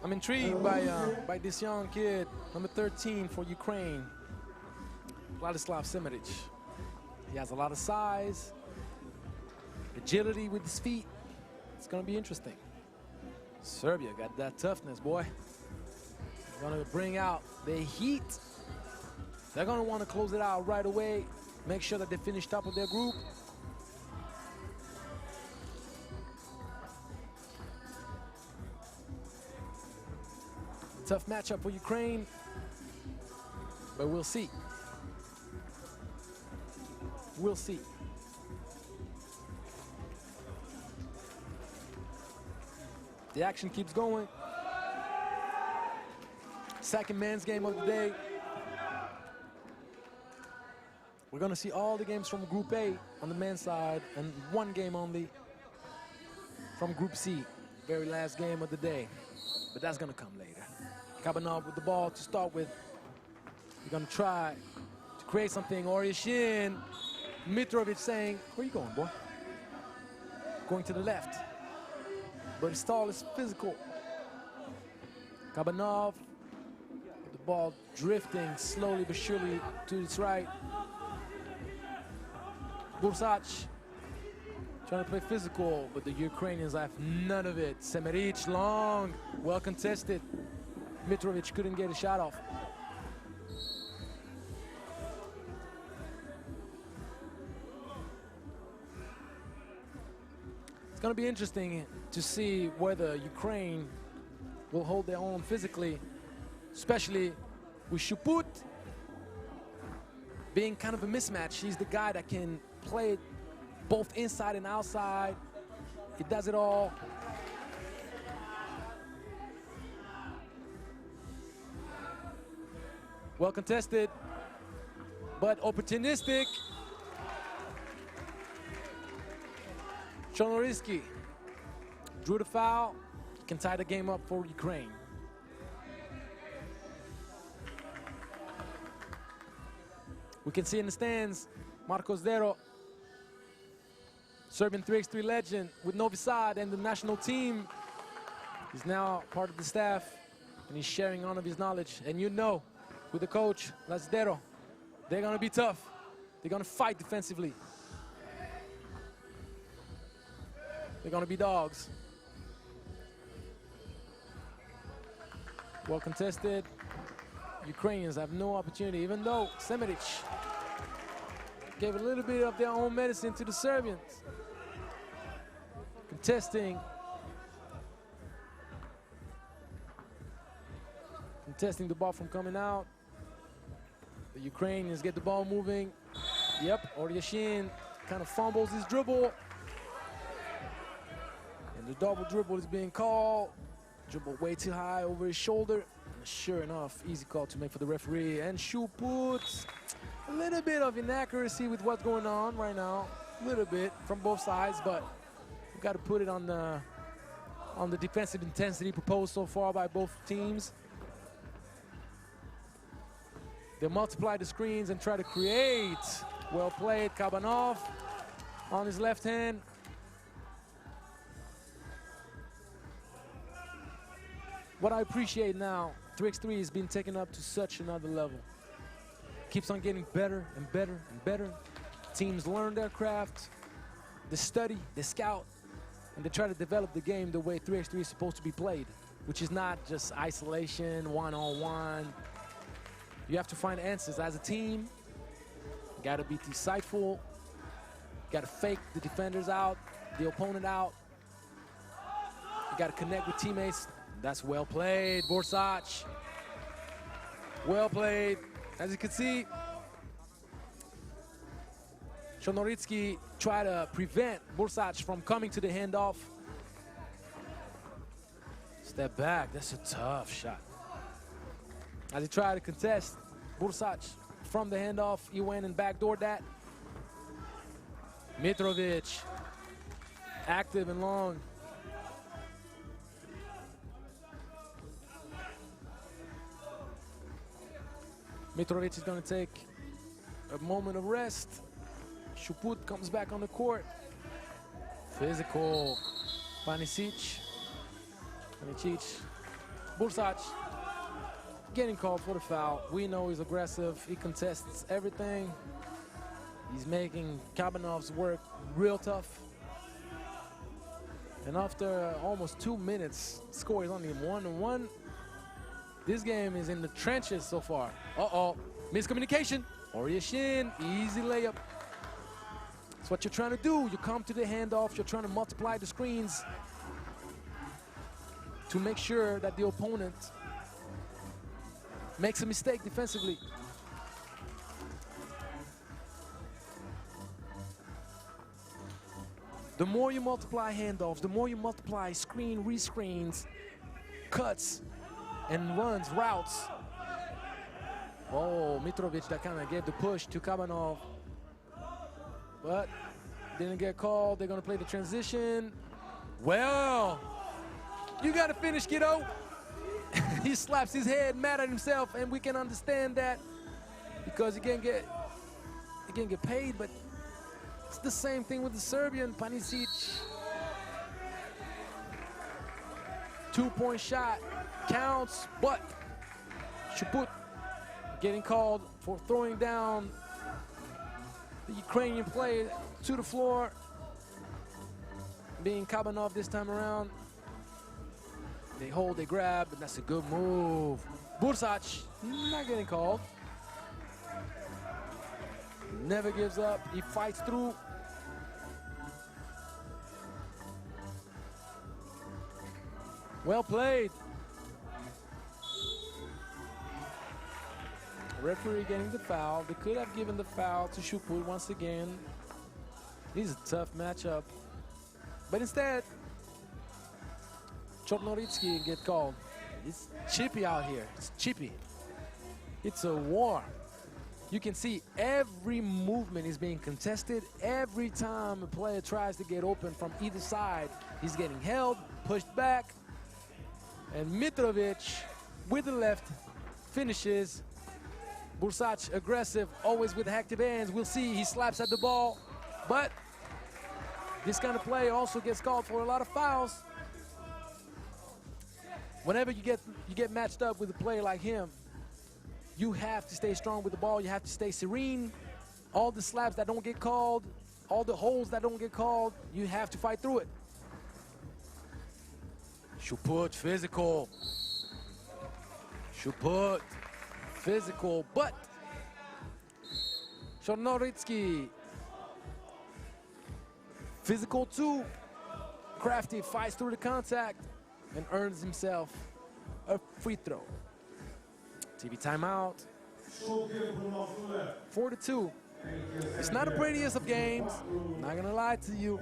I'm intrigued by this young kid, number 13 for Ukraine, Vladislav Semeric. He has a lot of size, agility with his feet. It's gonna be interesting. Serbia got that toughness, boy. They're gonna bring out the heat. They're gonna want to close it out right away. Make sure that they finish top of their group. Tough matchup for Ukraine, but we'll see. We'll see. The action keeps going. Second men's game of the day. We're gonna see all the games from Group A on the men's side and one game only from Group C. Very last game of the day, but that's gonna come later. Kabanov with the ball to start with. We're gonna try to create something. Oryashin, Mitrovic saying, where you going, boy? Going to the left. But his stall is physical. Kabanov with the ball drifting slowly but surely to its right. Bursac trying to play physical, but the Ukrainians have none of it. Semeric long, well contested. Mitrovic couldn't get a shot off. It's going to be interesting to see whether Ukraine will hold their own physically, especially with Chuput being kind of a mismatch. He's the guy that can play it both inside and outside. He does it all. Well contested, but opportunistic. Chornoryski drew the foul, can tie the game up for Ukraine. We can see in the stands, Marcos Dero, Serbian 3x3 legend with Novi Sad and the national team. He's now part of the staff, and he's sharing all of his knowledge. And you know, with the coach, Lasdero, they're gonna be tough. They're gonna fight defensively. They're gonna be dogs. Well contested. Ukrainians have no opportunity, even though Semeric gave a little bit of their own medicine to the Serbians. Contesting the ball from coming out. The Ukrainians get the ball moving. Yep, Oryashin kind of fumbles his dribble. And the double dribble is being called. Dribble way too high over his shoulder. And sure enough, easy call to make for the referee. And Chuput, a little bit of inaccuracy with what's going on right now. A little bit from both sides, but we've got to put it on the defensive intensity proposed so far by both teams. They multiply the screens and try to create. Well played, Kabanov on his left hand. What I appreciate now, 3x3 has been taken up to such another level. Keeps on getting better and better and better. Teams learn their craft, they study, they scout, and they try to develop the game the way 3x3 is supposed to be played, which is not just isolation, one-on-one. You have to find answers as a team. You gotta be insightful. You gotta fake the defenders out, the opponent out. You gotta connect with teammates. That's well played, Bursac. Well played. As you can see, Chornoryski tried to prevent Bursac from coming to the handoff. Step back, that's a tough shot. As he tried to contest, Bursac from the handoff, he went and backdoored that. Mitrovic, active and long. Mitrovic is going to take a moment of rest. Chuput comes back on the court. Physical, Panisic, Bursac getting called for the foul. We know he's aggressive. He contests everything. He's making Kabanov's work real tough. And after almost 2 minutes, score is only 1-1. This game is in the trenches so far. Uh-oh, miscommunication. Oryashin, easy layup. That's what you're trying to do. You come to the handoff, you're trying to multiply the screens to make sure that the opponent makes a mistake defensively. The more you multiply handoffs, the more you multiply screen, rescreens, cuts, and runs, routes. Oh, Mitrovic that kind of gave the push to Kabanov, but didn't get called. They're gonna play the transition. Well, you gotta finish, kiddo. He slaps his head, mad at himself, and we can understand that because he can't get paid, but it's the same thing with the Serbian, Panisic. 2-point shot counts, but Chuput getting called for throwing down the Ukrainian player to the floor, being Kabanov this time around. They hold, they grab, and that's a good move. Bursac not getting called. Never gives up, he fights through. Well played. Referee getting the foul. They could have given the foul to Shuput once again. This is a tough matchup. But instead, Chornoritsky get called. It's chippy out here. It's chippy. It's a war. You can see every movement is being contested. Every time a player tries to get open from either side, he's getting held, pushed back. And Mitrovic with the left finishes. Bursac aggressive, always with active hands. We'll see, he slaps at the ball. But this kind of play also gets called for a lot of fouls. Whenever you get matched up with a player like him, you have to stay strong with the ball. You have to stay serene. All the slaps that don't get called, all the holes that don't get called, you have to fight through it. Shuput, physical. Shuput, physical, but Chornoritsky, physical too. Crafty fights through the contact and earns himself a free throw. TV timeout. 4-2. It's not the prettiest of games, not gonna lie to you.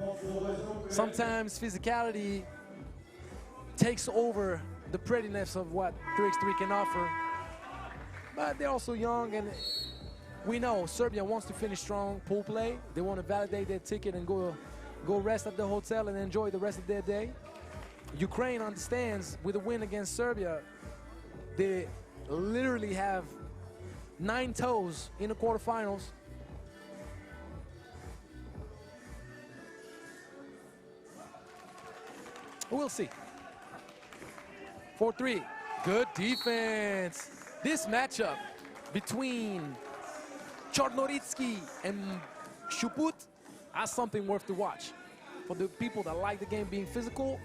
Sometimes physicality takes over the prettiness of what 3x3 can offer. But they're also young, and we know Serbia wants to finish strong pool play. They want to validate their ticket and go rest at the hotel and enjoy the rest of their day. Ukraine understands with a win against Serbia, they literally have 9 toes in the quarterfinals. We'll see. 4-3, good defense. This matchup between Chornoritsky and Shuput has something worth to watch. For the people that like the game being physical,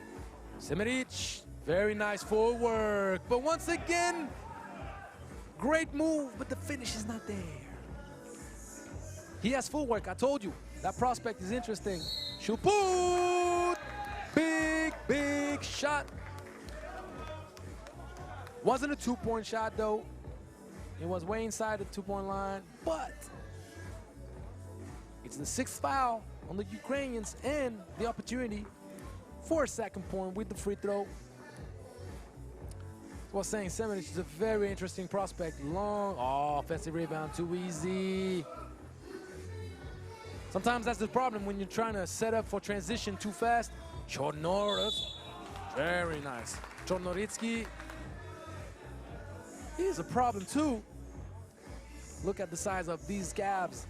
Semeric, very nice footwork. But once again, great move, but the finish is not there. He has footwork, I told you. That prospect is interesting. Shuput, big shot. Wasn't a 2-point shot though. It was way inside the 2-point line, but it's the 6th foul on the Ukrainians and the opportunity for a 2nd point with the free throw. I was saying Semenic is a very interesting prospect. Long, offensive rebound, too easy. Sometimes that's the problem when you're trying to set up for transition too fast. Chornoritsky, very nice. Chornoritsky, he's a problem too. Look at the size of these calves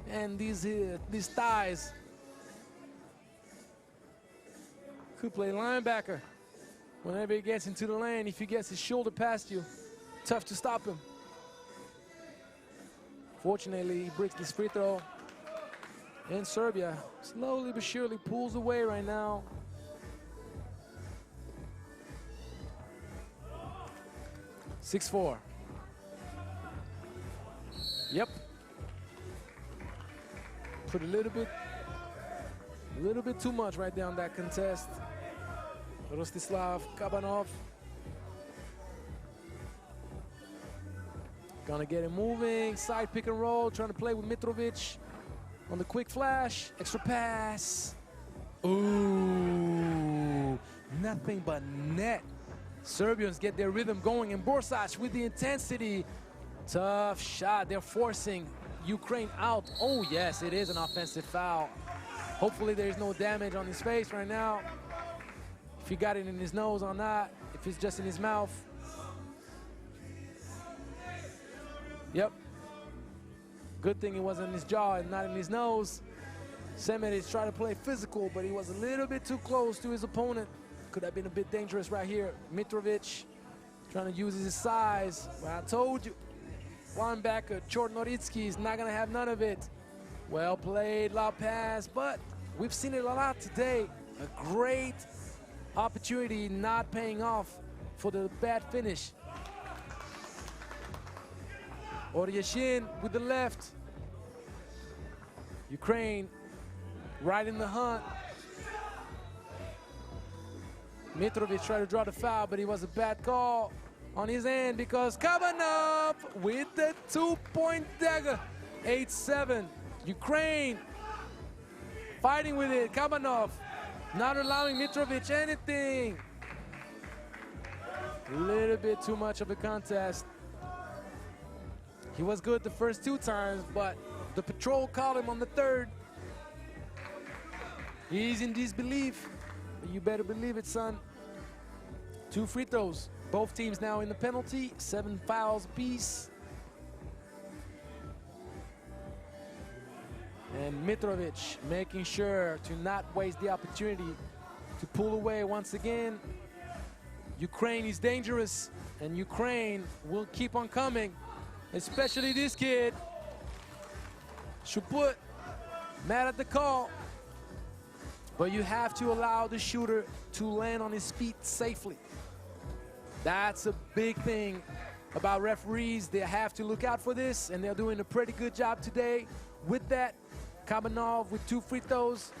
and these thighs. Could play linebacker. Whenever he gets into the lane, if he gets his shoulder past you, tough to stop him. Fortunately, he breaks this free throw. And Serbia slowly but surely pulls away right now. (6-4). Yep. Put a little bit too much right there on that contest. Rostislav Kabanov. Gonna get him moving. Side pick and roll, trying to play with Mitrovic. On the quick flash, extra pass. Ooh, nothing but net. Serbians get their rhythm going, and Bursac with the intensity. Tough shot, they're forcing Ukraine out. Oh yes, it is an offensive foul. Hopefully there's no damage on his face right now. If he got it in his nose or not, if it's just in his mouth. Yep. Good thing it wasn't in his jaw and not in his nose. Semenic tried to play physical, but he was a little bit too close to his opponent. Could have been a bit dangerous right here. Mitrovic trying to use his size. But I told you, linebacker Chornoritsky is not going to have none of it. Well played, lob pass, but we've seen it a lot today. A great opportunity not paying off for the bad finish. Oryashin with the left. Ukraine right in the hunt. Mitrovic tried to draw the foul, but it was a bad call on his end because Kabanov with the 2-point dagger. 8-7. Ukraine fighting with it. Kabanov not allowing Mitrovic anything. A little bit too much of a contest. He was good the first 2 times, but the patrol called him on the 3rd. He's in disbelief. You better believe it, son. 2 free throws. Both teams now in the penalty. 7 fouls apiece. And Mitrovic making sure to not waste the opportunity to pull away once again. Ukraine is dangerous, and Ukraine will keep on coming, especially this kid. Shuput, mad at the call, but you have to allow the shooter to land on his feet safely. That's a big thing about referees. They have to look out for this, and they're doing a pretty good job today with that. Kabanov with 2 free throws.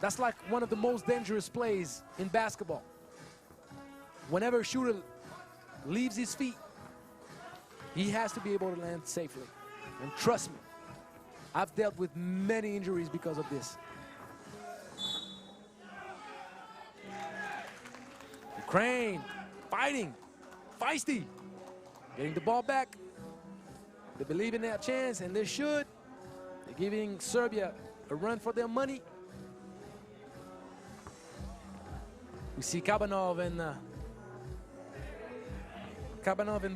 That's like one of the most dangerous plays in basketball. Whenever a shooter leaves his feet, he has to be able to land safely. And trust me, I've dealt with many injuries because of this. Ukraine fighting, feisty, getting the ball back. They believe in their chance, and they should. They're giving Serbia a run for their money. We see Kabanov and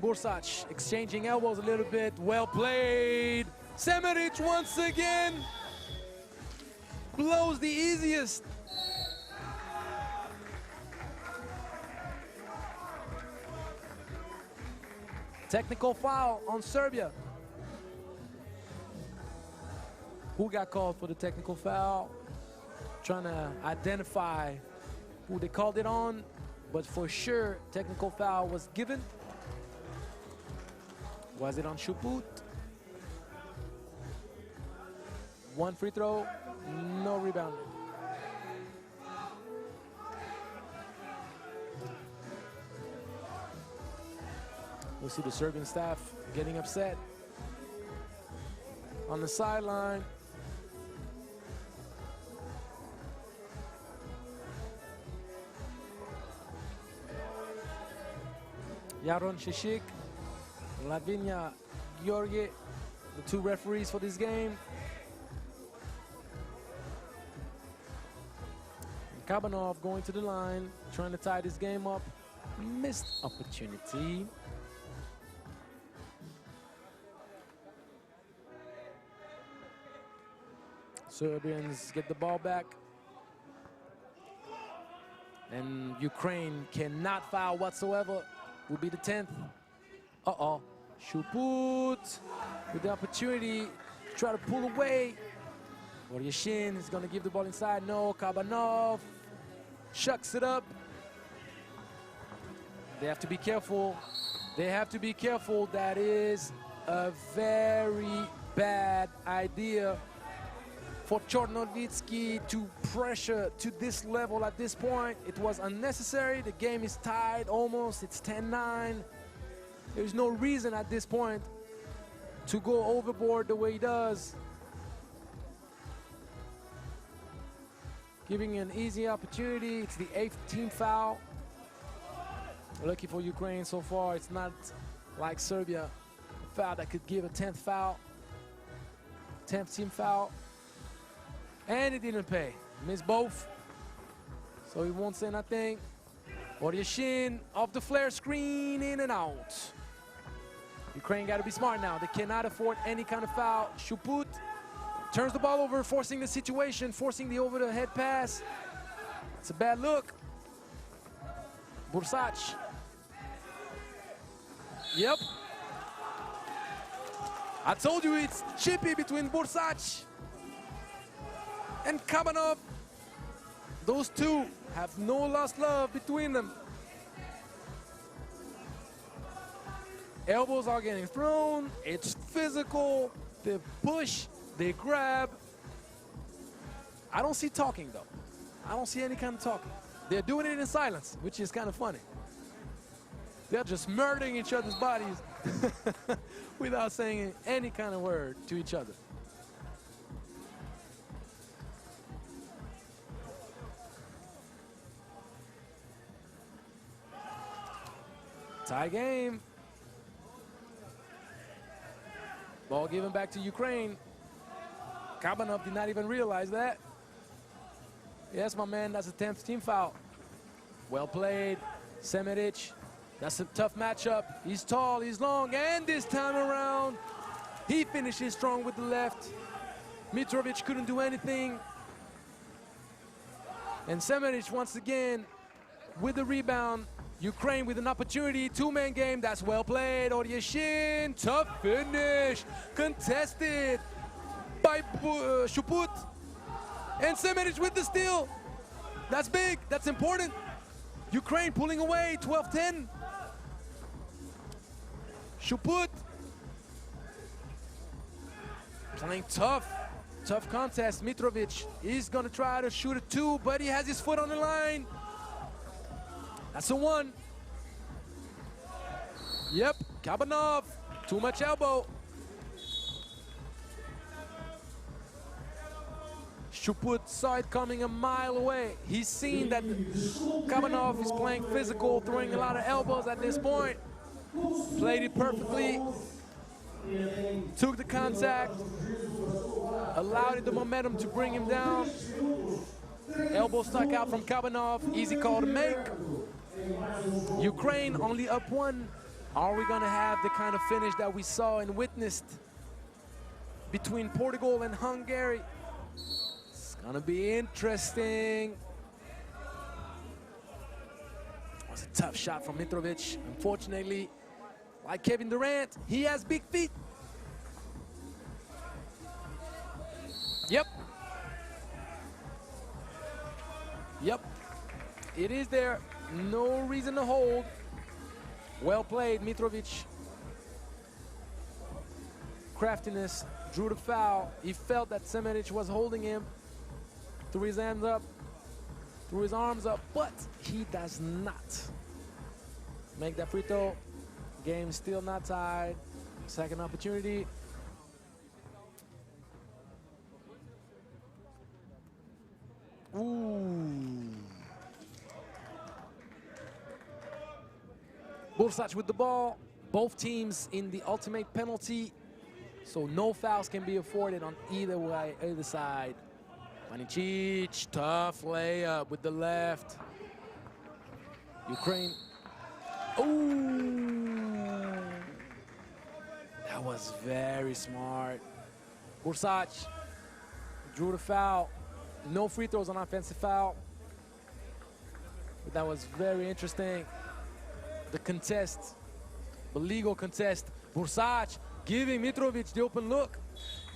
Bursac exchanging elbows a little bit. Well played. Semeric once again blows the easiest. Technical foul on Serbia. Who got called for the technical foul? Trying to identify who they called it on, but for sure, technical foul was given. Was it on Shuput? 1 free throw, no rebound. We'll see the Serbian staff getting upset on the sideline. Yaron Shishik, Lavinia Georgi, the 2 referees for this game. And Kabanov going to the line, trying to tie this game up. Missed opportunity. Serbians get the ball back. And Ukraine cannot foul whatsoever. Will be the 10th. Uh-oh. Shuput with the opportunity to try to pull away. Oryashin is going to give the ball inside. No, Kabanov shucks it up. They have to be careful. They have to be careful. That is a very bad idea for Chornovitsky to pressure to this level at this point. It was unnecessary. The game is tied almost. It's 10-9. There's no reason at this point to go overboard the way he does. Giving an easy opportunity. It's the 8th team foul. Lucky for Ukraine so far. It's not like Serbia, a foul that could give a 10th foul. 10th team foul. And it didn't pay. Missed both. So he won't say nothing. Oryashin off the flare screen, in and out. Ukraine got to be smart now. They cannot afford any kind of foul. Shuput turns the ball over, forcing the situation, forcing the over-the-head pass. It's a bad look. Bursac. Yep. I told you it's chippy between Bursac and Kabanov. Those two have no lost love between them. Elbows are getting thrown. It's physical. They push, they grab. I don't see talking though. I don't see any kind of talking. They're doing it in silence, which is kind of funny. They're just murdering each other's bodies without saying any kind of word to each other. Tie game. Ball given back to Ukraine. Kabanov did not even realize that. Yes, my man, that's a 10th team foul. Well played, Semeric. That's a tough matchup. He's tall, he's long, and this time around, he finishes strong with the left. Mitrovic couldn't do anything. And Semeric once again with the rebound. Ukraine with an opportunity, two-man game, that's well played. Oryeshin, tough finish, contested by Shuput. And Semeric with the steal. That's big, that's important. Ukraine pulling away, 12-10. Shuput playing tough contest. Mitrovic is gonna try to shoot a two, but he has his foot on the line. That's a one. Yep, Kabanov, too much elbow. Shuput saw it coming a mile away. He's seen that Kabanov is playing physical, throwing a lot of elbows at this point. Played it perfectly. Took the contact. Allowed it the momentum to bring him down. Elbow stuck out from Kabanov. Easy call to make. Ukraine only up one. Are we gonna have the kind of finish that we saw and witnessed between Portugal and Hungary? It's gonna be interesting. It was a tough shot from Mitrovic. Unfortunately, like Kevin Durant, he has big feet. Yep. Yep. It is there. No reason to hold. Well played, Mitrovic. Craftiness, drew the foul. He felt that Semeric was holding him. Threw his hands up, threw his arms up, but he does not make that free throw. Game still not tied. Second opportunity. Ooh. Bursac with the ball. Both teams in the ultimate penalty, so no fouls can be afforded on either way, either side. Panicic, tough layup with the left. Ukraine. Ooh. That was very smart. Bursac drew the foul. No free throws on offensive foul. But that was very interesting. The contest, the legal contest. Bursac giving Mitrovic the open look.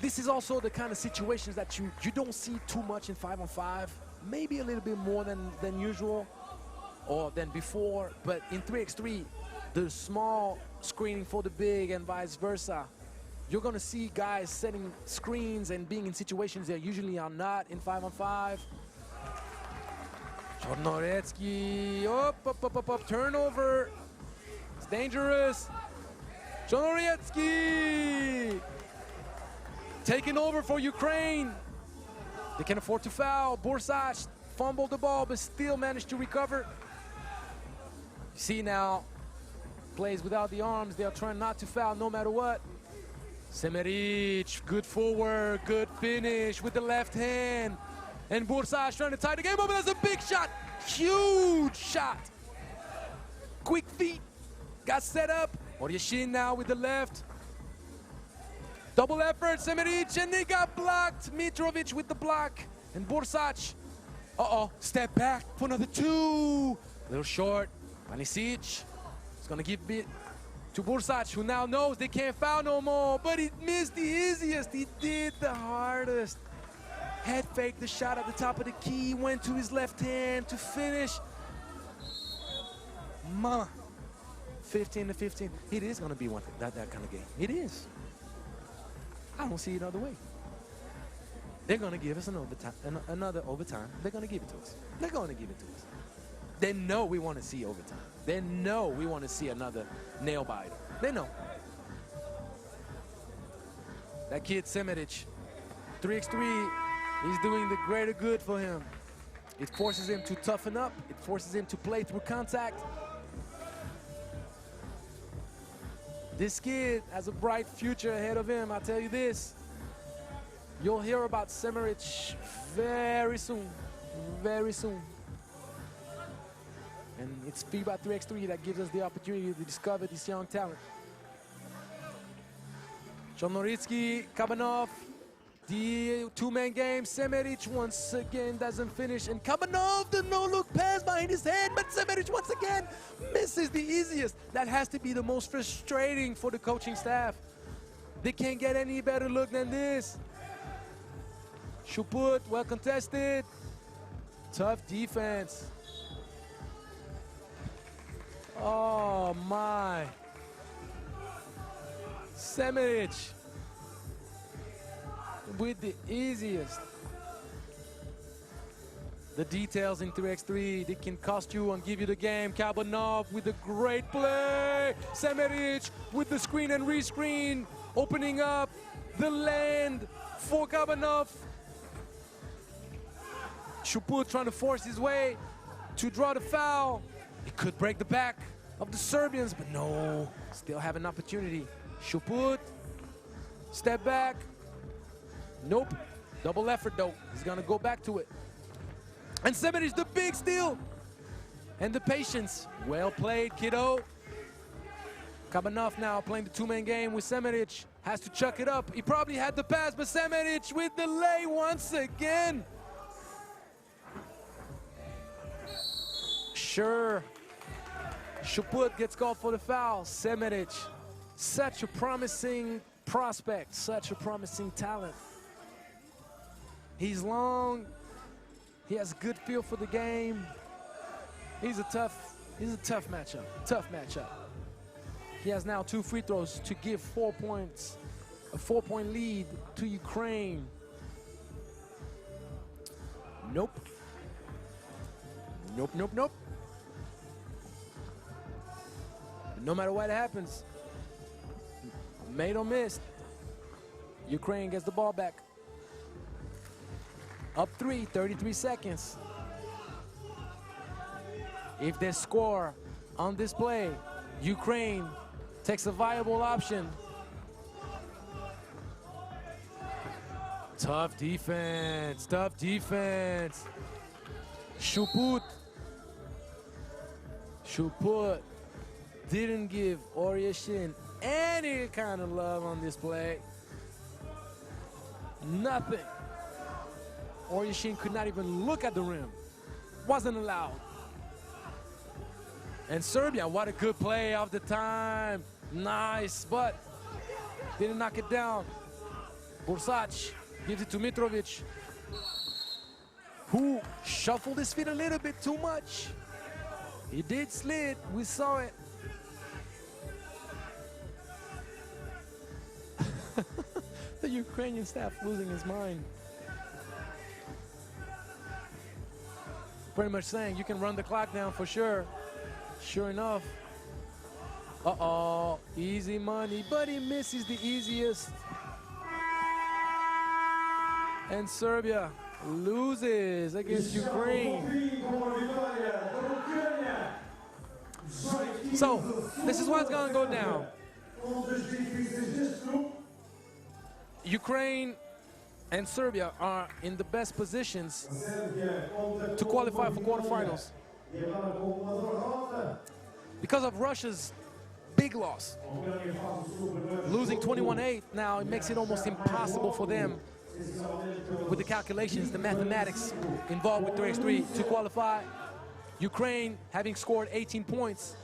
This is also the kind of situations that you don't see too much in 5-on-5. Maybe a little bit more than usual or than before. But in 3x3, the small screening for the big and vice versa. You're going to see guys setting screens and being in situations that usually are not in 5-on-5. Chornoretsky, up, turnover. It's dangerous. Chornoretsky taking over for Ukraine. They can afford to foul. Bursac fumbled the ball, but still managed to recover. You see now, plays without the arms. They're trying not to foul no matter what. Semeric, good forward, good finish with the left hand. And Bursac trying to tie the game up, but that's a big shot. Huge shot. Quick feet, got set up. Oryeshin now with the left. Double effort, Semeric, and they got blocked. Mitrovic with the block. And Bursac, step back for another two. A little short. Panicic is gonna give To Bursac, who now knows they can't foul no more, but he missed the easiest. He did the hardest. Head fake the shot at the top of the key, went to his left hand to finish. Mama, 15-15. It is gonna be that kind of game. It is. I don't see it other way. They're gonna give us another overtime. They're gonna give it to us. They're gonna give it to us. They know we want to see overtime. They know we want to see another nail biter. They know. That kid Semeric, 3x3, he's doing the greater good for him. It forces him to toughen up. It forces him to play through contact. This kid has a bright future ahead of him, I'll tell you this. You'll hear about Semeric very soon, very soon. And it's FIBA 3x3 that gives us the opportunity to discover this young talent. Chornoritsky, Kabanov, the two-man game. Semeric once again doesn't finish. And Kabanov, the no-look pass behind his head, but Semeric once again misses the easiest. That has to be the most frustrating for the coaching staff. They can't get any better look than this. Shuput, well contested. Tough defense. Oh my. Semeric with the easiest. The details in 3x3, they can cost you and give you the game. Kabanov with a great play. Semeric with the screen and rescreen, opening up the land for Kabanov. Shuput trying to force his way to draw the foul. It could break the back of the Serbians, but no, still have an opportunity. Shuput, step back. Nope, double effort though. He's gonna go back to it. And Semeric, the big steal. And the patience. Well played, kiddo. Kabanov now playing the two-man game with Semeric. Has to chuck it up. He probably had the pass, but Semeric with the lay once again. Sure. Shuput gets called for the foul. Semeric, such a promising prospect, such a promising talent. He's long. He has a good feel for the game. He's a tough matchup. Tough matchup. He has now 2 free throws to give 4 points, a 4-point lead to Ukraine. Nope. Nope, nope, nope. No matter what happens, made or missed, Ukraine gets the ball back. Up 3, 33 seconds. If they score on this play, Ukraine takes a viable option. Tough defense, tough defense. Shuput didn't give Oryashin any kind of love on this play. Nothing. Oryashin could not even look at the rim. Wasn't allowed. And Serbia, what a good play off the time. Nice, but didn't knock it down. Bursac gives it to Mitrovic, who shuffled his feet a little bit too much. He did slid, we saw it. The Ukrainian staff losing his mind. Pretty much saying you can run the clock down for sure. Sure enough. Uh-oh, easy money, but he misses the easiest. And Serbia loses against Ukraine. So, this is what's gonna go down. Ukraine and Serbia are in the best positions to qualify for quarterfinals because of Russia's big loss. Losing 21-8 now, it makes it almost impossible for them with the calculations, the mathematics involved with 3x3 to qualify. Ukraine having scored 18 points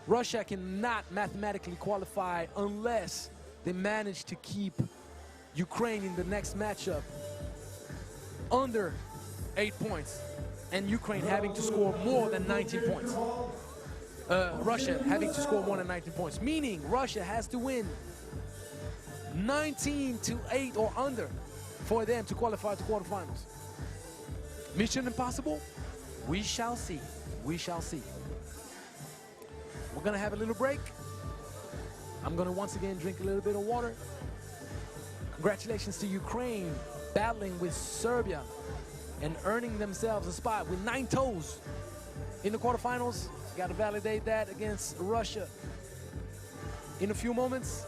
Russia cannot mathematically qualify unless they manage to keep Ukraine in the next matchup under 8 points, and Ukraine having to score more than 19 points. Russia having to score more than 19 points, meaning Russia has to win 19-8 or under for them to qualify to quarterfinals. Mission impossible? We shall see. We shall see. We're gonna have a little break. I'm gonna once again drink a little bit of water. Congratulations to Ukraine battling with Serbia and earning themselves a spot with 9 toes in the quarterfinals. Got to validate that against Russia in a few moments.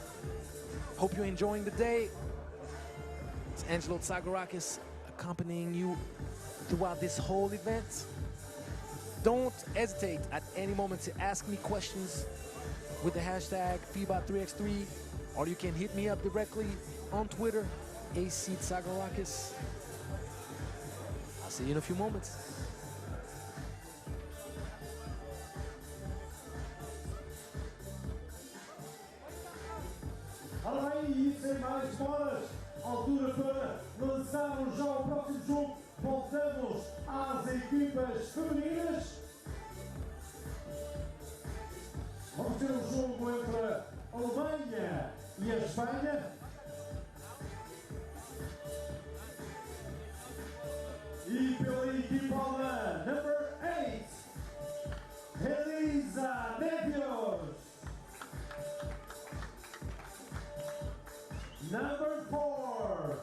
Hope you're enjoying the day. It's Angelo Tsagorakis accompanying you throughout this whole event. Don't hesitate at any moment to ask me questions with the hashtag FIBA 3x3, or you can hit me up directly on Twitter, AC Tsagorakis. I'll see you in a few moments. Olha aí, sem mais bolas, altura para lançarmos já o próximo jogo. Voltamos às equipas femininas. Vamos ter um jogo entre a Alemanha e a Espanha. E pela equipa alemã, number 8, Elisa Nebios. Number 4,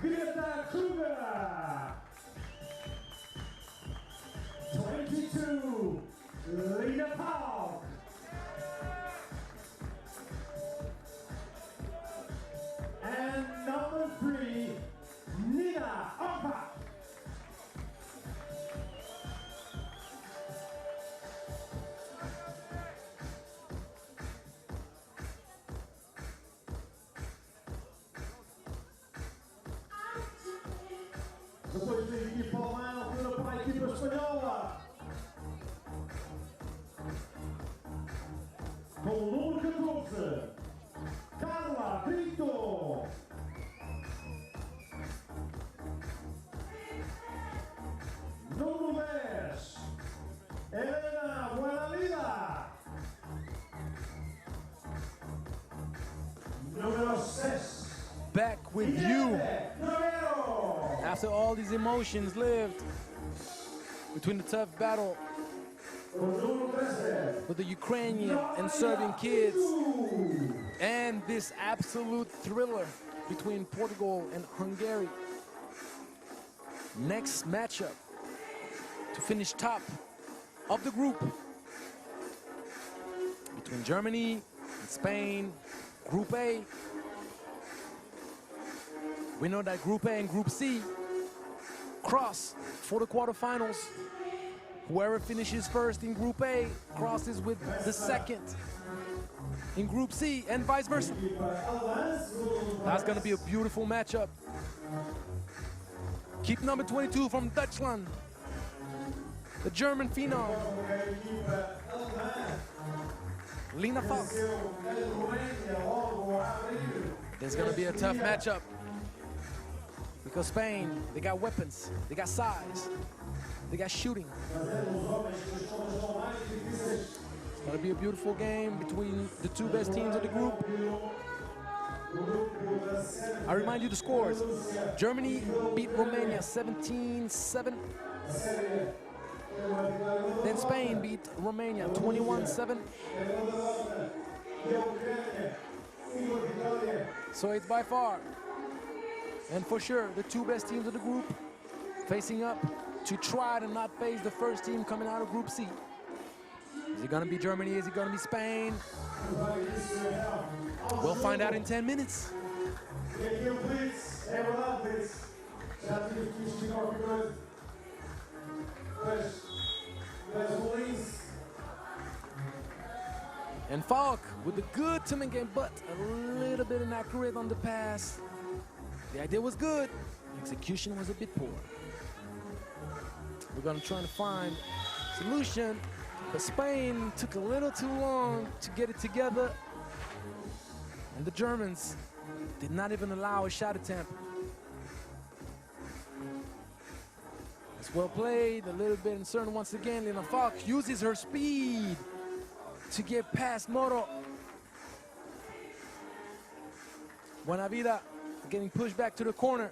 Greta Kruger. 22, Lina Pauk. And number 3, Nina Opa. Depois da equipa alemã, altura para a equipa espanhola. Com o número 14, Carla Brito. Número 10, Helena Buenavida. Número 6. Back with you. After all these emotions lived between the tough battle with the Ukrainian and Serbian kids and this absolute thriller between Portugal and Hungary. Next matchup to finish top of the group between Germany and Spain, Group A. We know that Group A and Group C cross for the quarterfinals. Whoever finishes first in Group A crosses with the second in Group C, and vice versa. That's gonna be a beautiful matchup. Keep number 22 from Dutchland, the German phenom, Lina Pauk. There's gonna be a tough matchup. Because Spain, they got weapons, they got size, they got shooting. It's gonna be a beautiful game between the two best teams of the group. I remind you the scores. Germany beat Romania 17-7. Then Spain beat Romania 21-7. So it's by far and for sure the two best teams of the group facing up to try to not face the first team coming out of Group C. Is it gonna be Germany? Is it gonna be Spain? We'll find out in 10 minutes. And Falk with a good timing game, but a little bit inaccurate on the pass. The idea was good, execution was a bit poor. We're gonna try to find a solution But Spain took a little too long to get it together. And the Germans did not even allow a shot attempt. It's well played, a little bit uncertain once again. Lina Falk uses her speed to get past Moro. Buenavida getting pushed back to the corner.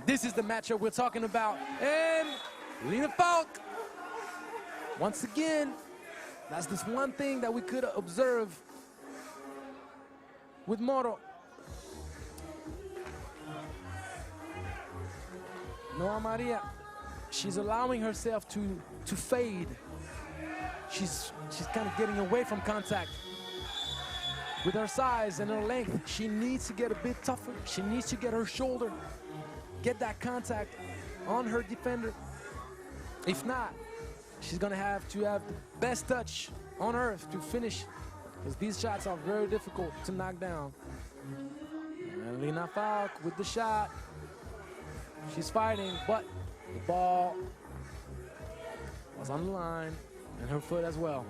This is the matchup we're talking about. And Lina Falk, once again, that's this one thing that we could observe with Moro. Noa Maria, she's allowing herself to fade. She's kind of getting away from contact. With her size and her length, she needs to get a bit tougher. She needs to get her shoulder, get that contact on her defender. If not, she's gonna have to have the best touch on earth to finish, because these shots are very difficult to knock down. And Lina Falk with the shot. She's fighting, but the ball was on the line, and her foot as well.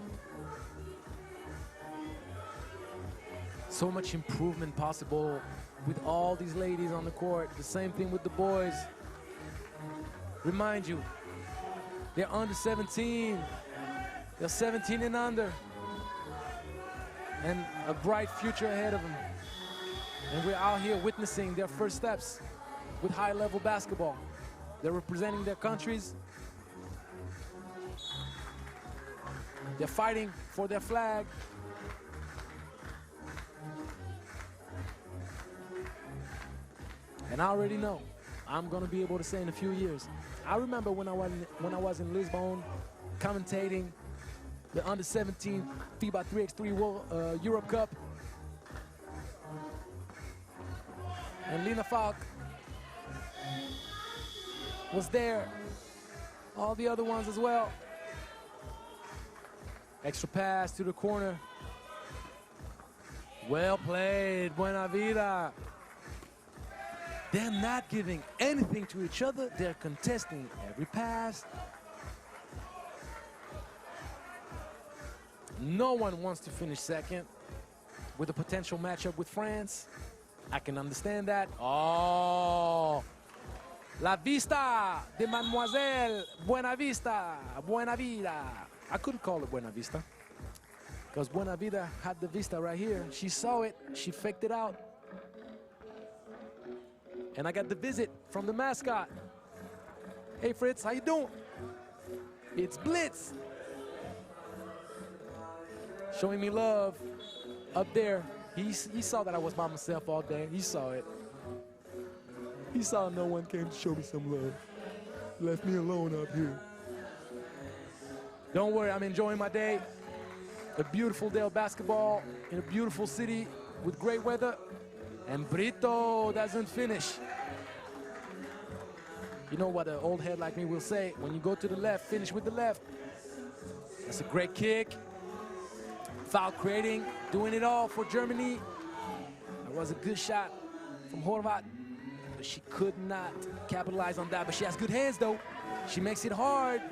So much improvement possible with all these ladies on the court. The same thing with the boys. Remind you, they're under 17. They're 17 and under. And a bright future ahead of them. And we're out here witnessing their first steps with high-level basketball. They're representing their countries. They're fighting for their flag. And I already know I'm gonna be able to say in a few years. I remember when I was in Lisbon commentating the under-17 FIBA 3x3 Europe Cup. And Lina Falk was there. All the other ones as well. Extra pass to the corner. Well played, Buenavida. They're not giving anything to each other. They're contesting every pass. No one wants to finish second with a potential matchup with France. I can understand that. Oh, la vista de Mademoiselle Buenavista, Buenavida. I couldn't call it Buenavista because Buenavida had the vista right here. She saw it, she faked it out. And I got the visit from the mascot. Hey Fritz, how you doing? It's Blitz. Showing me love up there. He saw that I was by myself all day. He saw it. He saw no one came to show me some love. Left me alone up here. Don't worry, I'm enjoying my day. A beautiful day of basketball in a beautiful city with great weather. And Brito doesn't finish. You know what an old head like me will say, when you go to the left, finish with the left. That's a great kick. Foul creating, doing it all for Germany. That was a good shot from Horvat, but she could not capitalize on that. But she has good hands though. She makes it hard.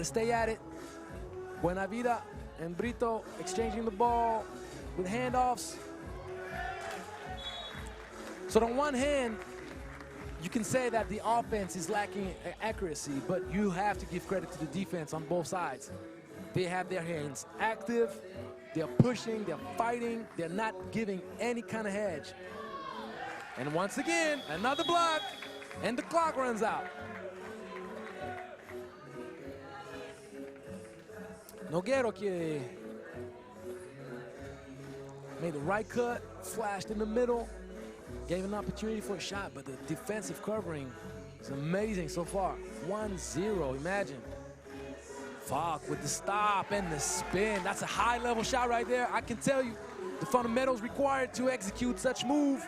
Stay at it. Buenavida and Brito exchanging the ball with handoffs. So on one hand, you can say that the offense is lacking accuracy, but you have to give credit to the defense on both sides. They have their hands active, they're pushing, they're fighting, they're not giving any kind of hedge. And once again, another block, and the clock runs out. Nogueiro made the right cut, flashed in the middle, gave an opportunity for a shot, but the defensive covering is amazing so far. 1-0, imagine. Falk with the stop and the spin. That's a high-level shot right there. I can tell you, the fundamentals required to execute such move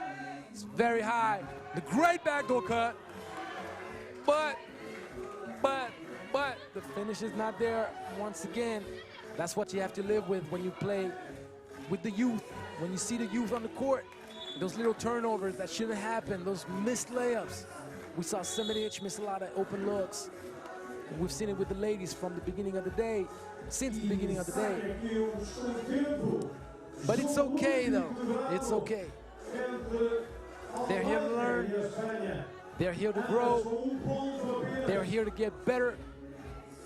is very high. The great backdoor cut. but the finish is not there once again. That's what you have to live with when you play with the youth. When you see the youth on the court, those little turnovers that shouldn't happen, those missed layups. We saw Semitic miss a lot of open looks. We've seen it with the ladies from the beginning of the day, since the beginning of the day. But it's okay, though. It's okay. They're here to learn. They're here to grow. They're here to get better.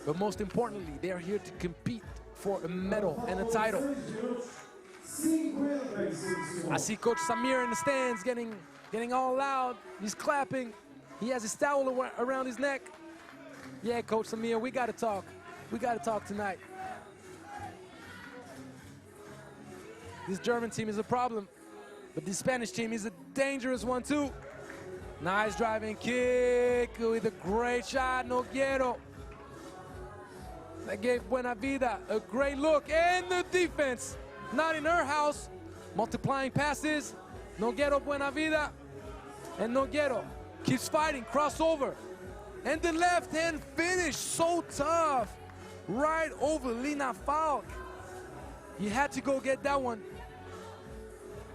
But most importantly, they're here to compete for a medal and a title. I see Coach Samir in the stands getting all loud. He's clapping. He has his towel around his neck. Yeah, Coach Samir, we got to talk. We got to talk tonight. This German team is a problem, but this Spanish team is a dangerous one too. Nice driving kick with a great shot, Noguero. That gave Buena Vida a great look, and the defense, not in her house, multiplying passes. Noguero, Buena Vida, and Noguero keeps fighting, crossover. And the left-hand finish, so tough. Right over Lina Falk. You had to go get that one.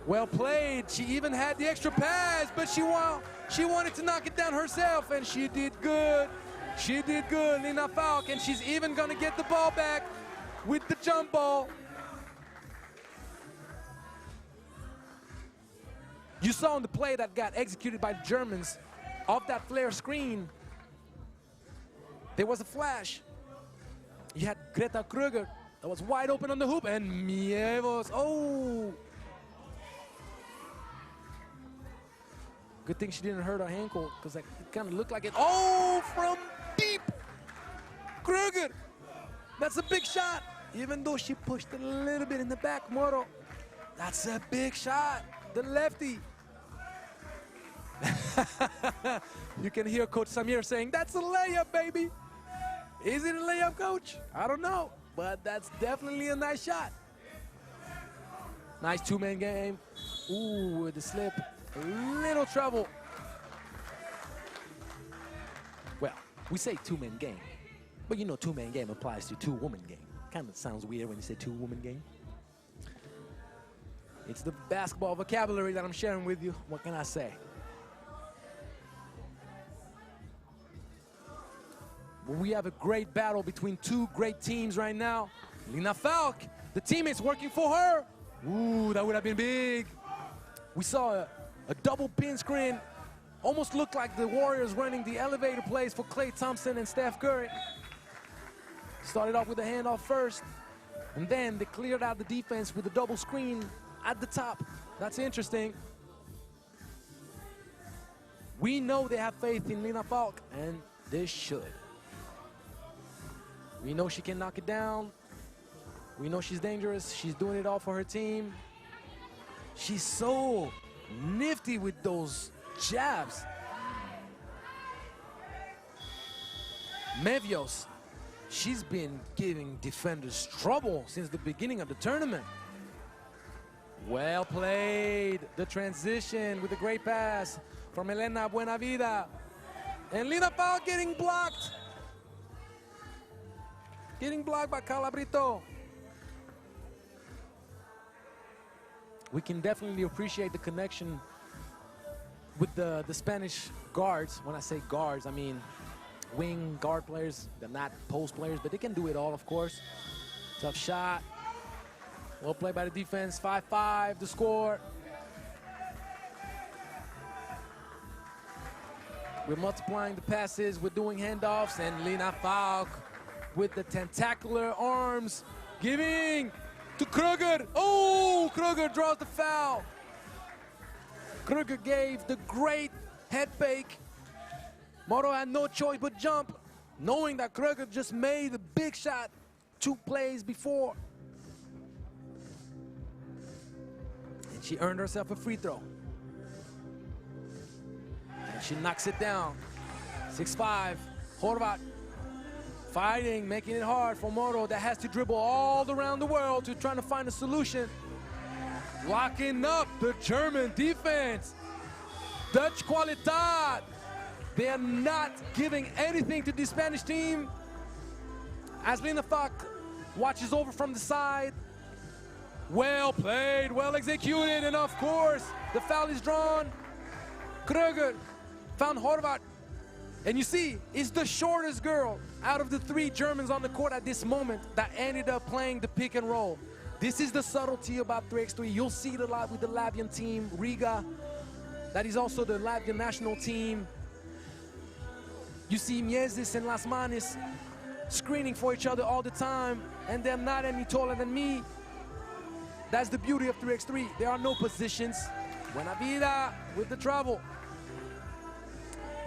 Well played. She even had the extra pass, but she wanted to knock it down herself, and she did good. She did good, Lina Falk, and she's even gonna get the ball back with the jump ball. You saw in the play that got executed by the Germans, off that flare screen, there was a flash. You had Greta Kruger that was wide open on the hoop, and Mievos, oh! Good thing she didn't hurt her ankle, because it kind of looked like it. Oh, from deep! Kruger! That's a big shot, even though she pushed it a little bit in the back, Moro. That's a big shot, the lefty. You can hear Coach Samir saying, that's a layup, baby. Is it a layup, Coach? I don't know, but that's definitely a nice shot. Nice two-man game. Ooh, with the slip, a little trouble. Well, we say two-man game, but you know two-man game applies to two-woman game. Kind of sounds weird when you say two-woman game. It's the basketball vocabulary that I'm sharing with you. What can I say? Well, we have a great battle between two great teams right now. Lina Falk, the teammates working for her. Ooh, that would have been big. We saw a double pin screen. Almost looked like the Warriors running the elevator plays for Klay Thompson and Steph Curry. Started off with a handoff first, and then they cleared out the defense with a double screen at the top. That's interesting. We know they have faith in Lina Falk, and they should. We know she can knock it down. We know she's dangerous. She's doing it all for her team. She's so nifty with those jabs. Mevios, she's been giving defenders trouble since the beginning of the tournament. Well played. The transition with a great pass from Elena Buenavida. And Lina Falk getting blocked. Getting blocked by Calabrito. We can definitely appreciate the connection with the Spanish guards. When I say guards, I mean wing guard players. They're not post players, but they can do it all, of course. Tough shot. Well played by the defense. 5-5 the score. We're multiplying the passes. We're doing handoffs, and Lina Falk with the tentacular arms, giving to Kruger. Oh, Kruger draws the foul. Kruger gave the great head fake. Moro had no choice but jump, knowing that Kruger just made a big shot 2 plays before. And she earned herself a free throw. And she knocks it down. 6-5, Horvat. Fighting, making it hard for Moro that has to dribble all around the world to trying to find a solution. Locking up the German defense. Dutch Qualität. They are not giving anything to the Spanish team. As Lina Falk watches over from the side. Well played, well executed, and of course, the foul is drawn. Kröger found Horvat. And you see, it's the shortest girl out of the 3 Germans on the court at this moment that ended up playing the pick and roll. This is the subtlety about 3x3. You'll see it a lot with the Latvian team, Riga. That is also the Latvian national team. You see Miezis and Lasmanis screening for each other all the time, and they're not any taller than me. That's the beauty of 3x3. There are no positions. Buena vida with the trouble.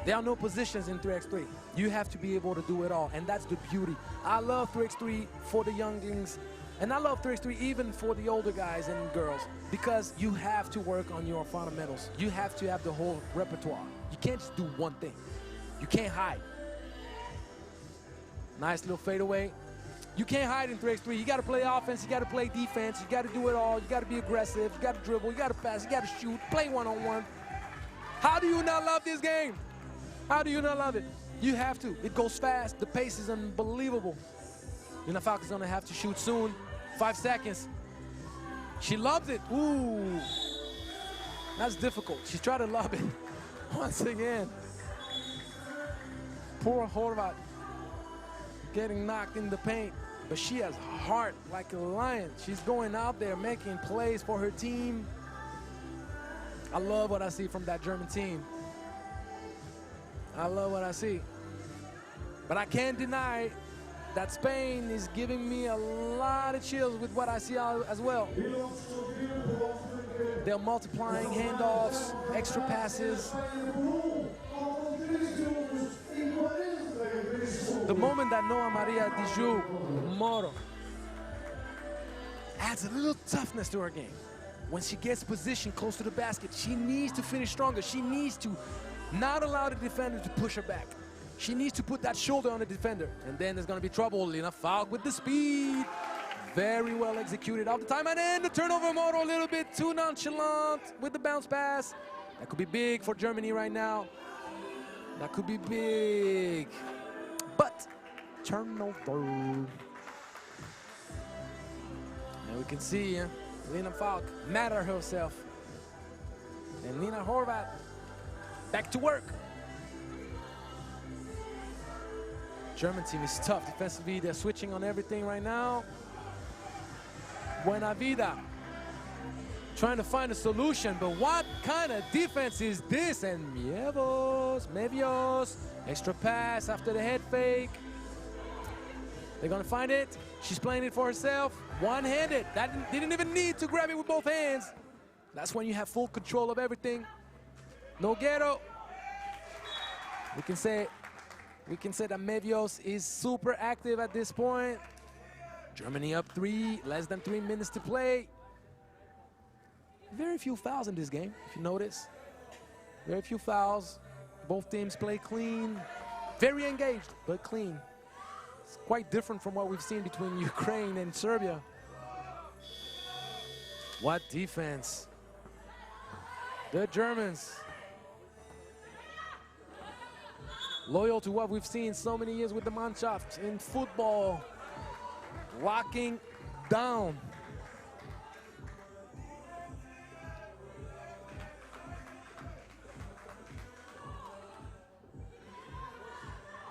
There are no positions in 3x3. You have to be able to do it all, and that's the beauty. I love 3x3 for the younglings, and I love 3x3 even for the older guys and girls, because you have to work on your fundamentals. You have to have the whole repertoire. You can't just do one thing. You can't hide. Nice little fadeaway. You can't hide in 3x3. You got to play offense. You got to play defense. You got to do it all. You got to be aggressive. You got to dribble. You got to pass. You got to shoot. Play one-on-one. How do you not love this game? How do you not love it? You have to. It goes fast. The pace is unbelievable. Lina Falk is going to have to shoot soon. 5 seconds. She loves it. Ooh. That's difficult. She's trying to lob it once again. Poor Horvat getting knocked in the paint. But she has heart like a lion. She's going out there making plays for her team. I love what I see from that German team. I love what I see. But I can't deny that Spain is giving me a lot of chills with what I see as well. They're multiplying handoffs, extra passes. The moment that Noa Maria Diju Moro adds a little toughness to her game. When she gets positioned close to the basket, she needs to finish stronger. She needs to not allow the defender to push her back. She needs to put that shoulder on the defender. And then there's going to be trouble. Lina Falk with the speed. Very well executed all the time. And then the turnover Moro a little bit too nonchalant with the bounce pass. That could be big for Germany right now. That could be big. But turnover. And we can see Lina Falk mad at herself. And Nina Horvat back to work. German team is tough defensively. They're switching on everything right now. Buena vida. Trying to find a solution, but what kind of defense is this? And Mevios, extra pass after the head fake. They're gonna find it. She's playing it for herself. One-handed. That didn't even need to grab it with both hands. That's when you have full control of everything. Noguero. We can say that Mevios is super active at this point. Germany up 3, less than 3 minutes to play. Very few fouls in this game, if you notice. Very few fouls. Both teams play clean. Very engaged, but clean. It's quite different from what we've seen between Ukraine and Serbia. What defense. The Germans. Loyal to what we've seen so many years with the Mannschaft in football. Locking down.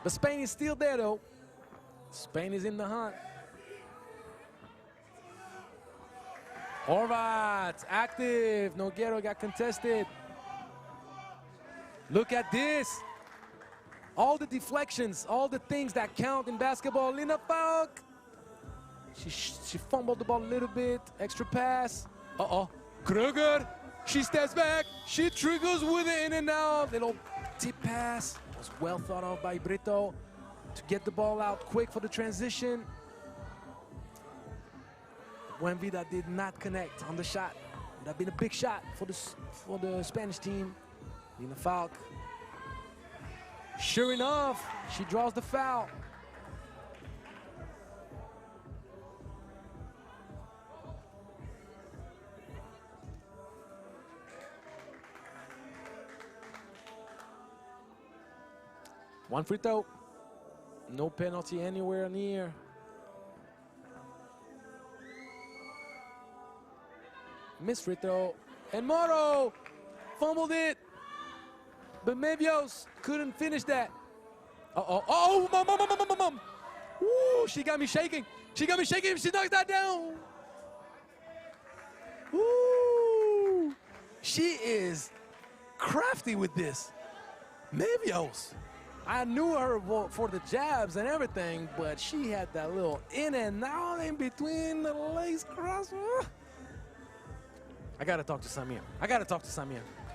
But Spain is still there, though. Spain is in the hunt. Horvat, active. Noguero got contested. Look at this. All the deflections, all the things that count in basketball. Lina Falk. She fumbled the ball a little bit. Extra pass. Uh-oh. Kröger. She steps back. She triggers with it in and out. Little tip pass. Was well thought of by Brito to get the ball out quick for the transition. Buenavida did not connect on the shot. It would have been a big shot for the Spanish team. Lina Falk. Sure enough, she draws the foul. One free throw. No penalty anywhere near. Missed free throw. And Moro fumbled it. But Mevios couldn't finish that. Uh-oh. Oh, mom. Woo, she got me shaking. She got me shaking. She knocks that down. Woo. She is crafty with this. Mevios. I knew her for the jabs and everything, but she had that little in and out in between the legs cross. I got to talk to Samir.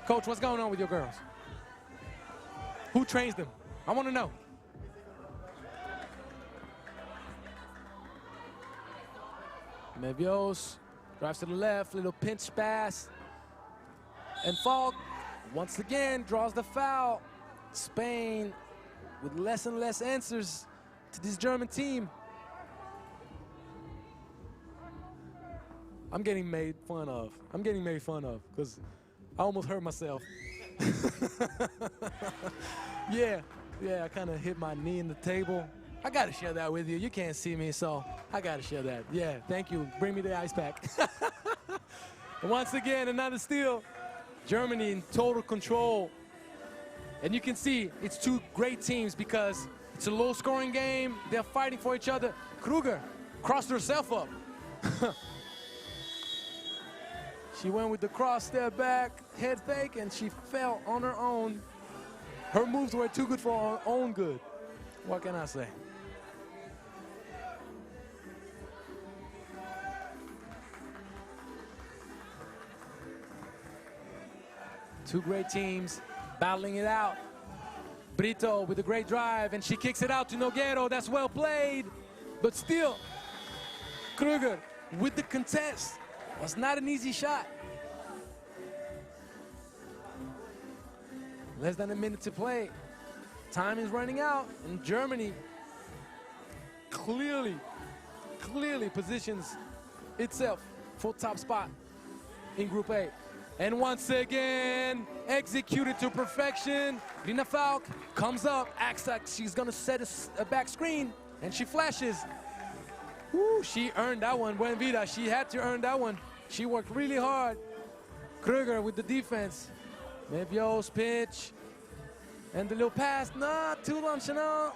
Coach, what's going on with your girls? Who trains them? I want to know. Mevios drives to the left, little pinch pass. And Falk, once again, draws the foul. Spain with less and less answers to this German team. I'm getting made fun of because I almost hurt myself. Yeah, I kind of hit my knee in the table. I got to share that with you. You can't see me, so I got to share that. Yeah, thank you. Bring me the ice pack. And once again, another steal. Germany in total control. And you can see it's two great teams because it's a low-scoring game. They're fighting for each other. Kruger crossed herself up. She went with the cross step back, head fake, and she fell on her own. Her moves were too good for her own good. What can I say? Two great teams battling it out. Brito with a great drive, and she kicks it out to Nogueiro. That's well played. But still, Kruger with the contest. Was not an easy shot. Less than a minute to play. Time is running out, and Germany clearly positions itself for top spot in Group A. And once again, executed to perfection. Lina Falk comes up, acts like she's gonna set a back screen, and she flashes. Woo, she earned that one. Buen Vida, she had to earn that one. She worked really hard. Kruger with the defense. Mevios pitch. And the little pass, not too long, Chanel.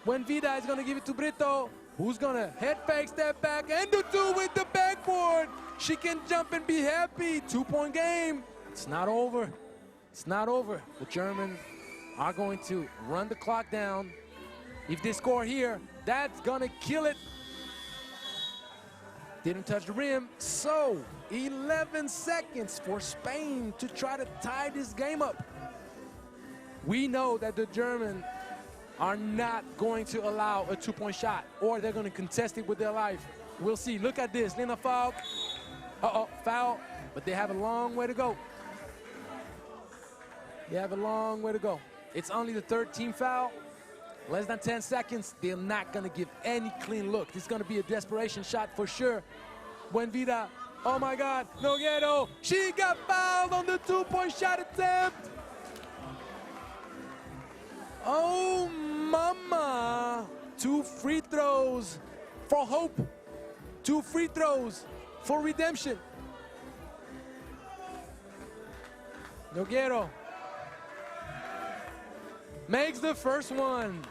Buen Vida is gonna give it to Brito, who's gonna head fake, step back, and do two with the backboard. She can jump and be happy. 2-point game. It's not over. It's not over. The Germans are going to run the clock down. If they score here, that's gonna kill it. Didn't touch the rim, so 11 seconds for Spain to try to tie this game up. We know that the Germans are not going to allow a 2-point shot, or they're going to contest it with their life. We'll see. Look at this. Lina Falk. Uh-oh, foul, but they have a long way to go. They have a long way to go. It's only the third team foul. Less than 10 seconds. They're not going to give any clean look. This is going to be a desperation shot for sure. Buen Vida. Oh, my God. Nogueiro. She got fouled on the 2-point shot attempt. Oh, mama. 2 free throws for hope. 2 free throws for redemption. Nogueiro makes the first one.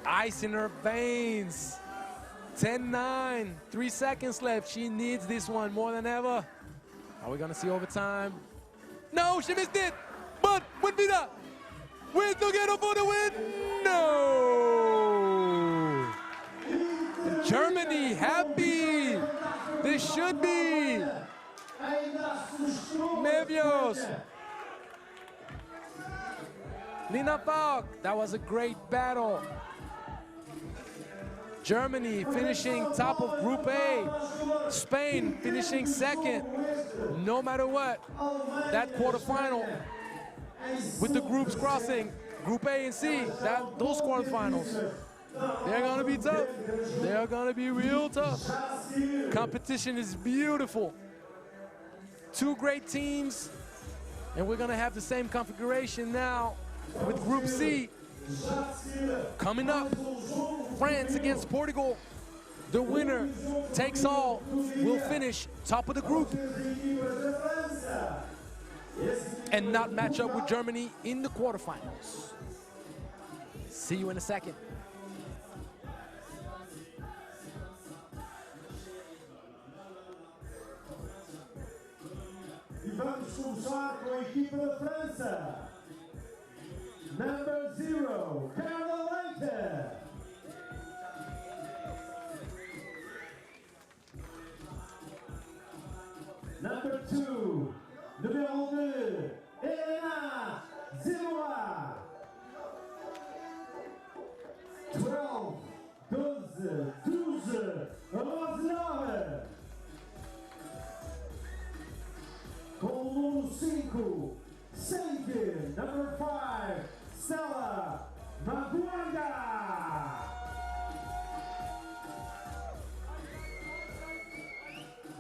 Ice in her veins. 10-9, 3 seconds left. She needs this one more than ever. Are we gonna see overtime? No, she missed it. But Buen Vida with Nogueiro for the win. No. And Germany happy. They should be. Mevios. Lina Falk, that was a great battle. Germany finishing top of Group A. Spain finishing second. No matter what, that quarterfinal with the groups crossing, Group A and C, those quarterfinals, they're gonna be tough. They're gonna be real tough. Competition is beautiful. 2 great teams, and we're gonna have the same configuration now with Group C. Coming up, France against Portugal. The winner takes all. Will finish top of the group and not match up with Germany in the quarterfinals. See you in a second. E vamos começar com a equipa da França. Number 0, Carla Leite. Number 2, numéro 2, Helena Zeloa. 12, 12, 12, 11. Com o número 5, Save, number 5, Stella Maguanga.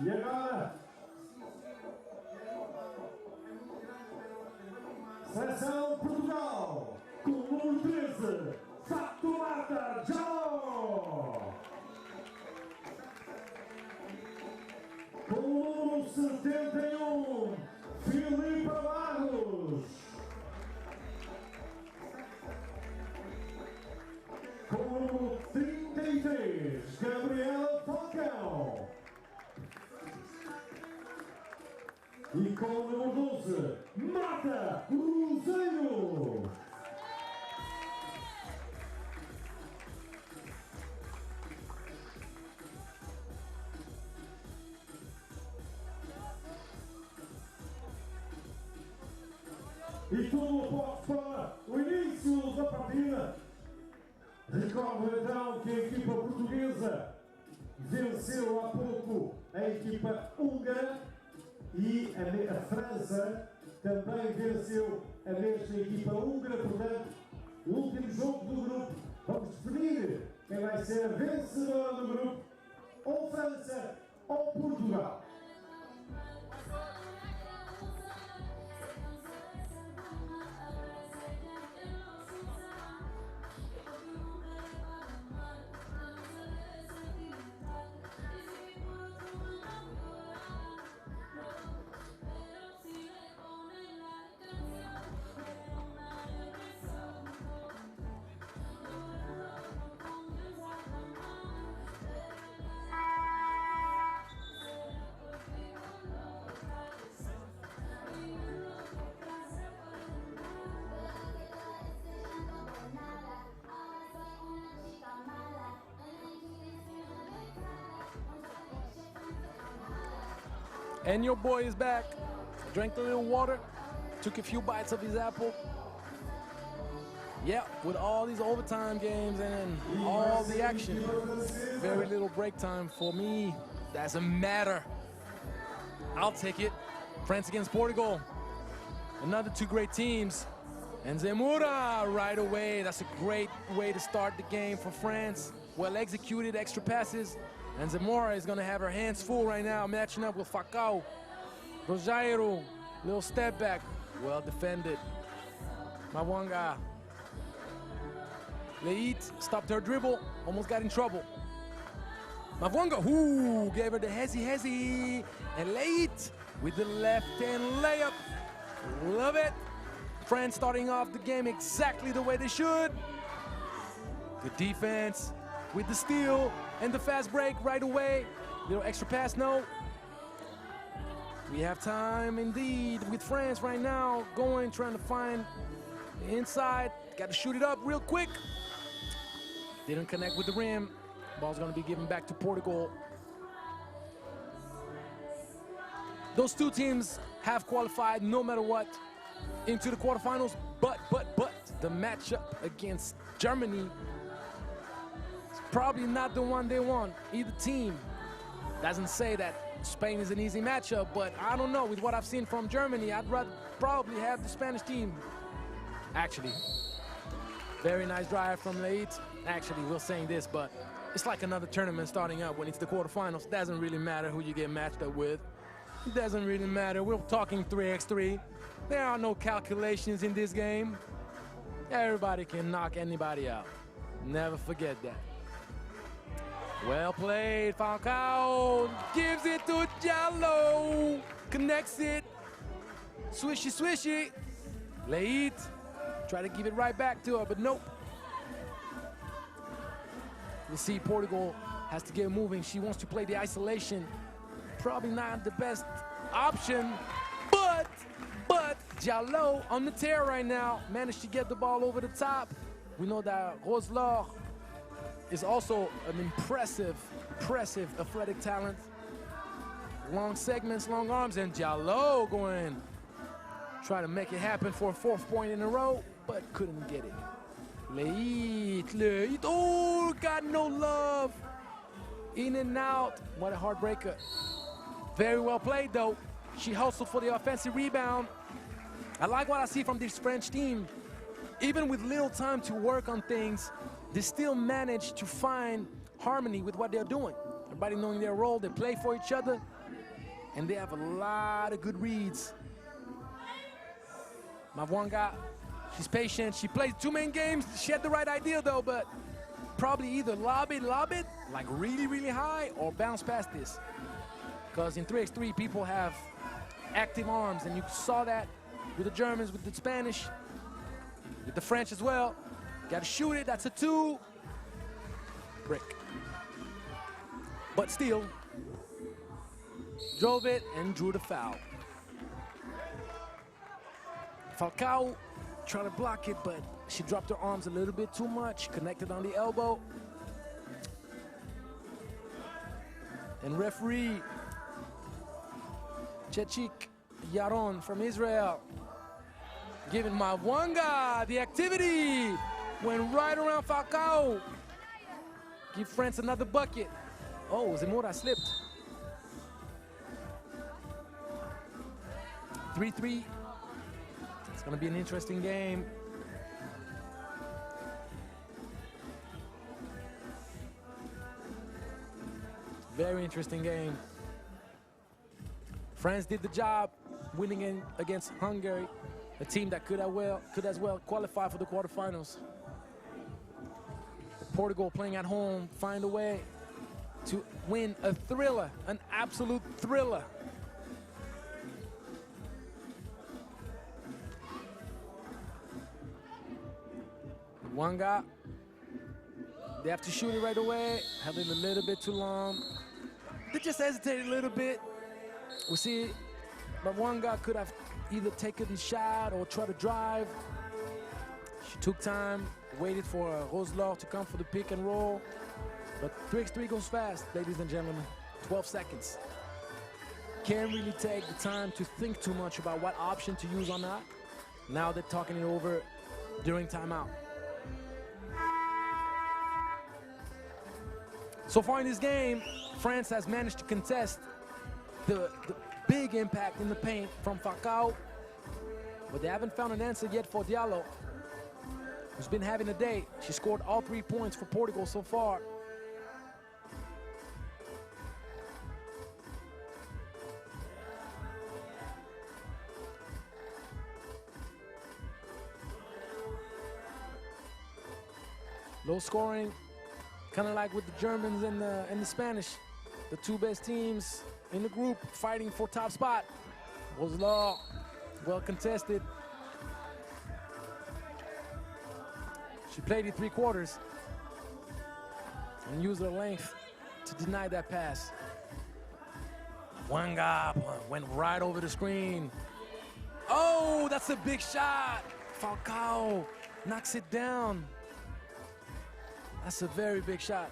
E agora, seleção Portugal, com o número 13, Fatoumata Jallo. Com o número 71, Filipe Barros. Com o número 33, Gabriela Falcão. E com o número 12, Marta Cruzeiro. E tudo aposto para o início da partida. Recordo então que a equipa portuguesa venceu há pouco a equipa húngara e a França também venceu a mesma equipa húngara. Portanto, o último jogo do grupo, vamos definir quem vai ser a vencedora do grupo, ou França ou Portugal. And your boy is back. Drank a little water, took a few bites of his apple. Yeah, with all these overtime games and all the action, very little break time for me. Doesn't matter. I'll take it. France against Portugal. Another two great teams. And Zemura right away. That's a great way to start the game for France. Well executed, extra passes. And Zamora is going to have her hands full right now, matching up with Falcao. Rojairo, little step back. Well defended. Mawanga. Leit stopped her dribble, almost got in trouble. Mawanga, ooh, gave her the hezzy. And Leit with the left-hand layup. Love it. France starting off the game exactly the way they should. Good defense with the steal and the fast break right away. Little extra pass, no. We have time indeed with France right now, going, trying to find the inside. Got to shoot it up real quick. Didn't connect with the rim. Ball's gonna be given back to Portugal. Those two teams have qualified no matter what into the quarterfinals, but the matchup against Germany is probably not the one they want. Either team doesn't say that Spain is an easy matchup, but I don't know. With what I've seen from Germany, I'd rather probably have the Spanish team. Actually, very nice drive from Leit. Actually, we're saying this, but it's like another tournament starting up when it's the quarterfinals. Doesn't really matter who you get matched up with. It doesn't really matter. We're talking 3x3. There are no calculations in this game. Everybody can knock anybody out. Never forget that. Well played, Falcao gives it to Jallo, connects it, swishy, swishy. Leit, try to give it right back to her, but nope. You see Portugal has to get moving. She wants to play the isolation. Probably not the best option, but Jallo on the tear right now, managed to get the ball over the top. We know that Roselor is also an impressive athletic talent. Long segments, long arms, and Jallo going, try to make it happen for a 4th point in a row, but couldn't get it. Leit, oh, got no love. In and out, what a heartbreaker. Very well played though. She hustled for the offensive rebound. I like what I see from this French team. Even with little time to work on things, they still manage to find harmony with what they're doing. Everybody knowing their role, they play for each other, and they have a lot of good reads. Mavwanga, she's patient. She plays 2 main games. She had the right idea though, but probably either lob it like really high, or bounce past this. Because in 3x3, people have active arms, and you saw that with the Germans, with the Spanish, with the French as well. Got to shoot it, that's a 2. Brick. But still, drove it and drew the foul. Falcao trying to block it, but she dropped her arms a little bit too much, connected on the elbow. And referee Chechik Yaron from Israel giving Mavwanga the activity. Went right around Falcao. Give France another bucket. Oh, Zamora slipped. 3-3. It's gonna be an interesting game. Very interesting game. France did the job, winning against Hungary, a team that could as well qualify for the quarterfinals. Portugal playing at home, find a way to win a thriller, an absolute thriller. Wanga, they have to shoot it right away, held it a little bit too long. They just hesitated a little bit. We see, but Wanga could have either taken the shot or try to drive. She took time, waited for Roselor to come for the pick and roll. But 3x3 goes fast, ladies and gentlemen. 12 seconds. Can't really take the time to think too much about what option to use on that. Now they're talking it over during timeout. So far in this game, France has managed to contest the big impact in the paint from Falcao, but they haven't found an answer yet for Diallo, who's been having a day. She scored all 3 points for Portugal so far. Low scoring, kind of like with the Germans and the Spanish, the 2 best teams in the group fighting for top spot. Roselor, well contested. She played it 3 quarters and used her length to deny that pass. Wanga went right over the screen. Oh, that's a big shot. Falcao knocks it down. That's a very big shot.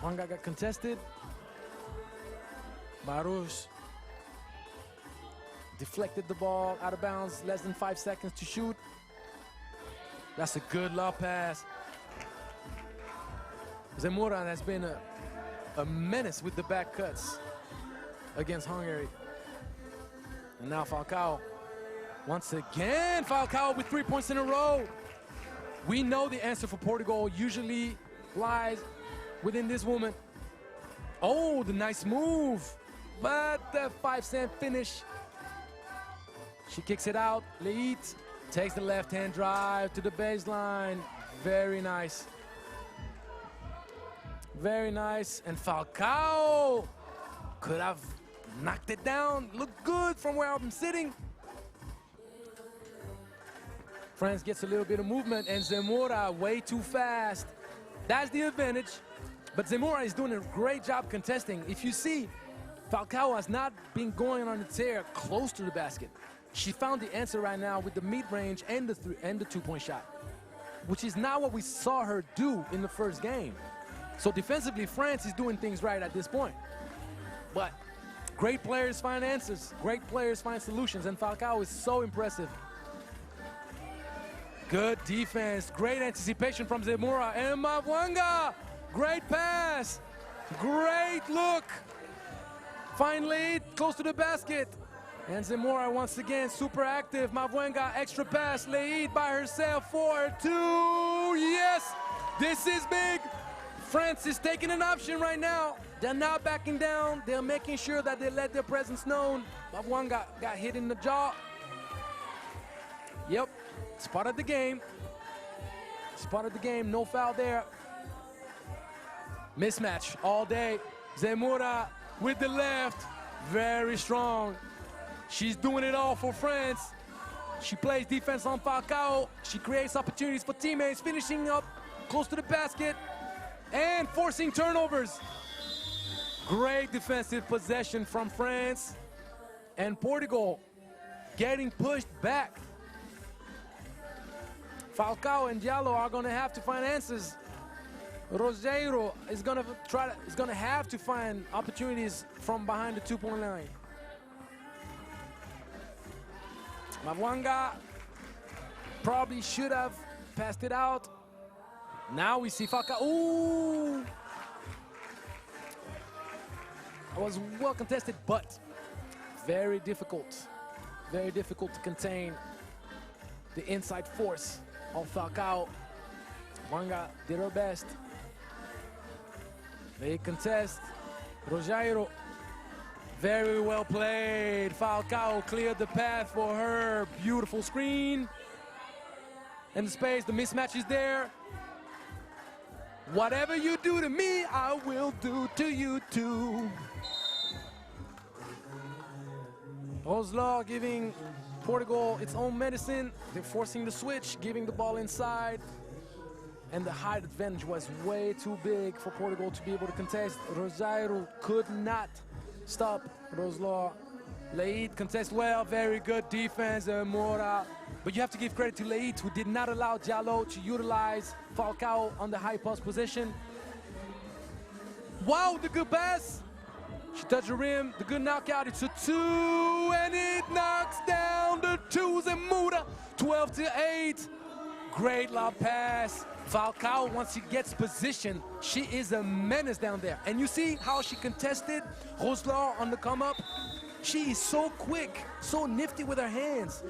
Wanga got contested. Belarus deflected the ball out of bounds, less than 5 seconds to shoot. That's a good lob pass. Zamora has been a menace with the back cuts against Hungary. And now Falcao. Once again, Falcao with 3 points in a row. We know the answer for Portugal usually lies within this woman. Oh, the nice move. But the 5-cent finish She kicks it out. Leit takes the left-hand drive to the baseline. Very nice. Very nice. And Falcao could have knocked it down. Looked good from where I'm sitting. France gets a little bit of movement, and Zamora way too fast. That's the advantage. But Zamora is doing a great job contesting. If you see, Falcao has not been going on the tear close to the basket. She found the answer right now with the mid-range and the two-point shot, which is not what we saw her do in the first game. So defensively, France is doing things right at this point. But great players find answers. Great players find solutions, and Falcao is so impressive. Good defense, great anticipation from Zamora, and Mavwanga, great pass, great look. Finally, close to the basket. And Zamora once again super active. Mavwanga, extra pass, Leit by herself for 2. Yes, this is big. France is taking an option right now. They're not backing down. They're making sure that they let their presence known. Mavwanga got hit in the jaw. Yep, it's part of the game. It's part of the game, no foul there. Mismatch all day. Zamora with the left, very strong. She's doing it all for France. She plays defense on Falcao. She creates opportunities for teammates, finishing up close to the basket and forcing turnovers. Great defensive possession from France. And Portugal getting pushed back. Falcao and Diallo are gonna have to find answers. Rogério is gonna have to find opportunities from behind the two-point line. Mavwanga probably should have passed it out. Now we see Falcao. Ooh! It was well contested, but very difficult. Very difficult to contain the inside force of Falcao. Mavwanga did her best. They contest. Rogério, very well played. Falcao cleared the path for her. Beautiful screen. In the space, the mismatch is there. Whatever you do to me, I will do to you too. Roselot giving Portugal its own medicine. They're forcing the switch, giving the ball inside. And the height advantage was way too big for Portugal to be able to contest. Rogério could not stop Roselot. Leit contests well, very good defense, Mora. But you have to give credit to Leit, who did not allow Diallo to utilize Falcao on the high post position. Wow, the good pass. She touched the rim, the good knockout. It's a 2, and it knocks down the 2s, and Mura, 12-8. Great lob pass. Falcao, once she gets position, she is a menace down there. And you see how she contested Roselot on the come up? She is so quick, so nifty with her hands.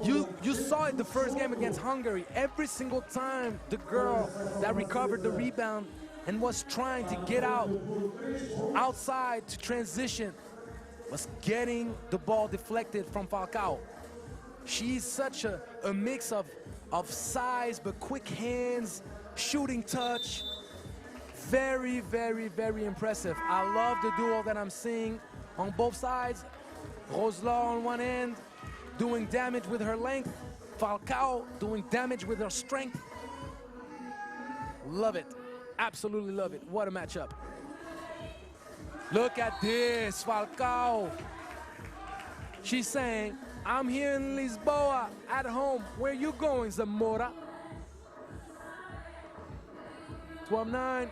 You saw it the first game against Hungary. Every single time the girl that recovered the rebound and was trying to get outside to transition was getting the ball deflected from Falcao. She's such a mix of size, but quick hands, shooting touch. Very, very, very impressive. I love the duo that I'm seeing on both sides. Roselot on one end, doing damage with her length. Falcao doing damage with her strength. Love it. Absolutely love it. What a matchup. Look at this, Falcao. She's saying, I'm here in Lisboa, at home. Where you going, Zamora? 12-9.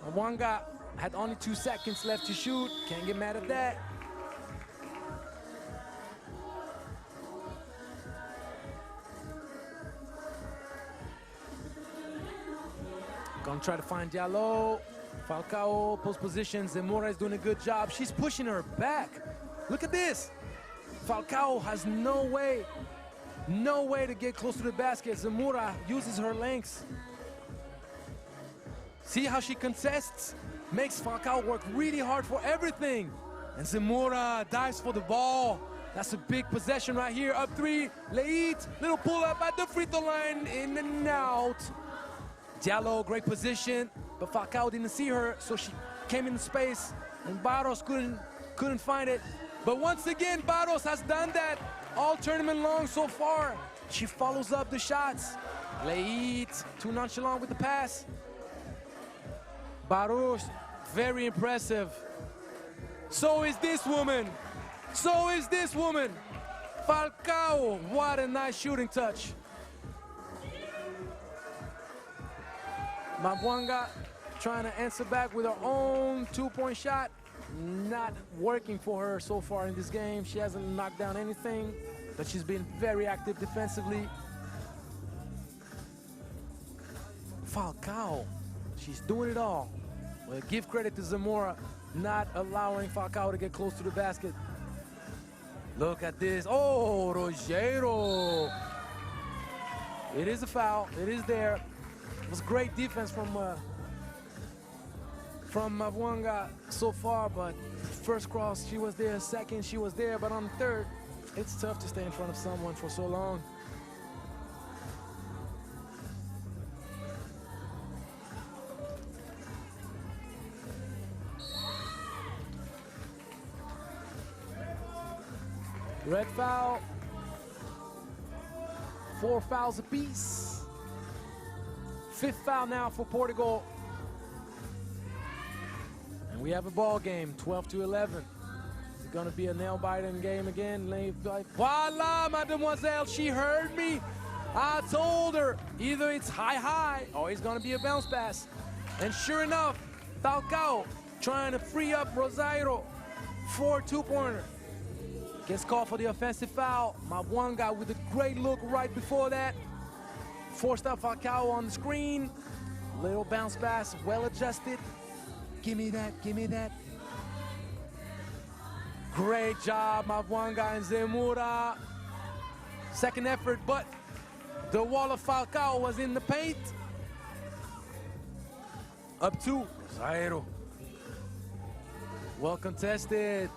Mavwanga had only 2 seconds left to shoot. Can't get mad at that. Gonna try to find Diallo. Falcao, post position. Zamora is doing a good job. She's pushing her back. Look at this. Falcao has no way to get close to the basket. Zamora uses her lengths. See how she contests? Makes Falcao work really hard for everything. And Zamora dives for the ball. That's a big possession right here. Up 3, Leit, little pull up at the free throw line, in and out. Diallo, great position, but Falcao didn't see her, so she came in space, and Barros couldn't find it. But once again, Barros has done that all tournament long so far. She follows up the shots. Leit, too nonchalant with the pass. Barros, very impressive. So is this woman. So is this woman. Falcao, what a nice shooting touch. Mabwanga trying to answer back with her own two-point shot. Not working for her so far in this game. She hasn't knocked down anything, but she's been very active defensively. Falcao, she's doing it all. Well, give credit to Zamora, not allowing Falcao to get close to the basket. Look at this. Oh, Rogero. It is a foul. It is there. It was great defense from Mavwanga so far, but first cross, she was there. Second, she was there, but on the third, it's tough to stay in front of someone for so long. Red foul. 4 fouls apiece. 5th foul now for Portugal. And we have a ball game, 12-11. Is it gonna be a nail-biting game again? Voila, mademoiselle, she heard me. I told her, either it's high or it's gonna be a bounce pass. And sure enough, Falcao trying to free up Rosario for a two-pointer. Gets called for the offensive foul. Mabwanga with a great look right before that. Forced up Falcao on the screen. Little bounce pass, well adjusted. Give me that, give me that. Great job, Mabwanga and Zemura. Second effort, but the wall of Falcao was in the paint. Up 2, Zairo. Well contested.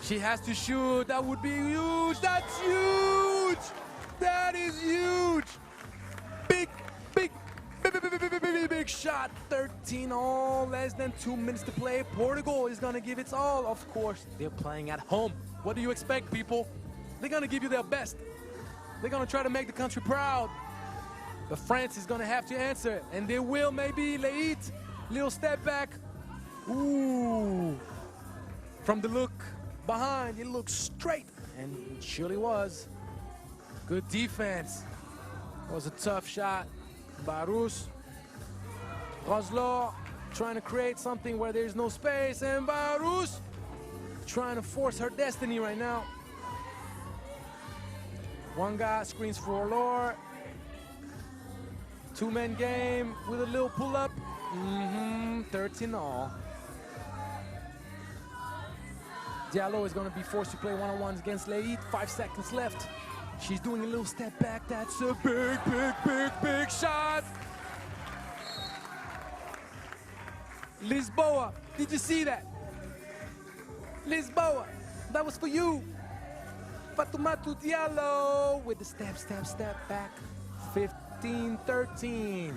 She has to shoot. That would be huge. That's huge. That is huge. Big shot. 13 all. Less than 2 minutes to play. Portugal is going to give its all. Of course, they're playing at home. What do you expect, people? They're going to give you their best. They're going to try to make the country proud. But France is going to have to answer. And they will, maybe. Leit. Little step back. Ooh. From the look behind, it looks straight, and it surely was. Good defense. It was a tough shot. Barus. Roslor trying to create something where there's no space, and Barus trying to force her destiny right now. One guy screens for Lor. 2-man game with a little pull-up. 13 all. Diallo is going to be forced to play one-on-ones against Leit. 5 seconds left. She's doing a little step back. That's a big shot. Lisboa, did you see that? Lisboa, that was for you. Fatoumata Diallo with the step back. 15-13.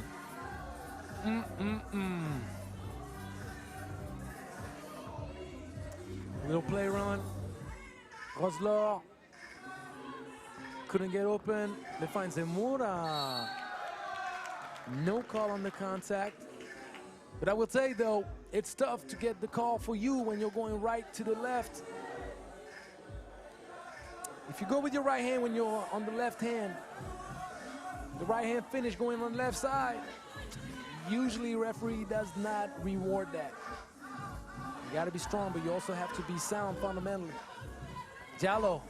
Little play run. Roslor couldn't get open. They find Zemura. No call on the contact. But I will say though, it's tough to get the call for you when you're going right to the left. If you go with your right hand when you're on the left hand, the right hand finish going on the left side, usually referee does not reward that. You gotta be strong, but you also have to be sound fundamentally. Diallo,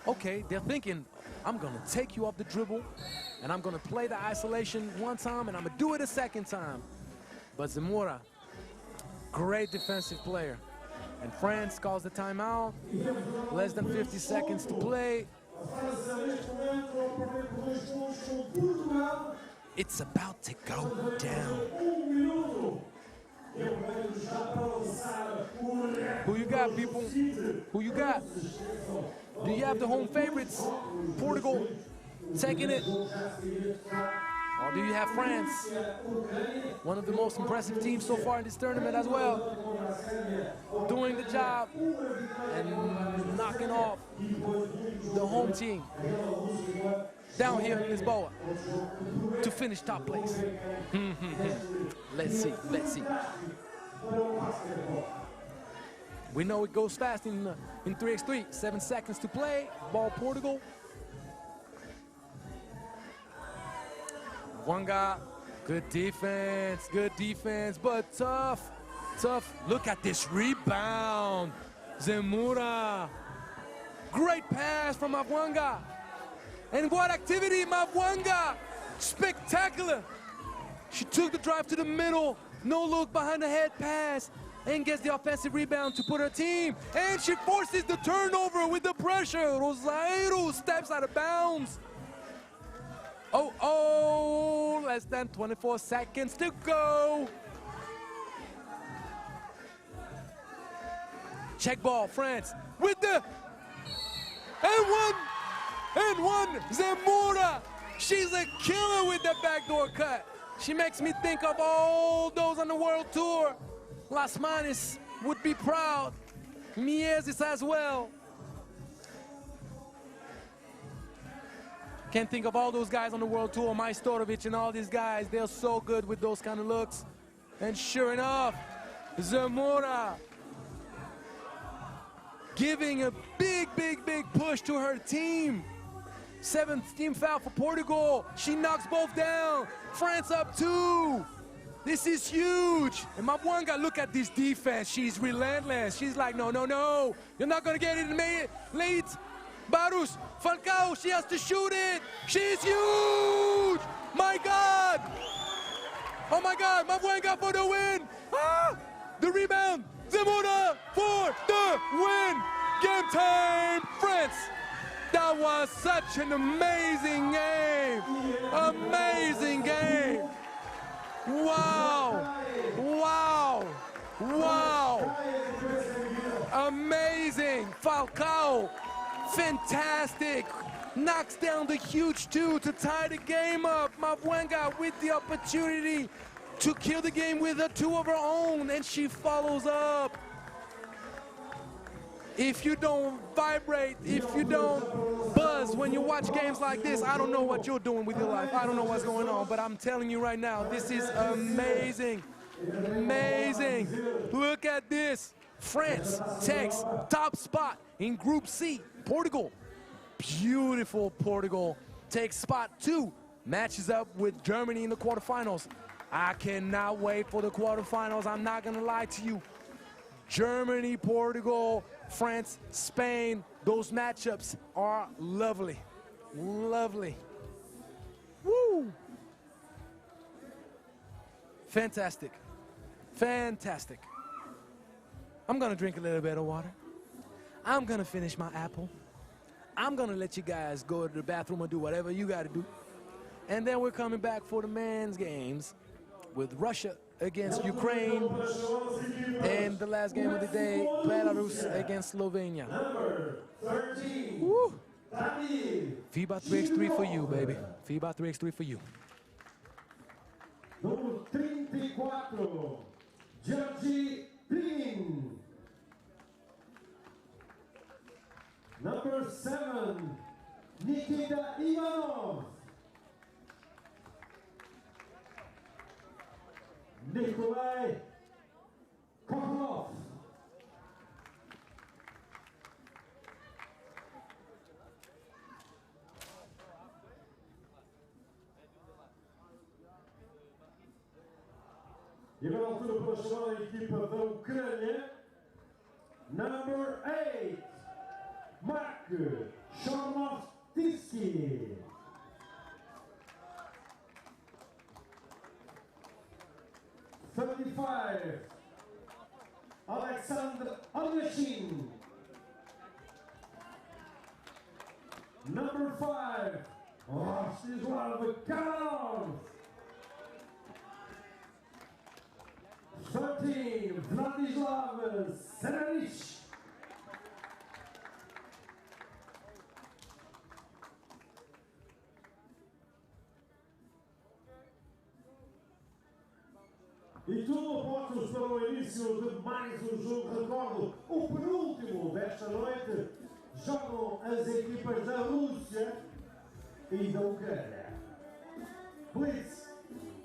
okay, they're thinking, I'm gonna take you off the dribble, and I'm gonna play the isolation one time, and I'm gonna do it a second time. But Zamora, great defensive player. And France calls the timeout. Less than 50 seconds to play. It's about to go down. Who you got? got, people? Who you got? Do you have the home favorites? Portugal taking it? Or do you have France? One of the most impressive teams so far in this tournament as well. Doing the job and knocking off the home team down here in Lisboa to finish top place. Let's see, let's see. We know it goes fast in 3x3. 7 seconds to play. Ball Portugal. Wanga, good defense, but tough. Look at this rebound. Zemura. Great pass from Mavwanga. And what activity, Mavwanga. Spectacular. She took the drive to the middle. No look behind the head pass. And gets the offensive rebound to put her team. And she forces the turnover with the pressure. Rosario steps out of bounds. Oh, less than 24 seconds to go. Check ball, France, with the, and one, Zemura. She's a killer with the backdoor cut. She makes me think of all those on the world tour. Las Manes would be proud. Miesis as well. Can't think of all those guys on the world tour, Majstorovic and all these guys. They're so good with those kind of looks. And sure enough, Zamora giving a big push to her team. 7th team foul for Portugal. She knocks both down. France up 2. This is huge. And Mavwanga, look at this defense. She's relentless. She's like, no. You're not going to get it late. Belarus, Falcao, she has to shoot it. She's huge. My God. Oh, my God. Mavwanga for the win. The rebound. Zemura for the win. Game time, France. That was such an amazing game. Amazing game. Wow. Amazing. Falcao, fantastic. Knocks down the huge 2 to tie the game up. Mavwanga with the opportunity to kill the game with a 2 of her own, and she follows up. If you don't vibrate, if you don't buzz when you watch games like this, I don't know what you're doing with your life. I don't know what's going on, but I'm telling you right now, this is amazing. Amazing. Look at this. France takes top spot in Group C. Portugal, beautiful Portugal, takes spot 2. Matches up with Germany in the quarterfinals. I cannot wait for the quarterfinals. I'm not going to lie to you. Germany, Portugal, France, Spain, those matchups are lovely. Lovely. Woo! Fantastic. Fantastic. I'm gonna drink a little bit of water. I'm gonna finish my apple. I'm gonna let you guys go to the bathroom or do whatever you gotta do. And then we're coming back for the men's games with Russia against Ukraine, and the last game of the day, Belarus against Slovenia. Woo. FIBA 3x3 for you, baby. FIBA 3x3 for you. Número 34, Georgi Plin. Number 7, Nikita Ivanov. Nikolai Kokolov. E agora a altura para chamar a equipa da Ucrânia. Number 8, Mark Shornovsky. '35, Alexander Onyeshin. Number 5, Rostislav Kalanov. 13, Vladislav Senarich. E tudo aponta-nos para o início de mais um jogo. Recordo, o penúltimo desta noite. Jogam as equipas da Rússia e da Ucrânia. Blitz,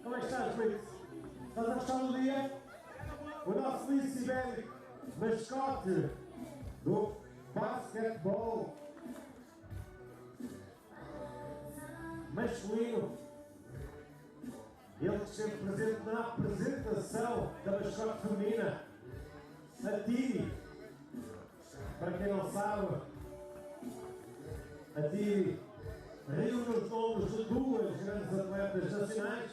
como é que estás, Blitz? Estás a gostar do dia? O nosso Lisboa ibérico, mascote do basquetebol masculino. Ele que esteve presente na apresentação da mascote feminina, a Tiri. Para quem não sabe, a Tiri reúne os nomes de duas grandes atletas nacionais,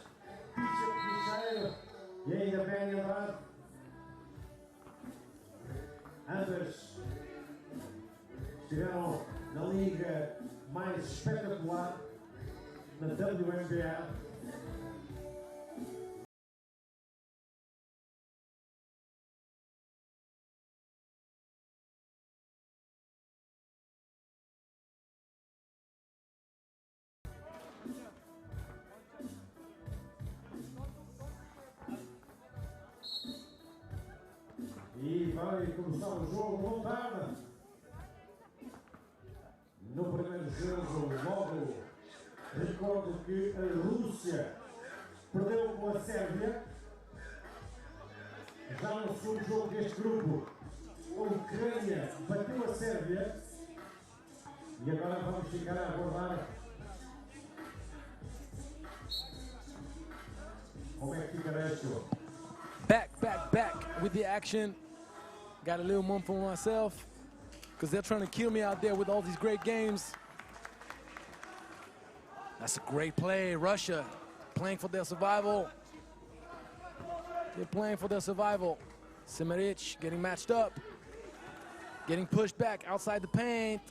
Tisha Picheiro e ainda Benny Andrade. Ambas estiveram na liga mais espetacular, na WNBA. E vai começar o jogo montada. No primeiro jogo, logo, recordo que a Rússia perdeu com a Sérvia. Já no segundo jogo deste grupo, a Ucrânia bateu a Sérvia. E agora vamos ficar a aguardar como é que fica isto. Back with the action. Got a little mum for myself because they're trying to kill me out there with all these great games. That's a great play. Russia playing for their survival. They're playing for their survival. Semerich getting matched up. Getting pushed back outside the paint.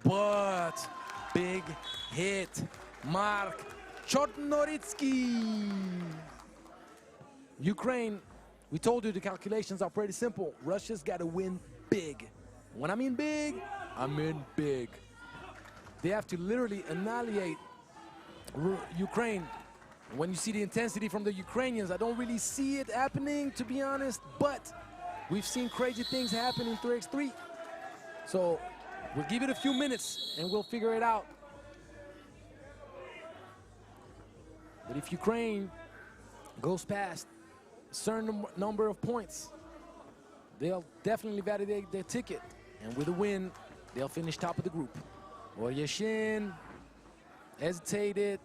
But big hit. Mark Chornoritsky. Ukraine, we told you the calculations are pretty simple. Russia's got to win big. When I mean big, I mean big. They have to literally annihilate Ukraine. When you see the intensity from the Ukrainians, I don't really see it happening, to be honest, but we've seen crazy things happen in 3x3. So we'll give it a few minutes and we'll figure it out. But if Ukraine goes past a certain number of points, they'll definitely validate their ticket. And with a win, they'll finish top of the group. Yashin hesitated.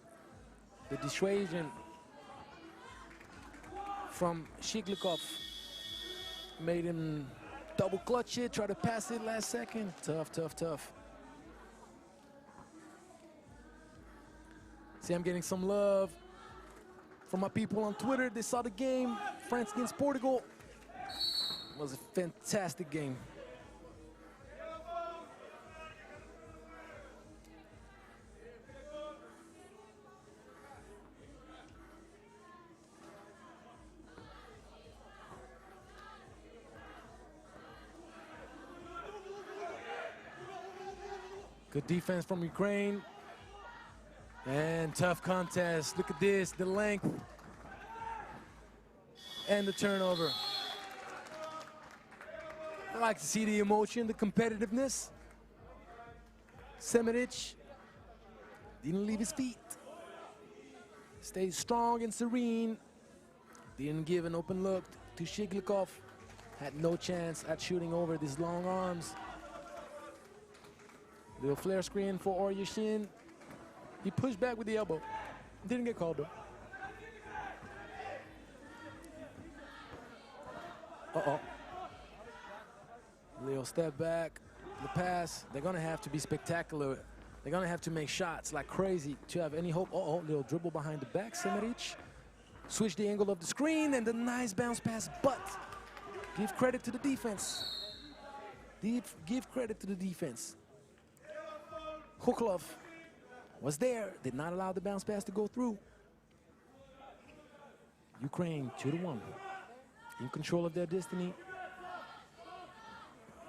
The dissuasion from Shiglikov made him double clutch it, try to pass it last second. Tough. See, I'm getting some love from my people on Twitter. They saw the game, France against Portugal. It was a fantastic game. Good defense from Ukraine. And tough contest. Look at this, the length. And the turnover. I like to see the emotion, the competitiveness. Semerich didn't leave his feet. Stayed strong and serene. Didn't give an open look to Shiglikov. Had no chance at shooting over these long arms. Little flare screen for Oryashin. He pushed back with the elbow. Didn't get called though. Uh-oh. Little step back, the pass. They're gonna have to be spectacular. They're gonna have to make shots like crazy to have any hope. Uh-oh, little dribble behind the back, Semerich. Switch the angle of the screen and the nice bounce pass, but give credit to the defense. Give credit to the defense. Huklov was there, did not allow the bounce pass to go through. Ukraine 2-1, in control of their destiny.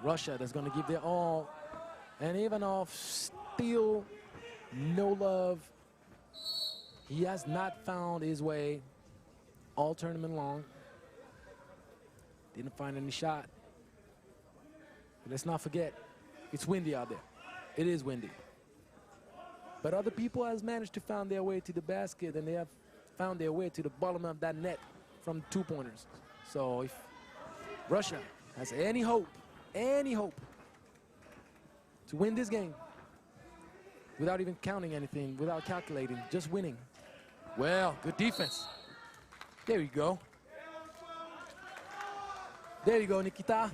Russia, that's going to give their all. And Ivanov still no love. He has not found his way all tournament long. Didn't find any shot. But let's not forget, it's windy out there. It is windy. But other people has managed to find their way to the basket, and they have found their way to the bottom of that net from 2-pointers. So if Russia has any hope to win this game without even counting anything, without calculating, just winning. Well, good defense. There you go. There you go, Nikita.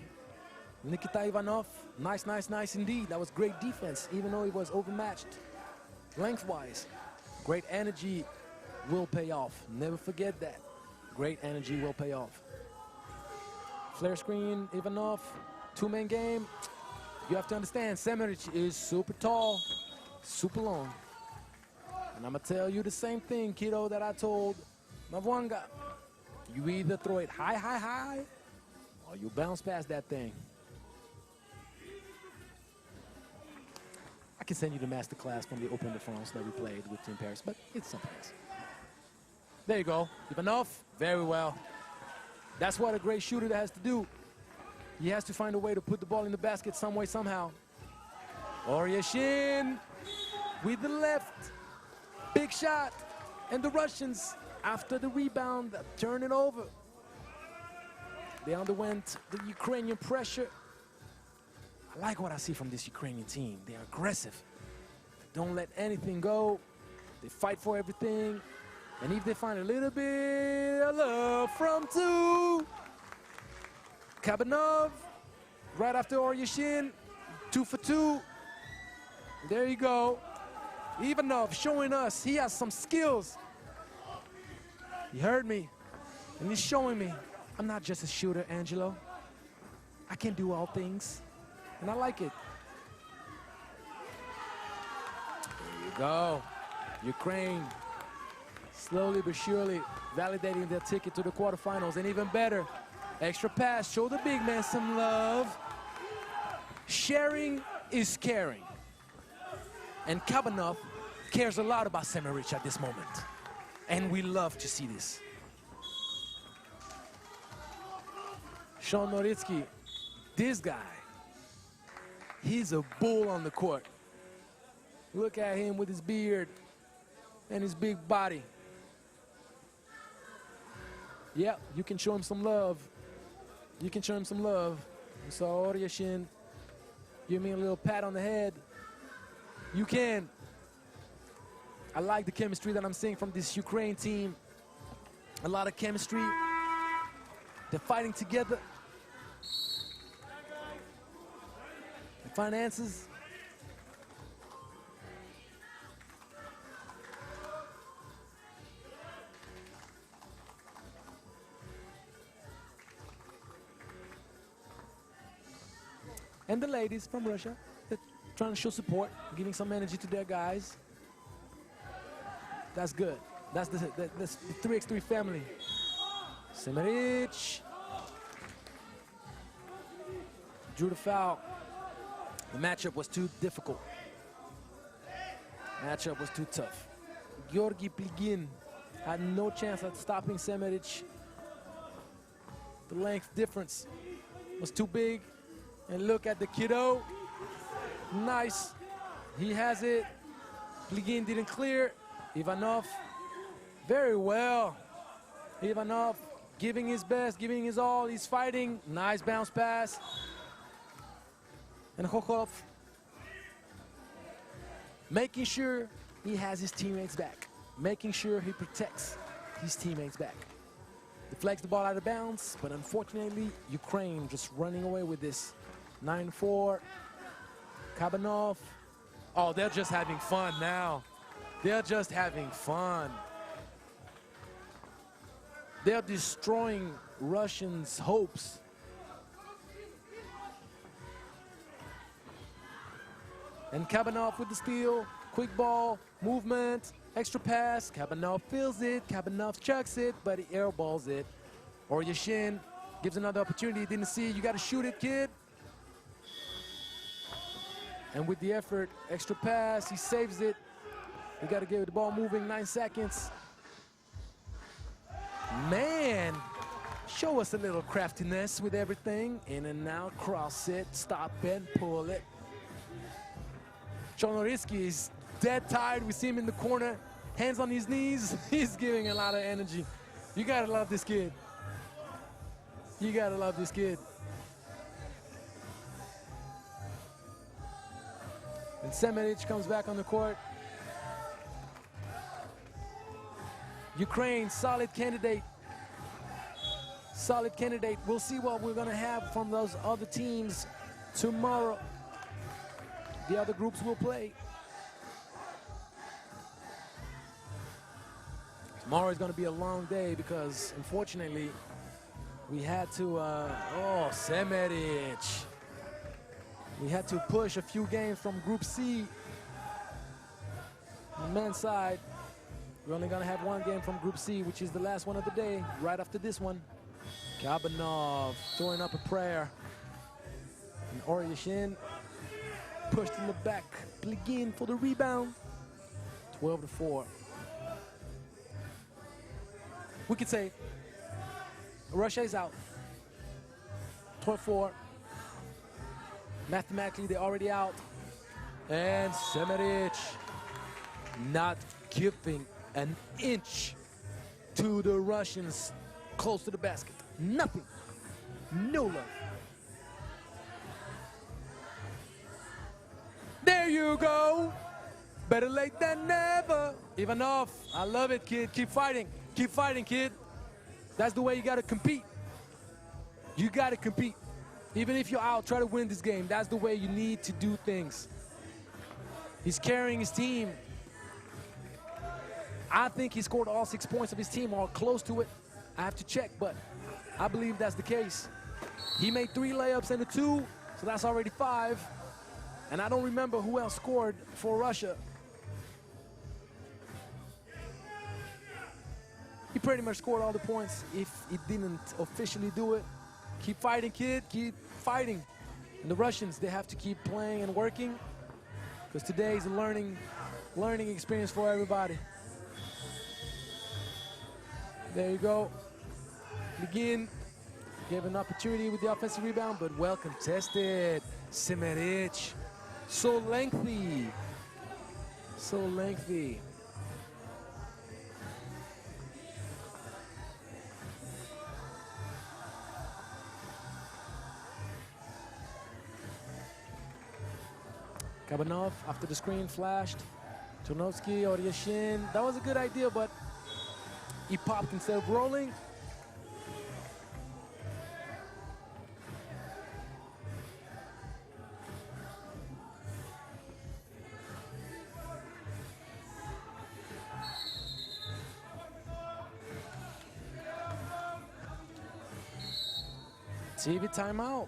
Nikita Ivanov. Nice, nice, nice indeed. That was great defense, even though he was overmatched lengthwise. Great energy will pay off. Never forget that. Great energy will pay off. Flare screen, Ivanov. Two-man game. You have to understand, Semeric is super tall, super long. And I'm going to tell you the same thing, kiddo, that I told Mavwanga. You either throw it high, high, high, or you bounce past that thing. I can send you the master class from the Open de France that we played with Team Paris, but it's something else. There you go. Ivanov, very well. That's what a great shooter has to do. He has to find a way to put the ball in the basket some way, somehow. Oryashin with the left. Big shot. And the Russians, after the rebound, turn it over. They underwent the Ukrainian pressure. I like what I see from this Ukrainian team. They are aggressive. They don't let anything go. They fight for everything. And if they find a little bit of love from two, Kabanov, right after Oryashin, 2 for 2. There you go. Ivanov showing us he has some skills. He heard me, and he's showing me I'm not just a shooter, Angelo. I can do all things, and I like it. There you go. Ukraine, slowly but surely validating their ticket to the quarterfinals, and even better, extra pass, show the big man some love. Sharing is caring. And Kabanov cares a lot about Semeric at this moment. And we love to see this. Sean Nowitzki, this guy, he's a bull on the court. Look at him with his beard and his big body. Yeah, you can show him some love. You can show him some love. You saw Oryashin give me a little pat on the head. You can. I like the chemistry that I'm seeing from this Ukraine team. A lot of chemistry. They're fighting together. They find answers. And the ladies from Russia, they're trying to show support, giving some energy to their guys. That's good. That's the 3x3 family. Semeric drew the foul. The matchup was too difficult. Matchup was too tough. Georgi Pligin had no chance at stopping Semeric. The length difference was too big. And look at the kiddo. Nice. He has it. Pligin didn't clear. Ivanov, very well. Ivanov giving his best, giving his all. He's fighting. Nice bounce pass. And Hokhov making sure he has his teammates back. Making sure he protects his teammates back. Deflects the ball out of bounds, but unfortunately, Ukraine just running away with this. 9-4. Kabanov. Oh, they're just having fun now. They're just having fun. They're destroying Russians' hopes. And Kabanov with the steal. Quick ball, movement, extra pass. Kabanov feels it. Kabanov chucks it, but he airballs it. Oryashin gives another opportunity he didn't see. You got to shoot it, kid. And with the effort, extra pass, he saves it. You got to get the ball moving, 9 seconds. Man, show us a little craftiness with everything. In and out, cross it, stop it, pull it. Chornorytsky is dead tired. We see him in the corner, hands on his knees. He's giving a lot of energy. You gotta love this kid. You gotta love this kid. And Semenic comes back on the court. Ukraine, solid candidate. Solid candidate. We'll see what we're gonna have from those other teams tomorrow. The other groups will play. Tomorrow is gonna be a long day because unfortunately we had to, oh, Semenic. We had to push a few games from Group C. On the men's side, we're only gonna have one game from Group C, which is the last one of the day, right after this one. Kabanov throwing up a prayer. And Oryashin pushed in the back. Pligin for the rebound. 12-4. We could say Russia is out. 12-4. Mathematically, they're already out. And Semenic not giving an inch to the Russians close to the basket. Nothing. No love. There you go. Better late than never. Ivanov, I love it, kid. Keep fighting. Keep fighting, kid. That's the way you got to compete. You got to compete. Even if you're out, try to win this game. That's the way you need to do things. He's carrying his team. I think he scored all 6 points of his team, or close to it. I have to check, but I believe that's the case. He made 3 layups and a 2, so that's already 5. And I don't remember who else scored for Russia. He pretty much scored all the points if he didn't officially do it. Keep fighting, kid. Keep fighting. And the Russians, they have to keep playing and working because today is a learning experience for everybody. There you go. Begin. Gave an opportunity with the offensive rebound, but well contested. Semenic. So lengthy. So lengthy. Kabanov after the screen flashed. Chornorytsky, Oryashin. That was a good idea, but he popped instead of rolling. TV timeout.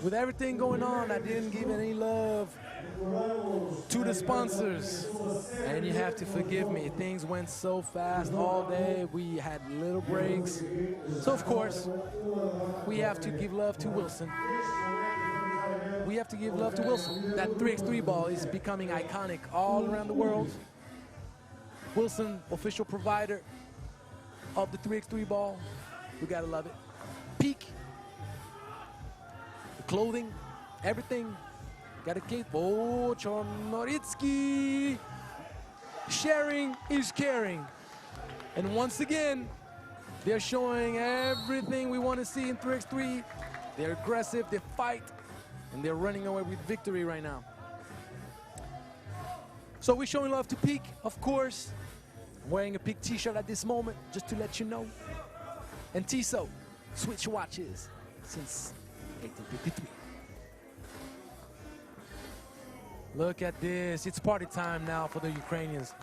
With everything going on, I didn't give any love to the sponsors. And you have to forgive me. Things went so fast all day. We had little breaks. So, of course, we have to give love to Wilson. We have to give love to Wilson. That 3x3 ball is becoming iconic all around the world. Wilson, official provider of the 3x3 ball. We gotta love it. Peak. The clothing, everything. Gotta keep. Oh, Chornorytsky. Sharing is caring. And once again, they're showing everything we want to see in 3x3. They're aggressive, they fight, and they're running away with victory right now. So we're showing love to Peak, of course. I'm wearing a Peak t-shirt at this moment, just to let you know. And Tissot, switch watches since 1853. Look at this, it's party time now for the Ukrainians.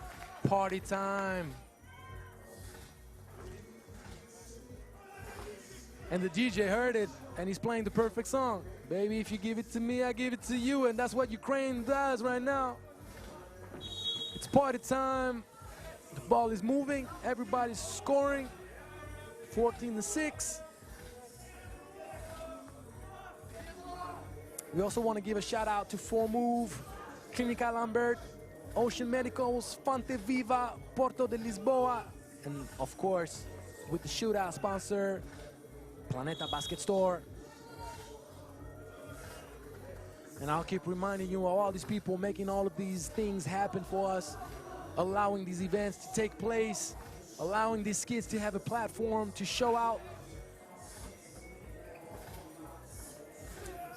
Party time. And the DJ heard it, and he's playing the perfect song. Baby, if you give it to me, I give it to you. And that's what Ukraine does right now. It's party time. The ball is moving. Everybody's scoring. 14-6. We also want to give a shout out to 4Move, Clínica Lambert, Ocean Medicals, Fonte Viva, Porto de Lisboa, and of course, with the shootout sponsor, Planeta Basket Store. And I'll keep reminding you of all these people making all of these things happen for us, allowing these events to take place, allowing these kids to have a platform to show out.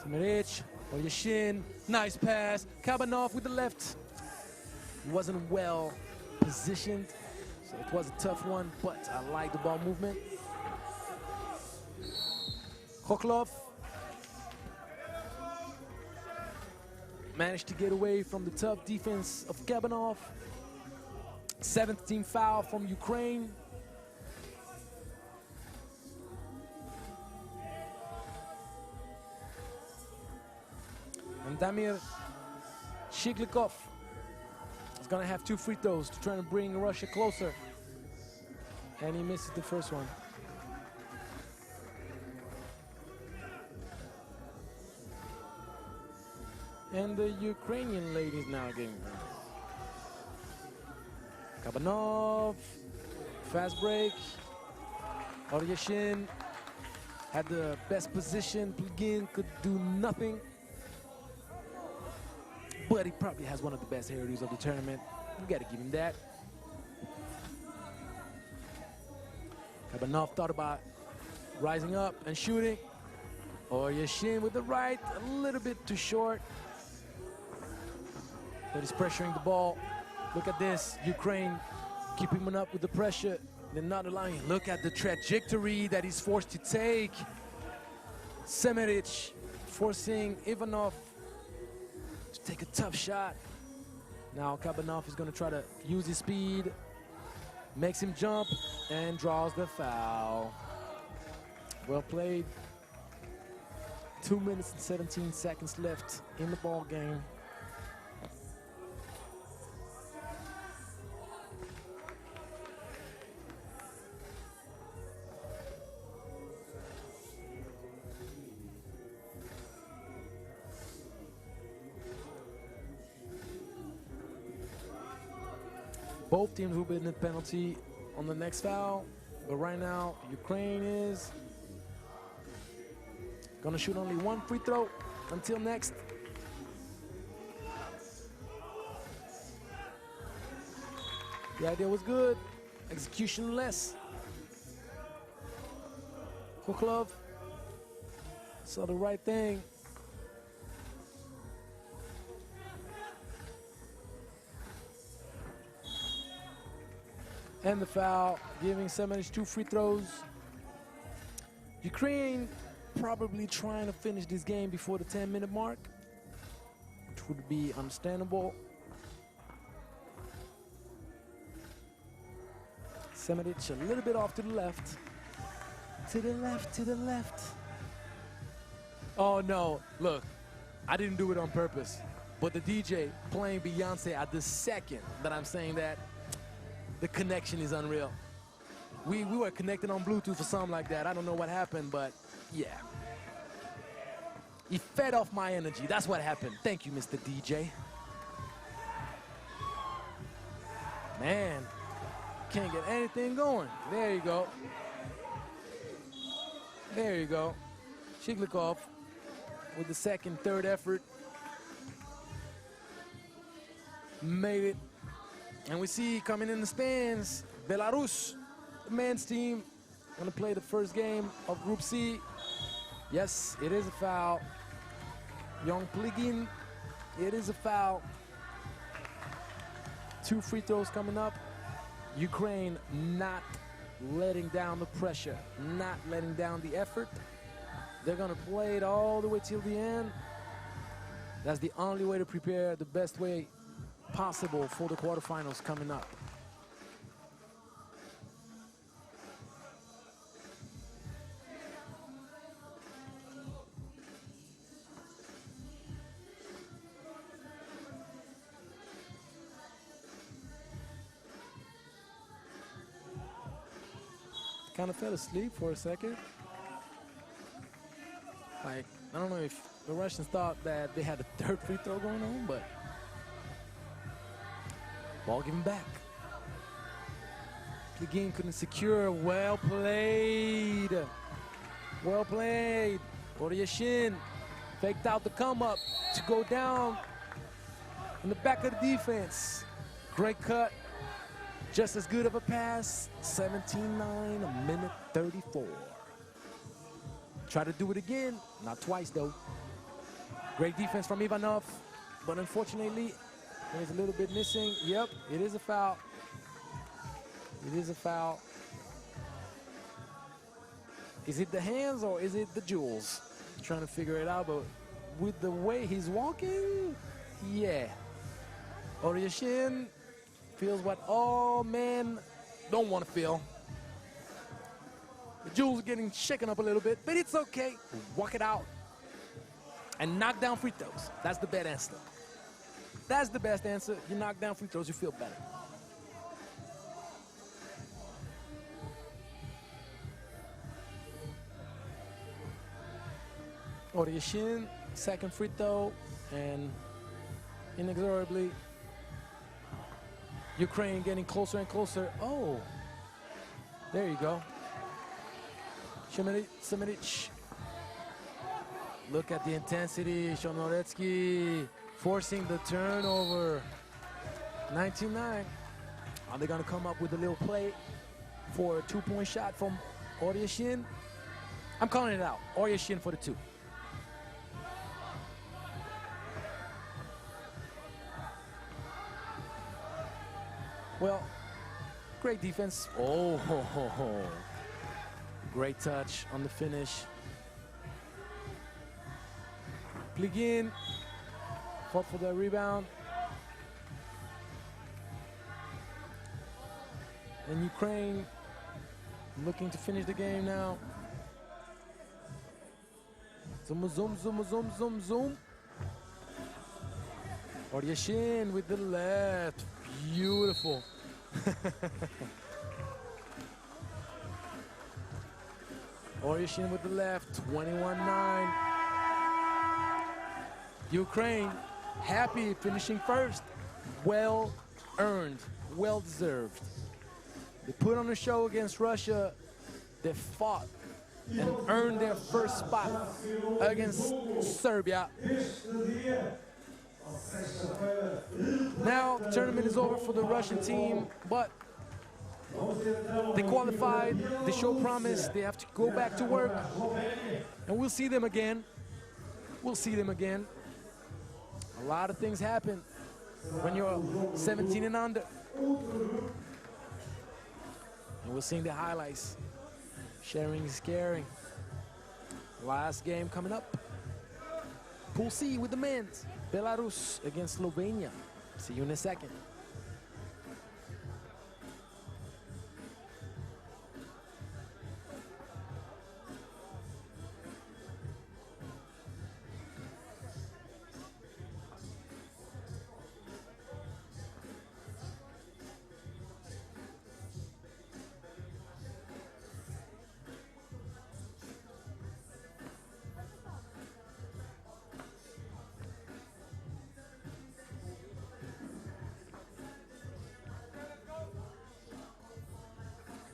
Semiric, Olyeshin, nice pass. Kabanov with the left. He wasn't well positioned, so it was a tough one, but I like the ball movement. Khoklov managed to get away from the tough defense of Kabanov. 7th team foul from Ukraine. And Damir Shiglikov is gonna have 2 free throws to try to bring Russia closer. And he misses the first one. And the Ukrainian ladies now getting Kabanov, fast break. Oryeshin had the best position. Plugin could do nothing. But he probably has one of the best hairdos of the tournament. You gotta give him that. Kabanov thought about rising up and shooting. Oryeshin with the right, a little bit too short. But he's pressuring the ball. Look at this, Ukraine keeping him up with the pressure. They're not allowing. Look at the trajectory that he's forced to take. Semiric forcing Ivanov to take a tough shot. Now Kabanov is going to try to use his speed, makes him jump, and draws the foul. Well played. 2 minutes and 17 seconds left in the ball game. Both teams will be in the penalty on the next foul, but right now Ukraine is gonna shoot only 1 free throw until next. The idea was good, execution less. Khoklov saw the right thing. And the foul, giving Semiric 2 free throws. Ukraine probably trying to finish this game before the 10-minute mark, which would be understandable. Semiric a little bit off to the left. To the left, to the left. Oh no, look, I didn't do it on purpose, but the DJ playing Beyonce at the second that I'm saying that, the connection is unreal. We were connected on Bluetooth or something like that. I don't know what happened, but yeah. He fed off my energy. That's what happened. Thank you, Mr. DJ. Man, can't get anything going. There you go. There you go. Shiglikov with the second, third effort. Made it. And we see coming in the stands, Belarus, the men's team, gonna play the first game of Group C. Yes, it is a foul. Young Plugin, it is a foul. 2 free throws coming up. Ukraine not letting down the pressure, not letting down the effort. They're gonna play it all the way till the end. That's the only way to prepare, the best way possible for the quarterfinals coming up. Kind of fell asleep for a second. Like, I don't know if The Russians thought that they had a third free throw going on, but ball given back. Plugin couldn't secure. Well played. Well played. Oryashin faked out the come up to go down in the back of the defense. Great cut. Just as good of a pass. 17-9, a minute 34. Try to do it again. Not twice, though. Great defense from Ivanov, but unfortunately, there's a little bit missing. Yep, it is a foul. It is a foul. Is it the hands or is it the jewels? Trying to figure it out, but with the way he's walking, yeah. Oryashin feels what all men don't want to feel. The jewels are getting shaken up a little bit, but it's okay. Walk it out and knock down free throws. That's the best answer. That's the best answer. You knock down free throws, you feel better. Oryashin, second free throw, and inexorably, Ukraine getting closer and closer. Oh, there you go. Semenic. Look at the intensity. Shonoretsky forcing the turnover. 19-9. Are they going to come up with a little play for a two-point shot from Oryashin? I'm calling it out. Oryashin for the two. Well, great defense. Oh, great touch on the finish. Plugin fought for the rebound. And Ukraine looking to finish the game now. Zoom, zoom, zoom, zoom, zoom, zoom. Oryashin with the left. Beautiful. Oryashin with the left, 21-9. Ukraine happy finishing first. Well earned, well deserved. They put on a show against Russia. They fought and earned their first spot against Serbia. Now the tournament is over for the Russian team, but they qualified, they show promise, they have to go back to work, and we'll see them again. We'll see them again. A lot of things happen when you're 17 and under. And we're seeing the highlights. Sharing is caring. Last game coming up. Pool C with the men's. Belarus against Slovenia. See you in a second.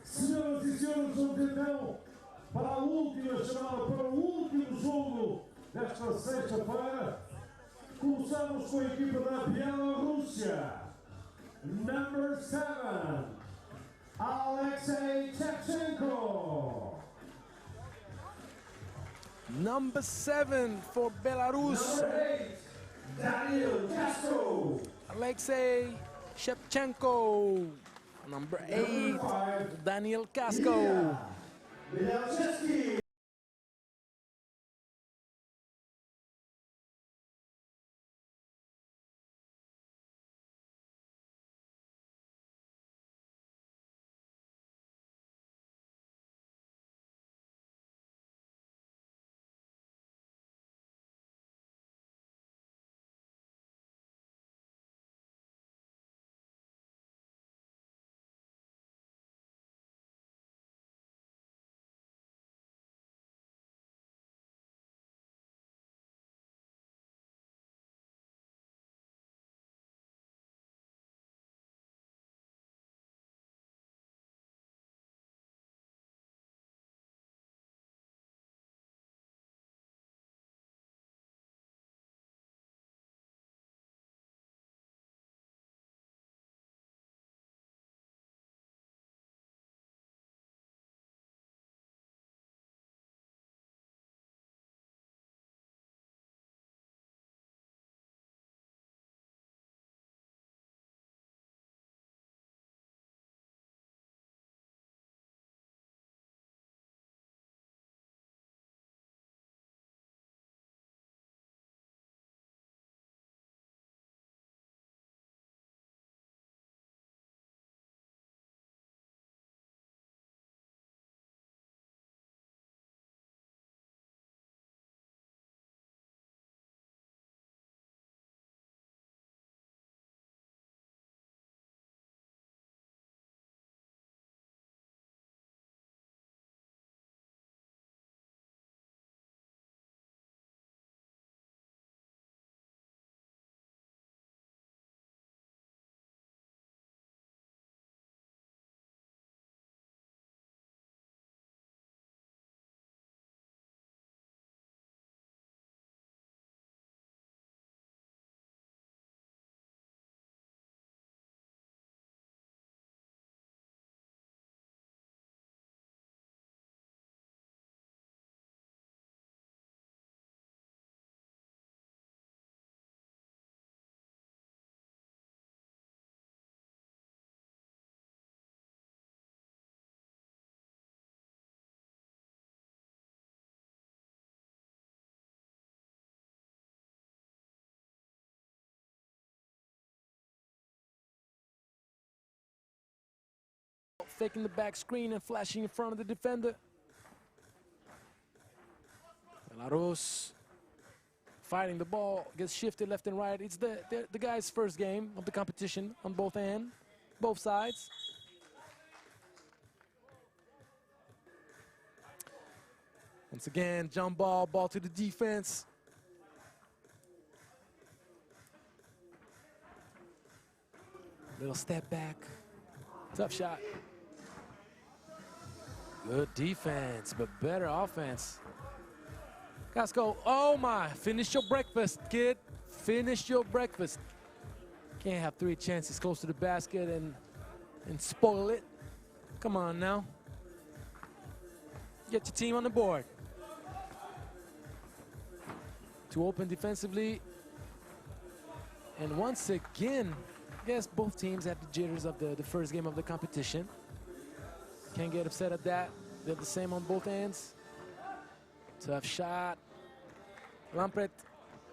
Senhoras e senhores, vamos então para a última chamada, para o último jogo desta sexta-feira. Começamos com a equipa da Bielorrússia. Number 7, Alexei Shevchenko. Number 7 for Belarus. Number 8, Daniel Castro. Alexei Shevchenko. Number 8, Daniel Casco. faking the back screen and flashing in front of the defender. Belarus fighting the ball, gets shifted left and right. It's the guy's first game of the competition on both sides. Once again, jump ball to the defense. Little step back, tough shot. Good defense, but better offense. Casco, oh my, finish your breakfast, kid. Finish your breakfast. Can't have 3 chances close to the basket and spoil it. Come on now. Get your team on the board. Too open defensively. And once again, I guess both teams had the jitters of the first game of the competition. Can't get upset at that. They're the same on both ends. Tough shot. Lampret,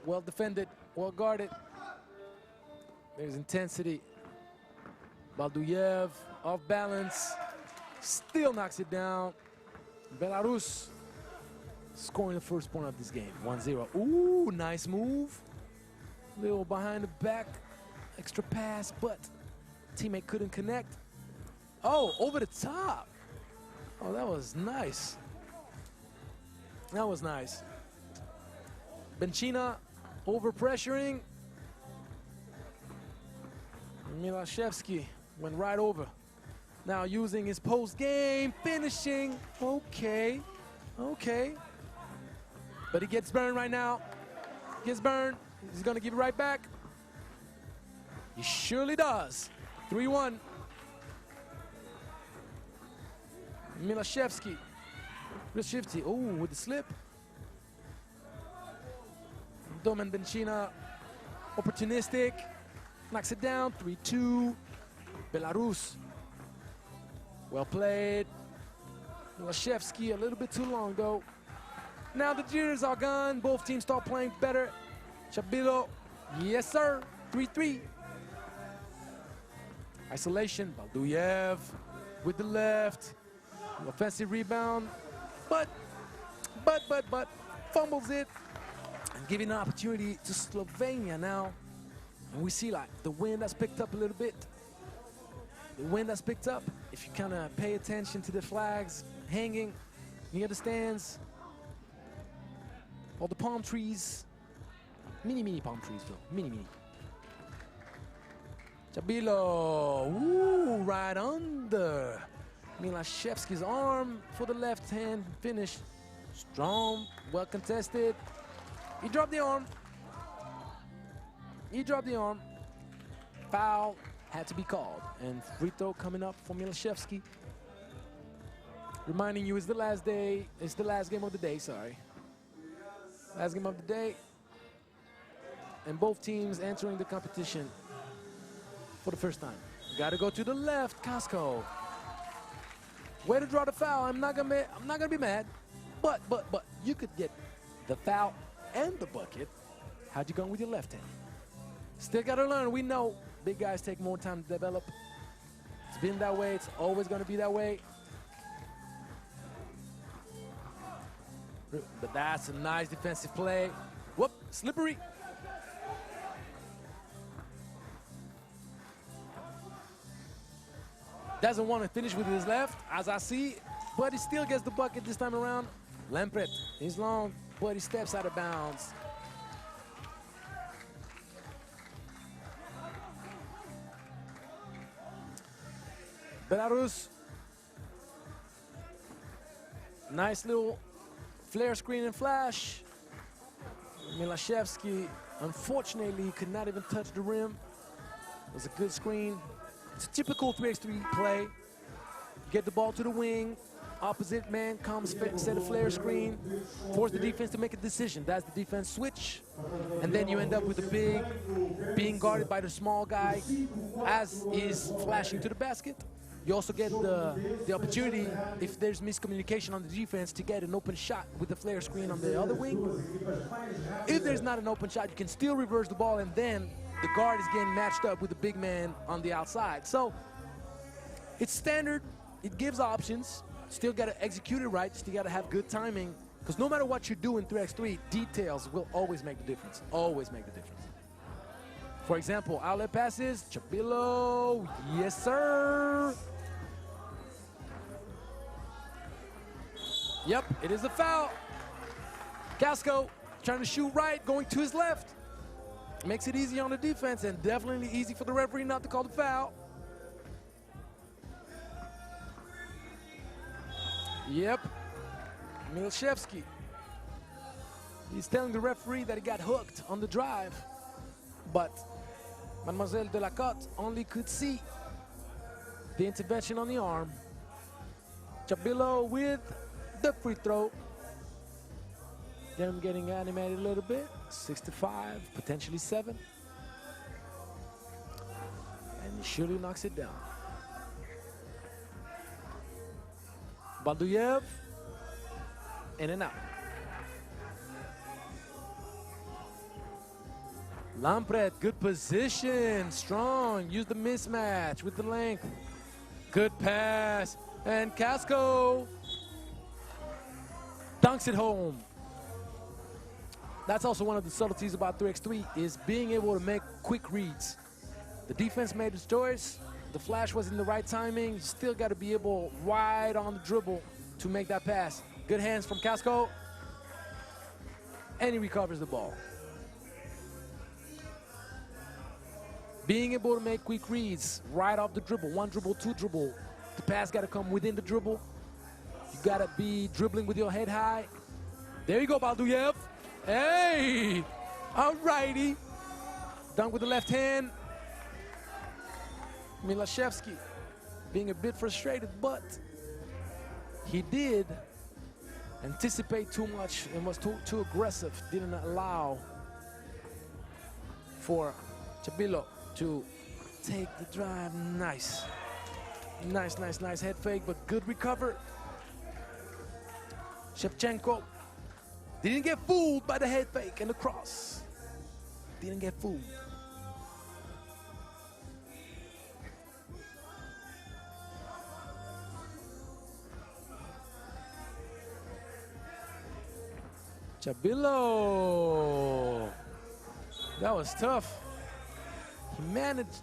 well defended, well guarded. There's intensity. Balduyev, off balance, still knocks it down. Belarus scoring the first point of this game, 1-0. Ooh, nice move. Little behind the back, extra pass, but teammate couldn't connect. Oh, over the top. Oh, that was nice. That was nice. Benchina over pressuring. Milashevsky went right over. Now using his post game, finishing. Okay, okay. But he gets burned right now. Gets burned. He's gonna give it right back. He surely does. 3-1. Milashevsky. Oh, with the slip. Domen Benchina, opportunistic, knocks it down, 3-2. Belarus, well played. Milashevsky, a little bit too long though. Now the jitters are gone, both teams start playing better. Chabilo, yes sir, 3-3. Isolation, Balduyev with the left. Offensive rebound, but fumbles it and giving an opportunity to Slovenia now. And we see like the wind has picked up a little bit. The wind has picked up. If you kind of pay attention to the flags hanging near the stands, all the palm trees, mini palm trees, Phil, mini. Chabilo, ooh, right under Milashevsky's arm for the left hand finish. Strong, well contested. He dropped the arm. He dropped the arm. Foul had to be called. And free throw coming up for Milashevsky. Reminding you, it's the last day. It's the last game of the day, sorry. Last game of the day. And both teams entering the competition for the first time. Got to go to the left, Casco. Way to draw the foul. I'm not gonna be mad, but you could get the foul and the bucket. How'd you go with your left hand? Still gotta learn. We know big guys take more time to develop. It's been that way. It's always gonna be that way. But that's a nice defensive play. Whoop, slippery. Doesn't want to finish with his left, as I see, but he still gets the bucket this time around. Lampret, he's long, but he steps out of bounds. Belarus. Nice little flare screen and flash. Milashevsky, unfortunately, could not even touch the rim. It was a good screen. It's a typical 3x3 play. Get the ball to the wing. Opposite man comes, set a flare screen, force the defense to make a decision. That's the defense switch. And then you end up with the big being guarded by the small guy as is flashing to the basket. You also get the opportunity, if there's miscommunication on the defense, to get an open shot with the flare screen on the other wing. If there's not an open shot, you can still reverse the ball, and then the guard is getting matched up with the big man on the outside. So it's standard it gives options. Still got to execute it right. Still got to have good timing. Because no matter what you do in 3x3, details will always make the difference. Always make the difference. For example, outlet passes, Chabilo, yes sir. Yep, it is a foul. Casco trying to shoot right, going to his left. Makes it easy on the defense and definitely easy for the referee not to call the foul. Yep, Milashevsky. He's telling the referee that he got hooked on the drive, but Mademoiselle Delacote only could see the intervention on the arm. Chabilo with the free throw. Them getting animated a little bit. 6-5, potentially 7. And he surely knocks it down. Balduyev, in and out. Lampret, good position, strong, use the mismatch with the length. Good pass, and Casco dunks it home. That's also one of the subtleties about 3x3 is being able to make quick reads. The defense made its choice. The flash was in the right timing. You still got to be able, wide on the dribble, to make that pass. Good hands from Casco. And he recovers the ball. Being able to make quick reads right off the dribble. One dribble, two dribble. The pass got to come within the dribble. You got to be dribbling with your head high. There you go, Balduyev. Hey, all righty. Dunk with the left hand. Milashevsky being a bit frustrated, but he did anticipate too much and was too aggressive. Didn't allow for Chabilo to take the drive. Nice. Nice head fake, but good recover. Shevchenko didn't get fooled by the head fake and the cross. Didn't get fooled. Chabilo. That was tough. He managed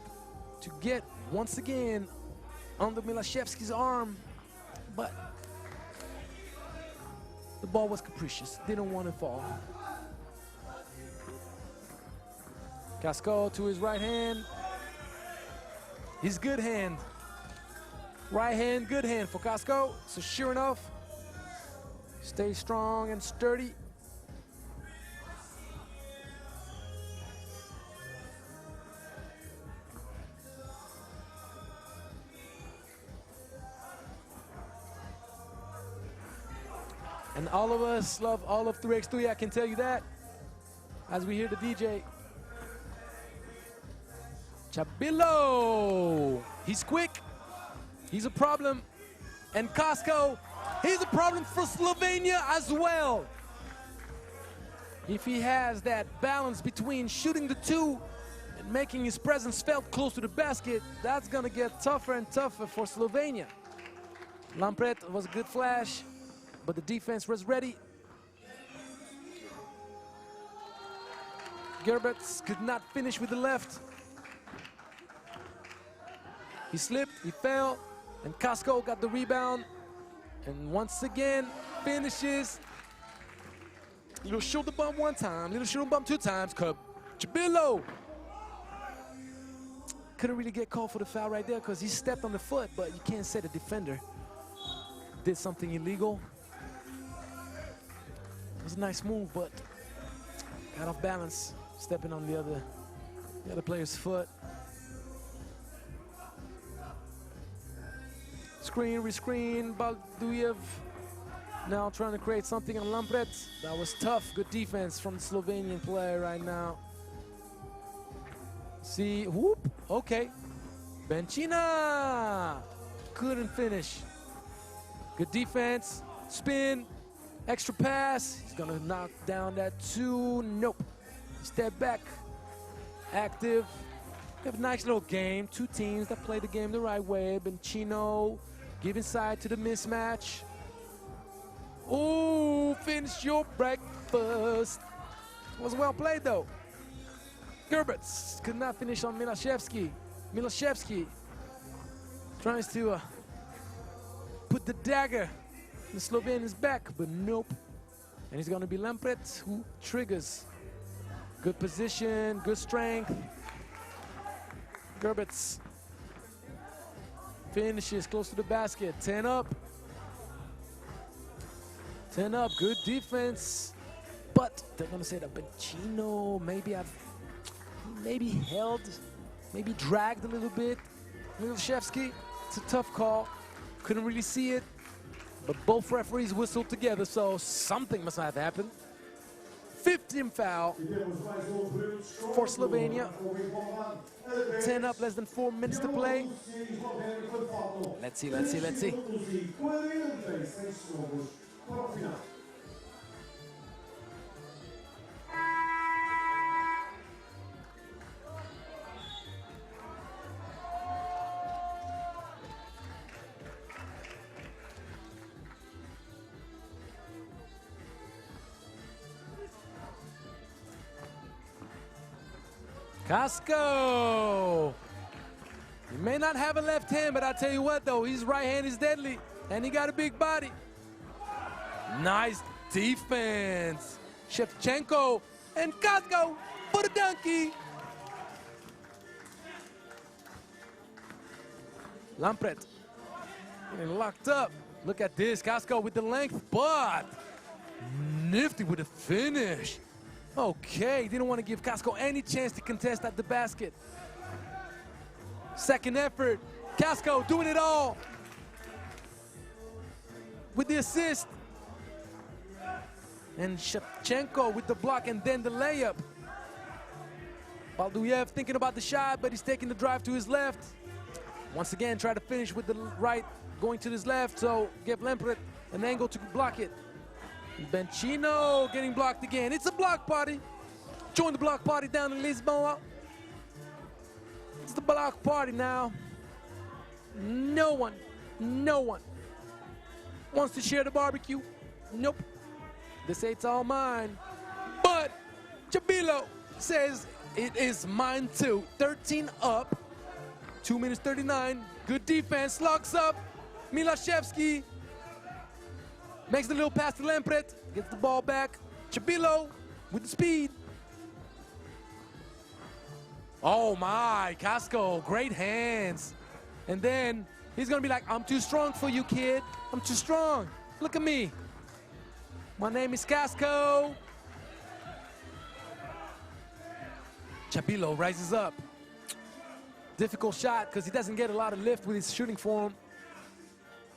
to get, once again, under Milashevsky's arm, but the ball was capricious. Didn't want to fall. Casco to his right hand. His good hand. Right hand, good hand for Casco. So sure enough, stay strong and sturdy. And all of us love all of 3x3, I can tell you that, as we hear the DJ. Chabilo, he's quick, he's a problem. And Casco, he's a problem for Slovenia as well. If he has that balance between shooting the two and making his presence felt close to the basket, that's gonna get tougher and tougher for Slovenia. Lampret was a good flash, but the defense was ready. Gerberts could not finish with the left. He slipped, he fell, and Casco got the rebound. And once again, finishes. Little shoulder bump one time, little shoulder bump two times. Chabilo couldn't really get called for the foul right there because he stepped on the foot, but you can't say the defender did something illegal. It was a nice move, but got off balance, stepping on the other player's foot. Screen, rescreen, Balduyev now trying to create something on Lampret. That was tough, good defense from the Slovenian player right now. See, whoop, okay. Benchina couldn't finish. Good defense, spin, extra pass. He's gonna knock down that two. Nope. Step back. Active. We have a nice little game. Two teams that play the game the right way. Benchino Giving side to the mismatch. Ooh, finish your breakfast. Was well played though. Gerberts could not finish on Milashevsky. Milashevsky tries to put the dagger in the Slovenian's back, but nope. And it's gonna be Lampret who triggers. Good position, good strength. Gerberts finishes close to the basket. 10 up. 10 up, good defense. But they're gonna say that Bencino maybe held, maybe dragged a little bit. Milashevsky, it's a tough call. Couldn't really see it. But both referees whistled together, so something must have happened. 15th foul for Slovenia. 10 up, less than 4 minutes to play. Let's see, let's see, let's see. Casco! He may not have a left hand, but I'll tell you what though, his right hand is deadly, and he got a big body. Nice defense. Shevchenko and Casco for the donkey. Lampret getting locked up. Look at this, Casco with the length, but nifty with the finish. Okay, didn't want to give Casco any chance to contest at the basket. Second effort, Casco doing it all with the assist. And Shevchenko with the block and then the layup. Balduyev thinking about the shot, but he's taking the drive to his left. Once again, try to finish with the right, going to his left, so give Lampret an angle to block it. Bencino getting blocked again. It's a block party. Join the block party down in Lisboa. It's the block party now. No one wants to share the barbecue. Nope. They say it's all mine. But Chabilo says it is mine too. 13 up. 2 minutes 39. Good defense. Locks up. Milashevsky makes the little pass to Lampret, gets the ball back. Chabilo with the speed. Oh my, Casco, great hands. And then he's gonna be like, I'm too strong for you, kid. I'm too strong. Look at me. My name is Casco. Chabilo rises up. Difficult shot because he doesn't get a lot of lift with his shooting form.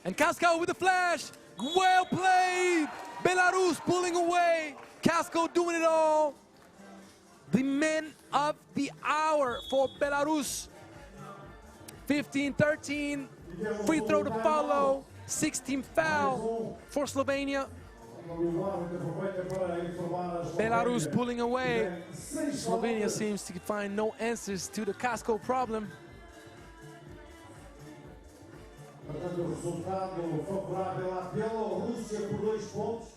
And Casco with the flash. Well played! Belarus pulling away. Casco doing it all. The man of the hour for Belarus. 15-13. Free throw to follow. 16 foul for Slovenia. Belarus pulling away. Slovenia seems to find no answers to the Casco problem. Portanto, o resultado favorável à Bielorrússia por 2 pontos,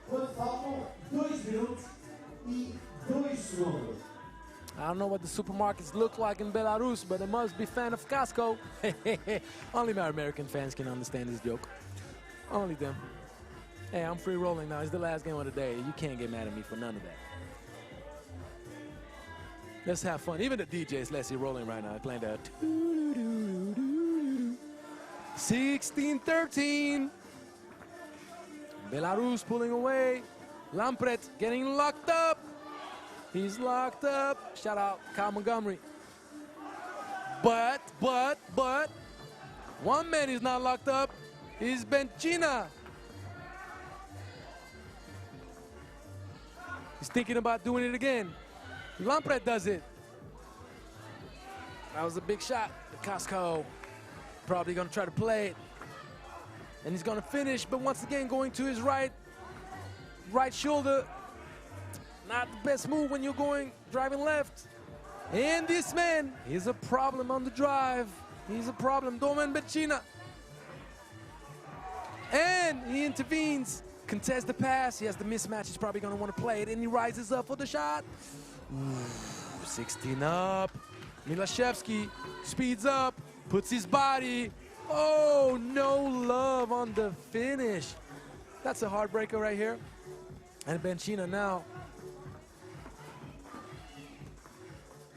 quando faltam 2 minutos e 2 segundos. I don't know what the supermarkets look like in Belarus, but I must be fan of Casco. Only my American fans can understand this joke. Only them. Hey, I'm free rolling now. It's the last game of the day. You can't get mad at me for none of that. Let's have fun. Even the DJs, let's see, rolling right now, playing that. 16-13. Belarus pulling away. Lampret getting locked up. He's locked up. Shout out Kyle Montgomery. But, one man is not locked up. Is Bencino. He's thinking about doing it again. Lampret does it. That was a big shot. Casco probably gonna try to play it. And he's gonna finish, but once again going to his right shoulder. Not the best move when you're driving left. And this man is a problem on the drive. He's a problem. Domen Bencino. And he intervenes, contests the pass. He has the mismatch. He's probably going to want to play it, and he rises up for the shot. Ooh, 16 up. Milashevsky speeds up, puts his body. Oh, no love on the finish. That's a heartbreaker right here. And Benchina now.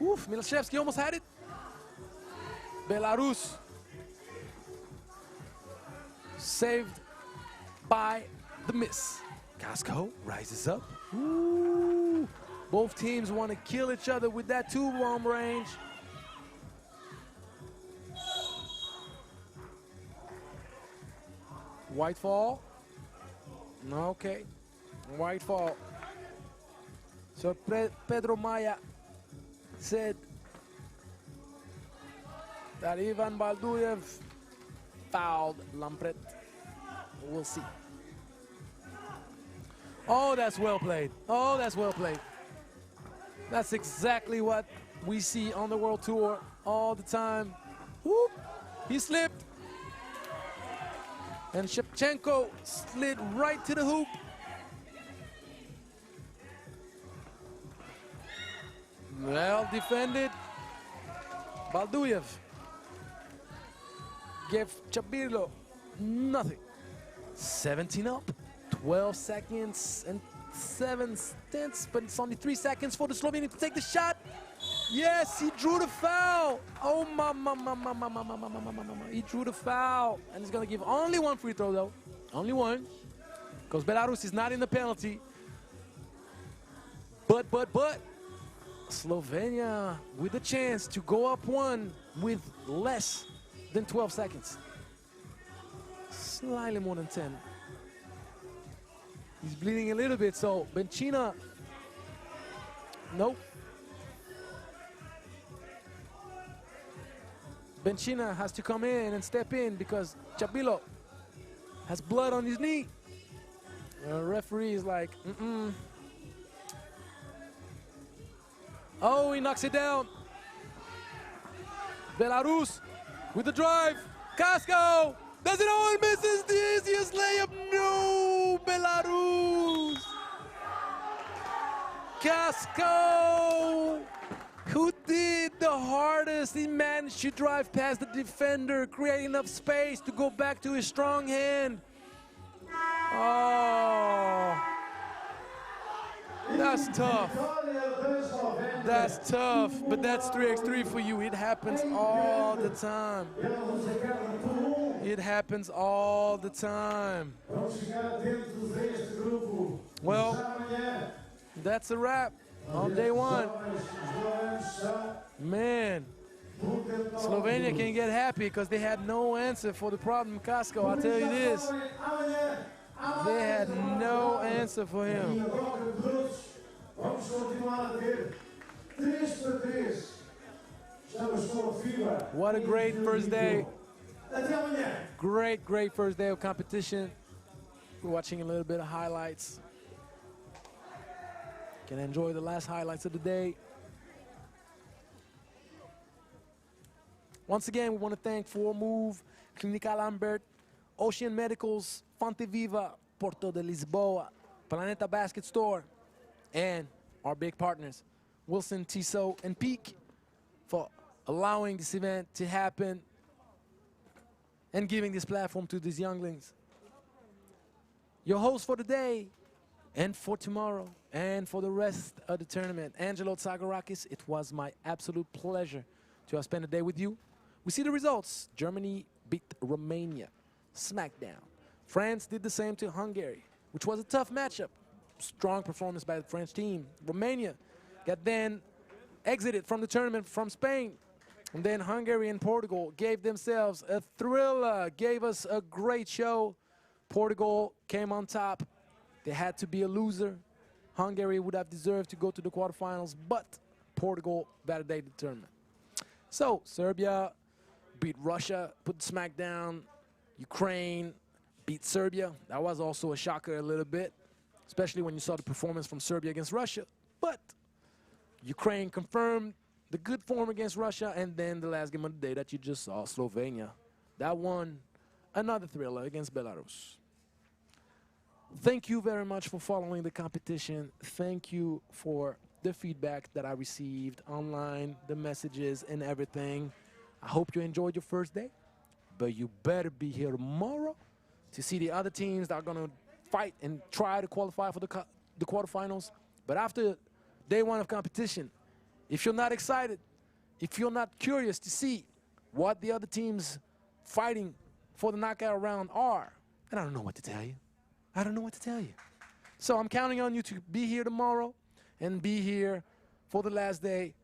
Oof, Milashevsky almost had it. Belarus saved by the miss. Casco rises up. Ooh. Both teams want to kill each other with that two-bomb range. White fall. Okay. White fall. So Pedro Maya said that Ivan Balduyev fouled Lampret. We'll see. Oh, that's well played. Oh, that's well played. That's exactly what we see on the World Tour all the time. Whoop. He slipped. And Shevchenko slid right to the hoop. Well defended. Balduyev gave Chabirlo nothing. 17 up, 12 seconds and 7 tenths, but it's only 3 seconds for the Slovenian to take the shot. Yes, he drew the foul. Oh, he drew the foul. And he's going to give only one free throw, though. Only one. Because Belarus is not in the penalty. But, Slovenia with a chance to go up one with less than 12 seconds. Slightly more than 10. He's bleeding a little bit, so Benchina, nope. Benchina has to come in and step in because Chabilo has blood on his knee. The referee is like, Oh, he knocks it down. Belarus with the drive. Casco does it all and misses the easiest layup. No, Belarus. Casco, who did the hardest. He managed to drive past the defender, create enough space to go back to his strong hand. Oh, that's tough. That's tough, but that's 3x3 for you. It happens all the time. It happens all the time. Well, that's a wrap on day one. Man, Slovenia can get happy because they had no answer for the problem. Casco, I'll tell you this. They had no answer for him. What a great first day. Great first day of competition. We're watching a little bit of highlights. Can enjoy the last highlights of the day. Once again, we want to thank 4Move, Clínica Lambert, Ocean Medicals, Fonte Viva, Porto de Lisboa, Planeta Basket Store, and our big partners, Wilson, Tissot, and Peak, for allowing this event to happen and giving this platform to these younglings. Your host for the day and for tomorrow and for the rest of the tournament, Angelo Tsagorakis. It was my absolute pleasure to have spent the day with you. We see the results. Germany beat Romania, smackdown. France did the same to Hungary, which was a tough matchup. Strong performance by the French team. Romania got then exited from the tournament from Spain. And then Hungary and Portugal gave themselves a thriller, gave us a great show. Portugal came on top. They had to be a loser. Hungary would have deserved to go to the quarterfinals, but Portugal validated the tournament. So Serbia beat Russia, put the smack down. Ukraine beat Serbia. That was also a shocker a little bit, especially when you saw the performance from Serbia against Russia. But Ukraine confirmed the good form against Russia, and then the last game of the day that you just saw, Slovenia, that won another thriller against Belarus. Thank you very much for following the competition. Thank you for the feedback that I received online, the messages and everything. I hope you enjoyed your first day, but you better be here tomorrow to see the other teams that are going to fight and try to qualify for the quarterfinals. But after day one of competition, if you're not excited, if you're not curious to see what the other teams fighting for the knockout round are, then I don't know what to tell you. I don't know what to tell you. So I'm counting on you to be here tomorrow and be here for the last day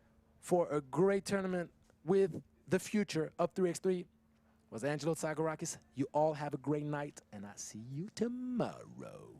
for a great tournament with the future of 3x3. Was Angelo Tsagorakis. You all have a great night, and I'll see you tomorrow.